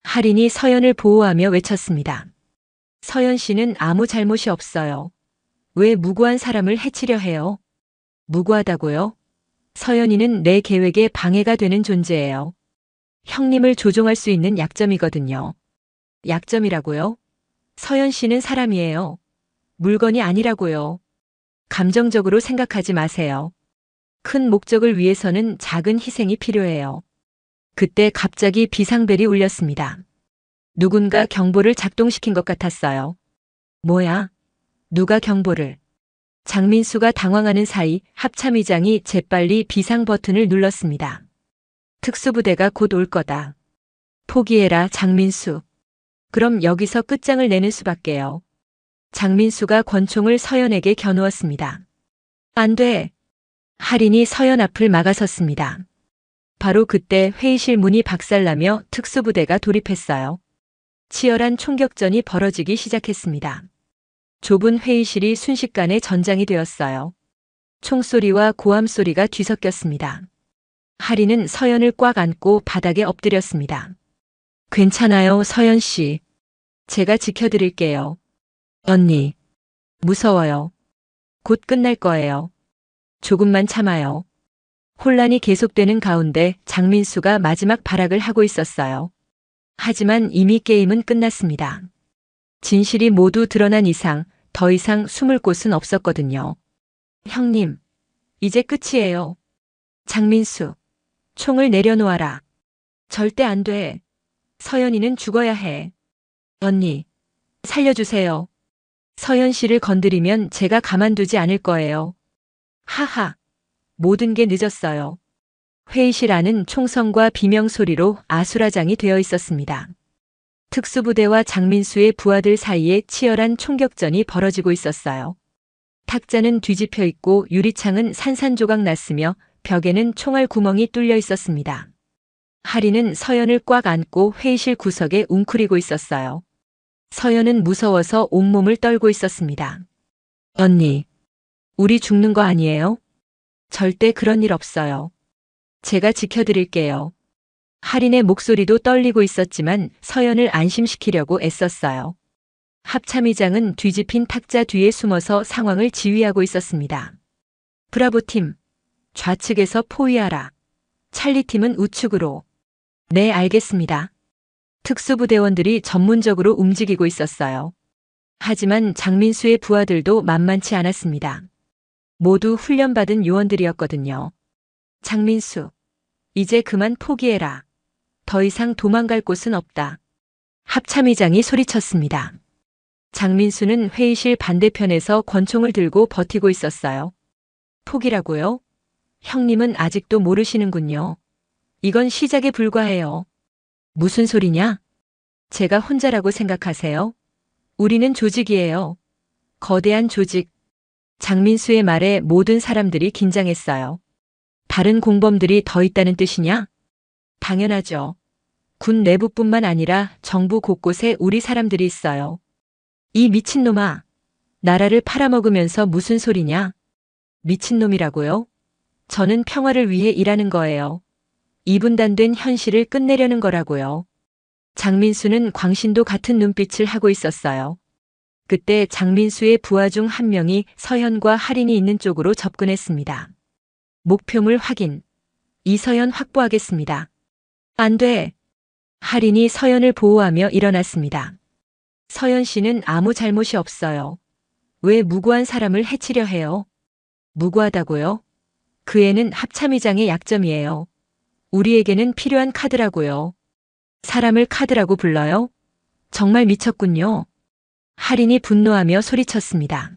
할인이 서연을 보호하며 외쳤습니다. 서연 씨는 아무 잘못이 없어요. 왜 무고한 사람을 해치려 해요? 무고하다고요? 서연이는 내 계획에 방해가 되는 존재예요. 형님을 조종할 수 있는 약점이거든요. 약점이라고요? 서연 씨는 사람이에요. 물건이 아니라고요. 감정적으로 생각하지 마세요. 큰 목적을 위해서는 작은 희생이 필요해요. 그때 갑자기 비상벨이 울렸습니다. 누군가 경보를 작동시킨 것 같았어요. 뭐야? 누가 경보를? 장민수가 당황하는 사이 합참의장이 재빨리 비상 버튼을 눌렀습니다. 특수부대가 곧 올 거다. 포기해라, 장민수. 그럼 여기서 끝장을 내는 수밖에요. 장민수가 권총을 서연에게 겨누었습니다. 안 돼. 할인이 서연 앞을 막아섰습니다. 바로 그때 회의실 문이 박살나며 특수부대가 돌입했어요. 치열한 총격전이 벌어지기 시작했습니다. 좁은 회의실이 순식간에 전장이 되었어요. 총소리와 고함소리가 뒤섞였습니다. 할인은 서연을 꽉 안고 바닥에 엎드렸습니다. 괜찮아요, 서연 씨. 제가 지켜드릴게요. 언니, 무서워요. 곧 끝날 거예요. 조금만 참아요. 혼란이 계속되는 가운데 장민수가 마지막 발악을 하고 있었어요. 하지만 이미 게임은 끝났습니다. 진실이 모두 드러난 이상 더 이상 숨을 곳은 없었거든요. 형님, 이제 끝이에요. 장민수, 총을 내려놓아라. 절대 안 돼. 서연이는 죽어야 해. 언니, 살려주세요. 서연 씨를 건드리면 제가 가만두지 않을 거예요. 하하, 모든 게 늦었어요. 회의실 안은 총성과 비명소리로 아수라장이 되어 있었습니다. 특수부대와 장민수의 부하들 사이에 치열한 총격전이 벌어지고 있었어요. 탁자는 뒤집혀 있고 유리창은 산산조각 났으며 벽에는 총알 구멍이 뚫려 있었습니다. 할인은 서연을 꽉 안고 회의실 구석에 웅크리고 있었어요. 서연은 무서워서 온몸을 떨고 있었습니다. 언니, 우리 죽는 거 아니에요? 절대 그런 일 없어요. 제가 지켜드릴게요. 할인의 목소리도 떨리고 있었지만 서연을 안심시키려고 애썼어요. 합참의장은 뒤집힌 탁자 뒤에 숨어서 상황을 지휘하고 있었습니다. 브라보팀, 좌측에서 포위하라. 찰리팀은 우측으로. 네, 알겠습니다. 특수부대원들이 전문적으로 움직이고 있었어요. 하지만 장민수의 부하들도 만만치 않았습니다. 모두 훈련받은 요원들이었거든요. 장민수, 이제 그만 포기해라. 더 이상 도망갈 곳은 없다. 합참의장이 소리쳤습니다. 장민수는 회의실 반대편에서 권총을 들고 버티고 있었어요. 포기라고요? 형님은 아직도 모르시는군요. 이건 시작에 불과해요. 무슨 소리냐? 제가 혼자라고 생각하세요? 우리는 조직이에요. 거대한 조직. 장민수의 말에 모든 사람들이 긴장했어요. 다른 공범들이 더 있다는 뜻이냐? 당연하죠. 군 내부뿐만 아니라 정부 곳곳에 우리 사람들이 있어요. 이 미친놈아. 나라를 팔아먹으면서 무슨 소리냐? 미친놈이라고요? 저는 평화를 위해 일하는 거예요. 이분단된 현실을 끝내려는 거라고요. 장민수는 광신도 같은 눈빛을 하고 있었어요. 그때 장민수의 부하 중 한 명이 서현과 할인이 있는 쪽으로 접근했습니다. 목표물 확인. 이서연 확보하겠습니다. 안 돼. 할인이 서연을 보호하며 일어났습니다. 서연 씨는 아무 잘못이 없어요. 왜 무고한 사람을 해치려 해요? 무고하다고요? 그 애는 합참의장의 약점이에요. 우리에게는 필요한 카드라고요. 사람을 카드라고 불러요? 정말 미쳤군요. 할인이 분노하며 소리쳤습니다.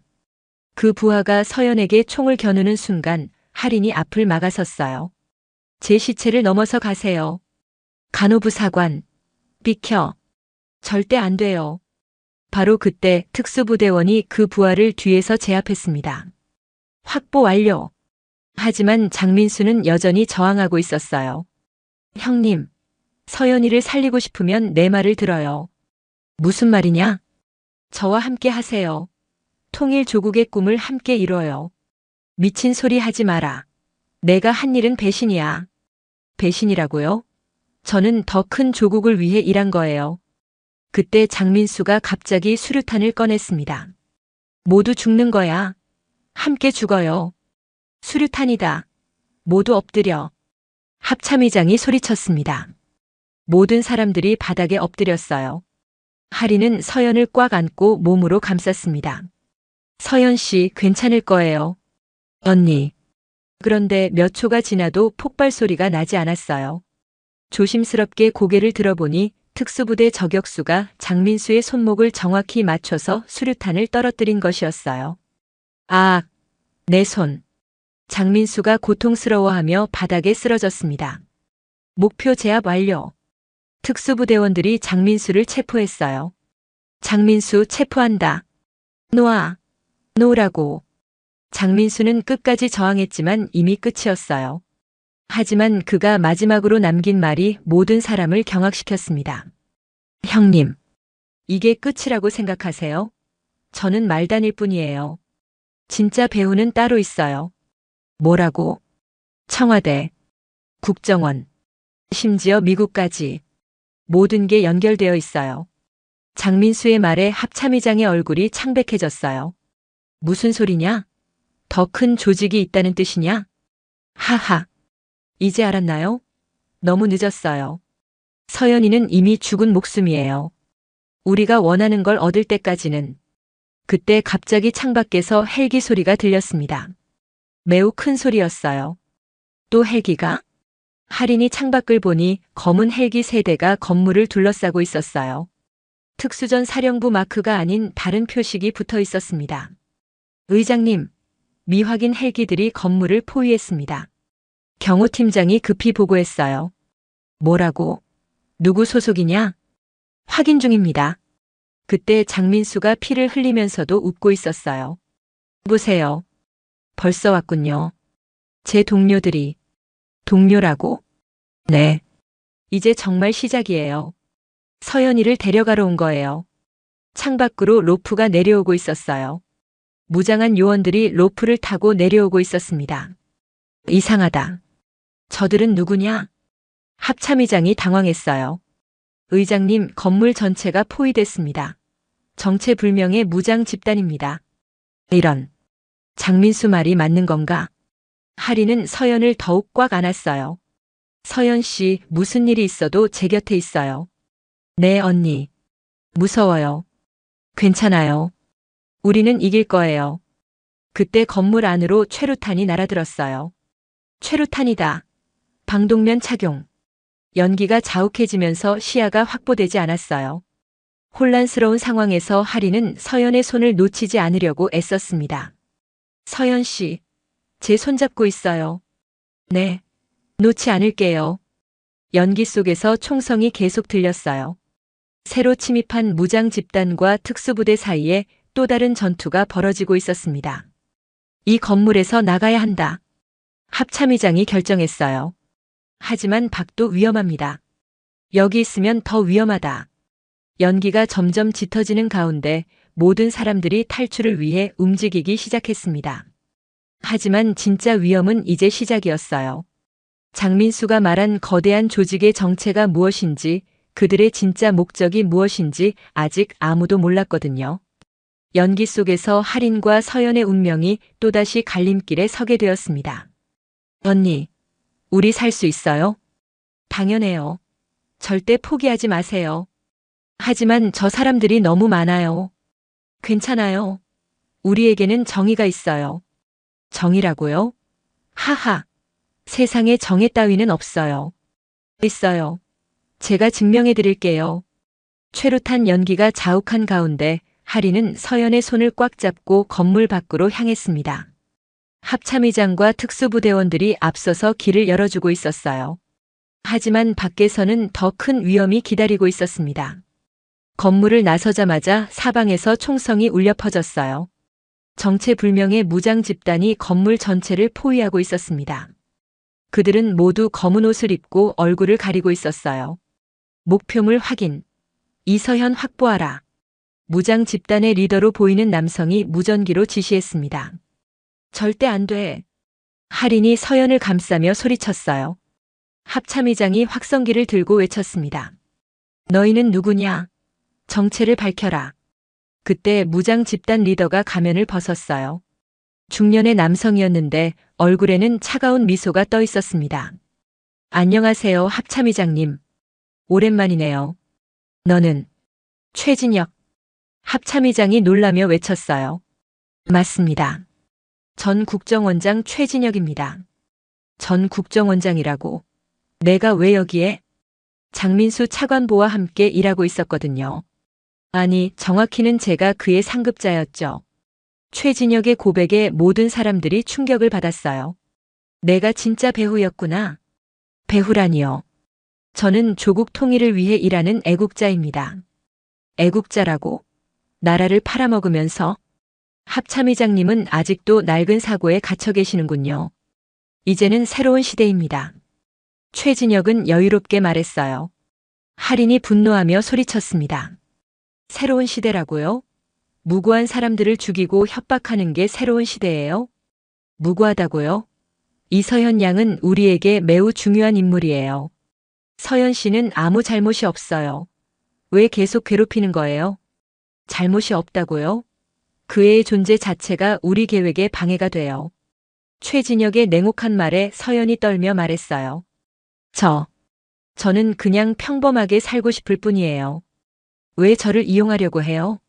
그 부하가 서연에게 총을 겨누는 순간 할인이 앞을 막아섰어요. 제 시체를 넘어서 가세요. 간호부 사관. 비켜. 절대 안 돼요. 바로 그때 특수부대원이 그 부하를 뒤에서 제압했습니다. 확보 완료. 하지만 장민수는 여전히 저항하고 있었어요. 형님, 서연이를 살리고 싶으면 내 말을 들어요. 무슨 말이냐? 저와 함께 하세요. 통일 조국의 꿈을 함께 이뤄요. 미친 소리 하지 마라. 내가 한 일은 배신이야. 배신이라고요? 저는 더 큰 조국을 위해 일한 거예요. 그때 장민수가 갑자기 수류탄을 꺼냈습니다. 모두 죽는 거야. 함께 죽어요. 수류탄이다. 모두 엎드려. 합참의장이 소리쳤습니다. 모든 사람들이 바닥에 엎드렸어요. 할인은 서연을 꽉 안고 몸으로 감쌌습니다. 서연 씨, 괜찮을 거예요. 언니. 그런데 몇 초가 지나도 폭발 소리가 나지 않았어요. 조심스럽게 고개를 들어보니 특수부대 저격수가 장민수의 손목을 정확히 맞춰서 수류탄을 떨어뜨린 것이었어요. 아, 내 손. 장민수가 고통스러워하며 바닥에 쓰러졌습니다. 목표 제압 완료. 특수부대원들이 장민수를 체포했어요. 장민수 체포한다. 놓아. 놓으라고. 장민수는 끝까지 저항했지만 이미 끝이었어요. 하지만 그가 마지막으로 남긴 말이 모든 사람을 경악시켰습니다. 형님, 이게 끝이라고 생각하세요? 저는 말단일 뿐이에요. 진짜 배우는 따로 있어요. 뭐라고? 청와대, 국정원, 심지어 미국까지. 모든 게 연결되어 있어요. 장민수의 말에 합참의장의 얼굴이 창백해졌어요. 무슨 소리냐? 더 큰 조직이 있다는 뜻이냐? 하하. 이제 알았나요? 너무 늦었어요. 서연이는 이미 죽은 목숨이에요. 우리가 원하는 걸 얻을 때까지는. 그때 갑자기 창밖에서 헬기 소리가 들렸습니다. 매우 큰 소리였어요. 또 헬기가? 할인이 창밖을 보니 검은 헬기 3대가 건물을 둘러싸고 있었어요. 특수전 사령부 마크가 아닌 다른 표식이 붙어 있었습니다. 의장님, 미확인 헬기들이 건물을 포위했습니다. 경호팀장이 급히 보고했어요. 뭐라고? 누구 소속이냐? 확인 중입니다. 그때 장민수가 피를 흘리면서도 웃고 있었어요. 보세요. 벌써 왔군요. 제 동료들이. 동료라고? 네. 이제 정말 시작이에요. 서연이를 데려가러 온 거예요. 창밖으로 로프가 내려오고 있었어요. 무장한 요원들이 로프를 타고 내려오고 있었습니다. 이상하다. 저들은 누구냐? 합참의장이 당황했어요. 의장님, 건물 전체가 포위됐습니다. 정체불명의 무장 집단입니다. 이런. 장민수 말이 맞는 건가? 할인은 서연을 더욱 꽉 안았어요. 서연 씨, 무슨 일이 있어도 제 곁에 있어요. 네, 언니. 무서워요. 괜찮아요. 우리는 이길 거예요. 그때 건물 안으로 최루탄이 날아들었어요. 최루탄이다. 방독면 착용. 연기가 자욱해지면서 시야가 확보되지 않았어요. 혼란스러운 상황에서 할인은 서연의 손을 놓치지 않으려고 애썼습니다. 서연 씨, 제 손 잡고 있어요. 네, 놓지 않을게요. 연기 속에서 총성이 계속 들렸어요. 새로 침입한 무장 집단과 특수부대 사이에 또 다른 전투가 벌어지고 있었습니다. 이 건물에서 나가야 한다. 합참의장이 결정했어요. 하지만 밖도 위험합니다. 여기 있으면 더 위험하다. 연기가 점점 짙어지는 가운데 모든 사람들이 탈출을 위해 움직이기 시작했습니다. 하지만 진짜 위험은 이제 시작이었어요. 장민수가 말한 거대한 조직의 정체가 무엇인지, 그들의 진짜 목적이 무엇인지 아직 아무도 몰랐거든요. 연기 속에서 할인과 서연의 운명이 또다시 갈림길에 서게 되었습니다. 언니, 우리 살 수 있어요? 당연해요. 절대 포기하지 마세요. 하지만 저 사람들이 너무 많아요. 괜찮아요. 우리에게는 정의가 있어요. 정의라고요? 하하. 세상에 정의 따위는 없어요. 있어요. 제가 증명해 드릴게요. 최루탄 연기가 자욱한 가운데 할인은 서연의 손을 꽉 잡고 건물 밖으로 향했습니다. 합참의장과 특수부대원들이 앞서서 길을 열어주고 있었어요. 하지만 밖에서는 더 큰 위험이 기다리고 있었습니다. 건물을 나서자마자 사방에서 총성이 울려 퍼졌어요. 정체불명의 무장 집단이 건물 전체를 포위하고 있었습니다. 그들은 모두 검은 옷을 입고 얼굴을 가리고 있었어요. 목표물 확인. 이서현 확보하라. 무장 집단의 리더로 보이는 남성이 무전기로 지시했습니다. 절대 안 돼. 할인이 서연을 감싸며 소리쳤어요. 합참의장이 확성기를 들고 외쳤습니다. 너희는 누구냐? 정체를 밝혀라. 그때 무장 집단 리더가 가면을 벗었어요. 중년의 남성이었는데 얼굴에는 차가운 미소가 떠 있었습니다. 안녕하세요, 합참의장님. 오랜만이네요. 너는 최진혁. 합참의장이 놀라며 외쳤어요. 맞습니다. 전 국정원장 최진혁입니다. 전 국정원장이라고. 내가 왜 여기에? 장민수 차관보와 함께 일하고 있었거든요. 아니, 정확히는 제가 그의 상급자였죠. 최진혁의 고백에 모든 사람들이 충격을 받았어요. 내가 진짜 배후였구나. 배후라니요. 저는 조국 통일을 위해 일하는 애국자입니다. 애국자라고? 나라를 팔아먹으면서? 합참의장님은 아직도 낡은 사고에 갇혀 계시는군요. 이제는 새로운 시대입니다. 최진혁은 여유롭게 말했어요. 할인이 분노하며 소리쳤습니다. 새로운 시대라고요? 무고한 사람들을 죽이고 협박하는 게 새로운 시대예요? 무고하다고요? 이서현 양은 우리에게 매우 중요한 인물이에요. 서현 씨는 아무 잘못이 없어요. 왜 계속 괴롭히는 거예요? 잘못이 없다고요? 그의 존재 자체가 우리 계획에 방해가 돼요. 최진혁의 냉혹한 말에 서연이 떨며 말했어요. 저는 그냥 평범하게 살고 싶을 뿐이에요. 왜 저를 이용하려고 해요?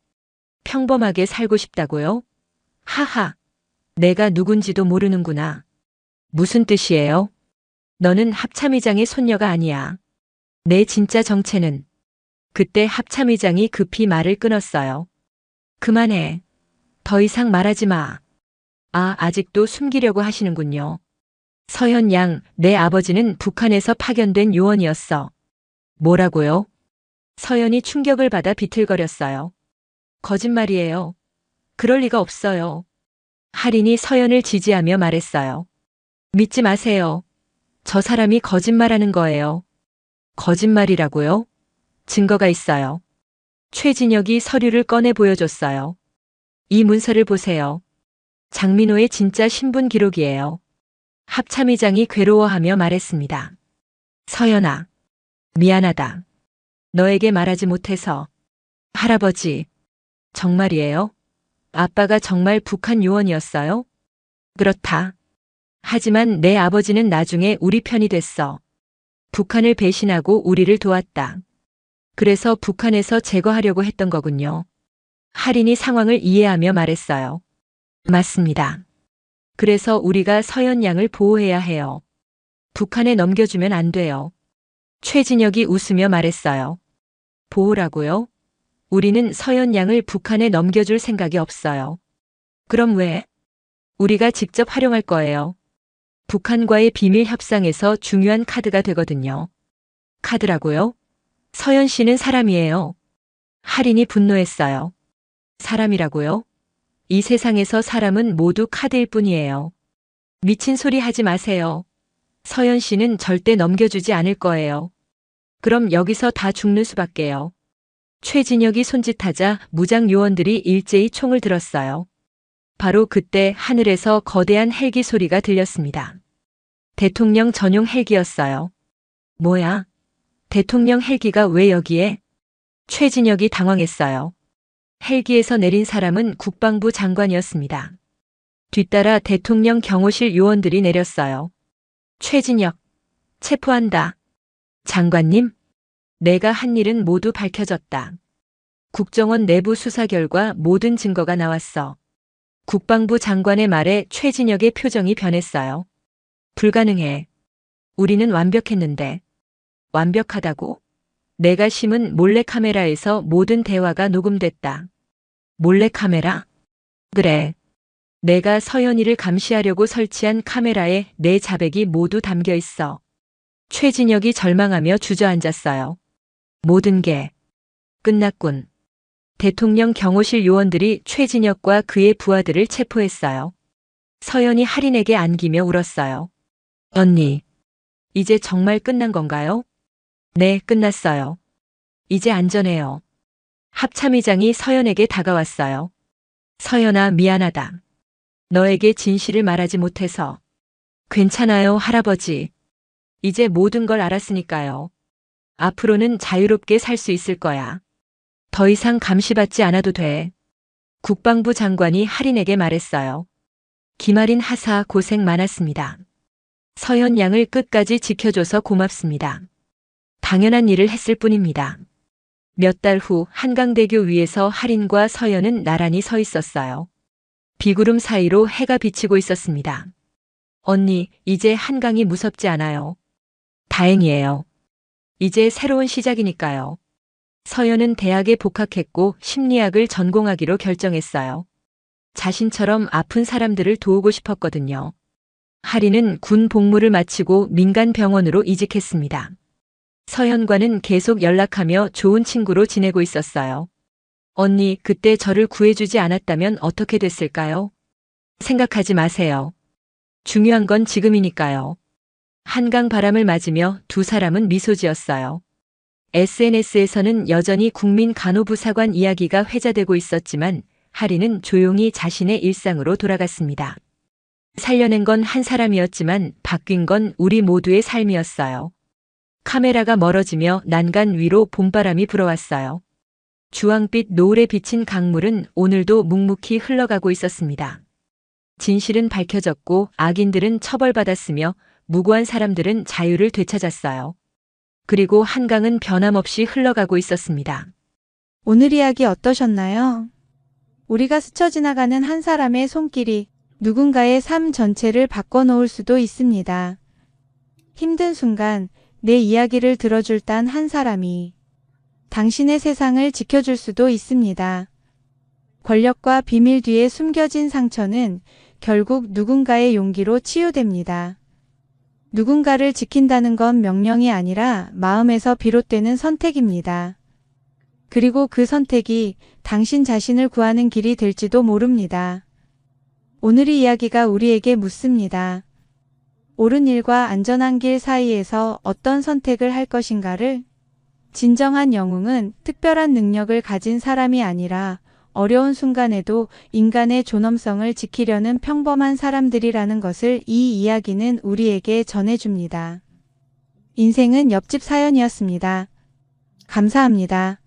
평범하게 살고 싶다고요? 하하, 내가 누군지도 모르는구나. 무슨 뜻이에요? 너는 합참의장의 손녀가 아니야. 내 진짜 정체는. 그때 합참의장이 급히 말을 끊었어요. 그만해. 더 이상 말하지 마. 아직도 숨기려고 하시는군요. 서현 양, 내 아버지는 북한에서 파견된 요원이었어. 뭐라고요? 서연이 충격을 받아 비틀거렸어요. 거짓말이에요. 그럴 리가 없어요. 할인이 서연을 지지하며 말했어요. 믿지 마세요. 저 사람이 거짓말하는 거예요. 거짓말이라고요? 증거가 있어요. 최진혁이 서류를 꺼내 보여줬어요. 이 문서를 보세요. 장민호의 진짜 신분 기록이에요. 합참의장이 괴로워하며 말했습니다. 서연아, 미안하다. 너에게 말하지 못해서. 할아버지, 정말이에요? 아빠가 정말 북한 요원이었어요? 그렇다. 하지만 내 아버지는 나중에 우리 편이 됐어. 북한을 배신하고 우리를 도왔다. 그래서 북한에서 제거하려고 했던 거군요. 할인이 상황을 이해하며 말했어요. 맞습니다. 그래서 우리가 서연 양을 보호해야 해요. 북한에 넘겨주면 안 돼요. 최진혁이 웃으며 말했어요. 보호라고요? 우리는 서연 양을 북한에 넘겨줄 생각이 없어요. 그럼 왜? 우리가 직접 활용할 거예요. 북한과의 비밀 협상에서 중요한 카드가 되거든요. 카드라고요? 서연 씨는 사람이에요. 할인이 분노했어요. 사람이라고요? 이 세상에서 사람은 모두 카드일 뿐이에요. 미친 소리 하지 마세요. 서연 씨는 절대 넘겨주지 않을 거예요. 그럼 여기서 다 죽는 수밖에요. 최진혁이 손짓하자 무장 요원들이 일제히 총을 들었어요. 바로 그때 하늘에서 거대한 헬기 소리가 들렸습니다. 대통령 전용 헬기였어요. 뭐야? 대통령 헬기가 왜 여기에? 최진혁이 당황했어요. 헬기에서 내린 사람은 국방부 장관이었습니다. 뒤따라 대통령 경호실 요원들이 내렸어요. 최진혁, 체포한다. 장관님, 내가 한 일은 모두 밝혀졌다. 국정원 내부 수사 결과 모든 증거가 나왔어. 국방부 장관의 말에 최진혁의 표정이 변했어요. 불가능해. 우리는 완벽했는데. 완벽하다고? 내가 심은 몰래카메라에서 모든 대화가 녹음됐다. 몰래카메라? 그래. 내가 서연이를 감시하려고 설치한 카메라에 내 자백이 모두 담겨 있어. 최진혁이 절망하며 주저앉았어요. 모든 게 끝났군. 대통령 경호실 요원들이 최진혁과 그의 부하들을 체포했어요. 서연이 할인에게 안기며 울었어요. 언니, 이제 정말 끝난 건가요? 네, 끝났어요. 이제 안전해요. 합참의장이 서연에게 다가왔어요. 서연아, 미안하다. 너에게 진실을 말하지 못해서. 괜찮아요, 할아버지. 이제 모든 걸 알았으니까요. 앞으로는 자유롭게 살 수 있을 거야. 더 이상 감시받지 않아도 돼. 국방부 장관이 할인에게 말했어요. 김아린 하사 고생 많았습니다. 서연 양을 끝까지 지켜줘서 고맙습니다. 당연한 일을 했을 뿐입니다. 몇 달 후 한강대교 위에서 할인과 서연은 나란히 서 있었어요. 비구름 사이로 해가 비치고 있었습니다. 언니, 이제 한강이 무섭지 않아요. 다행이에요. 이제 새로운 시작이니까요. 서연은 대학에 복학했고 심리학을 전공하기로 결정했어요. 자신처럼 아픈 사람들을 도우고 싶었거든요. 하리는 군 복무를 마치고 민간 병원으로 이직했습니다. 서연과는 계속 연락하며 좋은 친구로 지내고 있었어요. 언니, 그때 저를 구해주지 않았다면 어떻게 됐을까요? 생각하지 마세요. 중요한 건 지금이니까요. 한강 바람을 맞으며 두 사람은 미소 지었어요. SNS에서는 여전히 국민간호부사관 이야기가 회자되고 있었지만 하리는 조용히 자신의 일상으로 돌아갔습니다. 살려낸 건 한 사람이었지만 바뀐 건 우리 모두의 삶이었어요. 카메라가 멀어지며 난간 위로 봄바람이 불어왔어요. 주황빛 노을에 비친 강물은 오늘도 묵묵히 흘러가고 있었습니다. 진실은 밝혀졌고 악인들은 처벌받았으며 무고한 사람들은 자유를 되찾았어요. 그리고 한강은 변함없이 흘러가고 있었습니다. 오늘 이야기 어떠셨나요? 우리가 스쳐 지나가는 한 사람의 손길이 누군가의 삶 전체를 바꿔놓을 수도 있습니다. 힘든 순간 내 이야기를 들어줄 단 한 사람이 당신의 세상을 지켜줄 수도 있습니다. 권력과 비밀 뒤에 숨겨진 상처는 결국 누군가의 용기로 치유됩니다. 누군가를 지킨다는 건 명령이 아니라 마음에서 비롯되는 선택입니다. 그리고 그 선택이 당신 자신을 구하는 길이 될지도 모릅니다. 오늘의 이야기가 우리에게 묻습니다. 옳은 일과 안전한 길 사이에서 어떤 선택을 할 것인가를? 진정한 영웅은 특별한 능력을 가진 사람이 아니라 어려운 순간에도 인간의 존엄성을 지키려는 평범한 사람들이라는 것을 이 이야기는 우리에게 전해줍니다. 인생은 옆집 사연이었습니다. 감사합니다.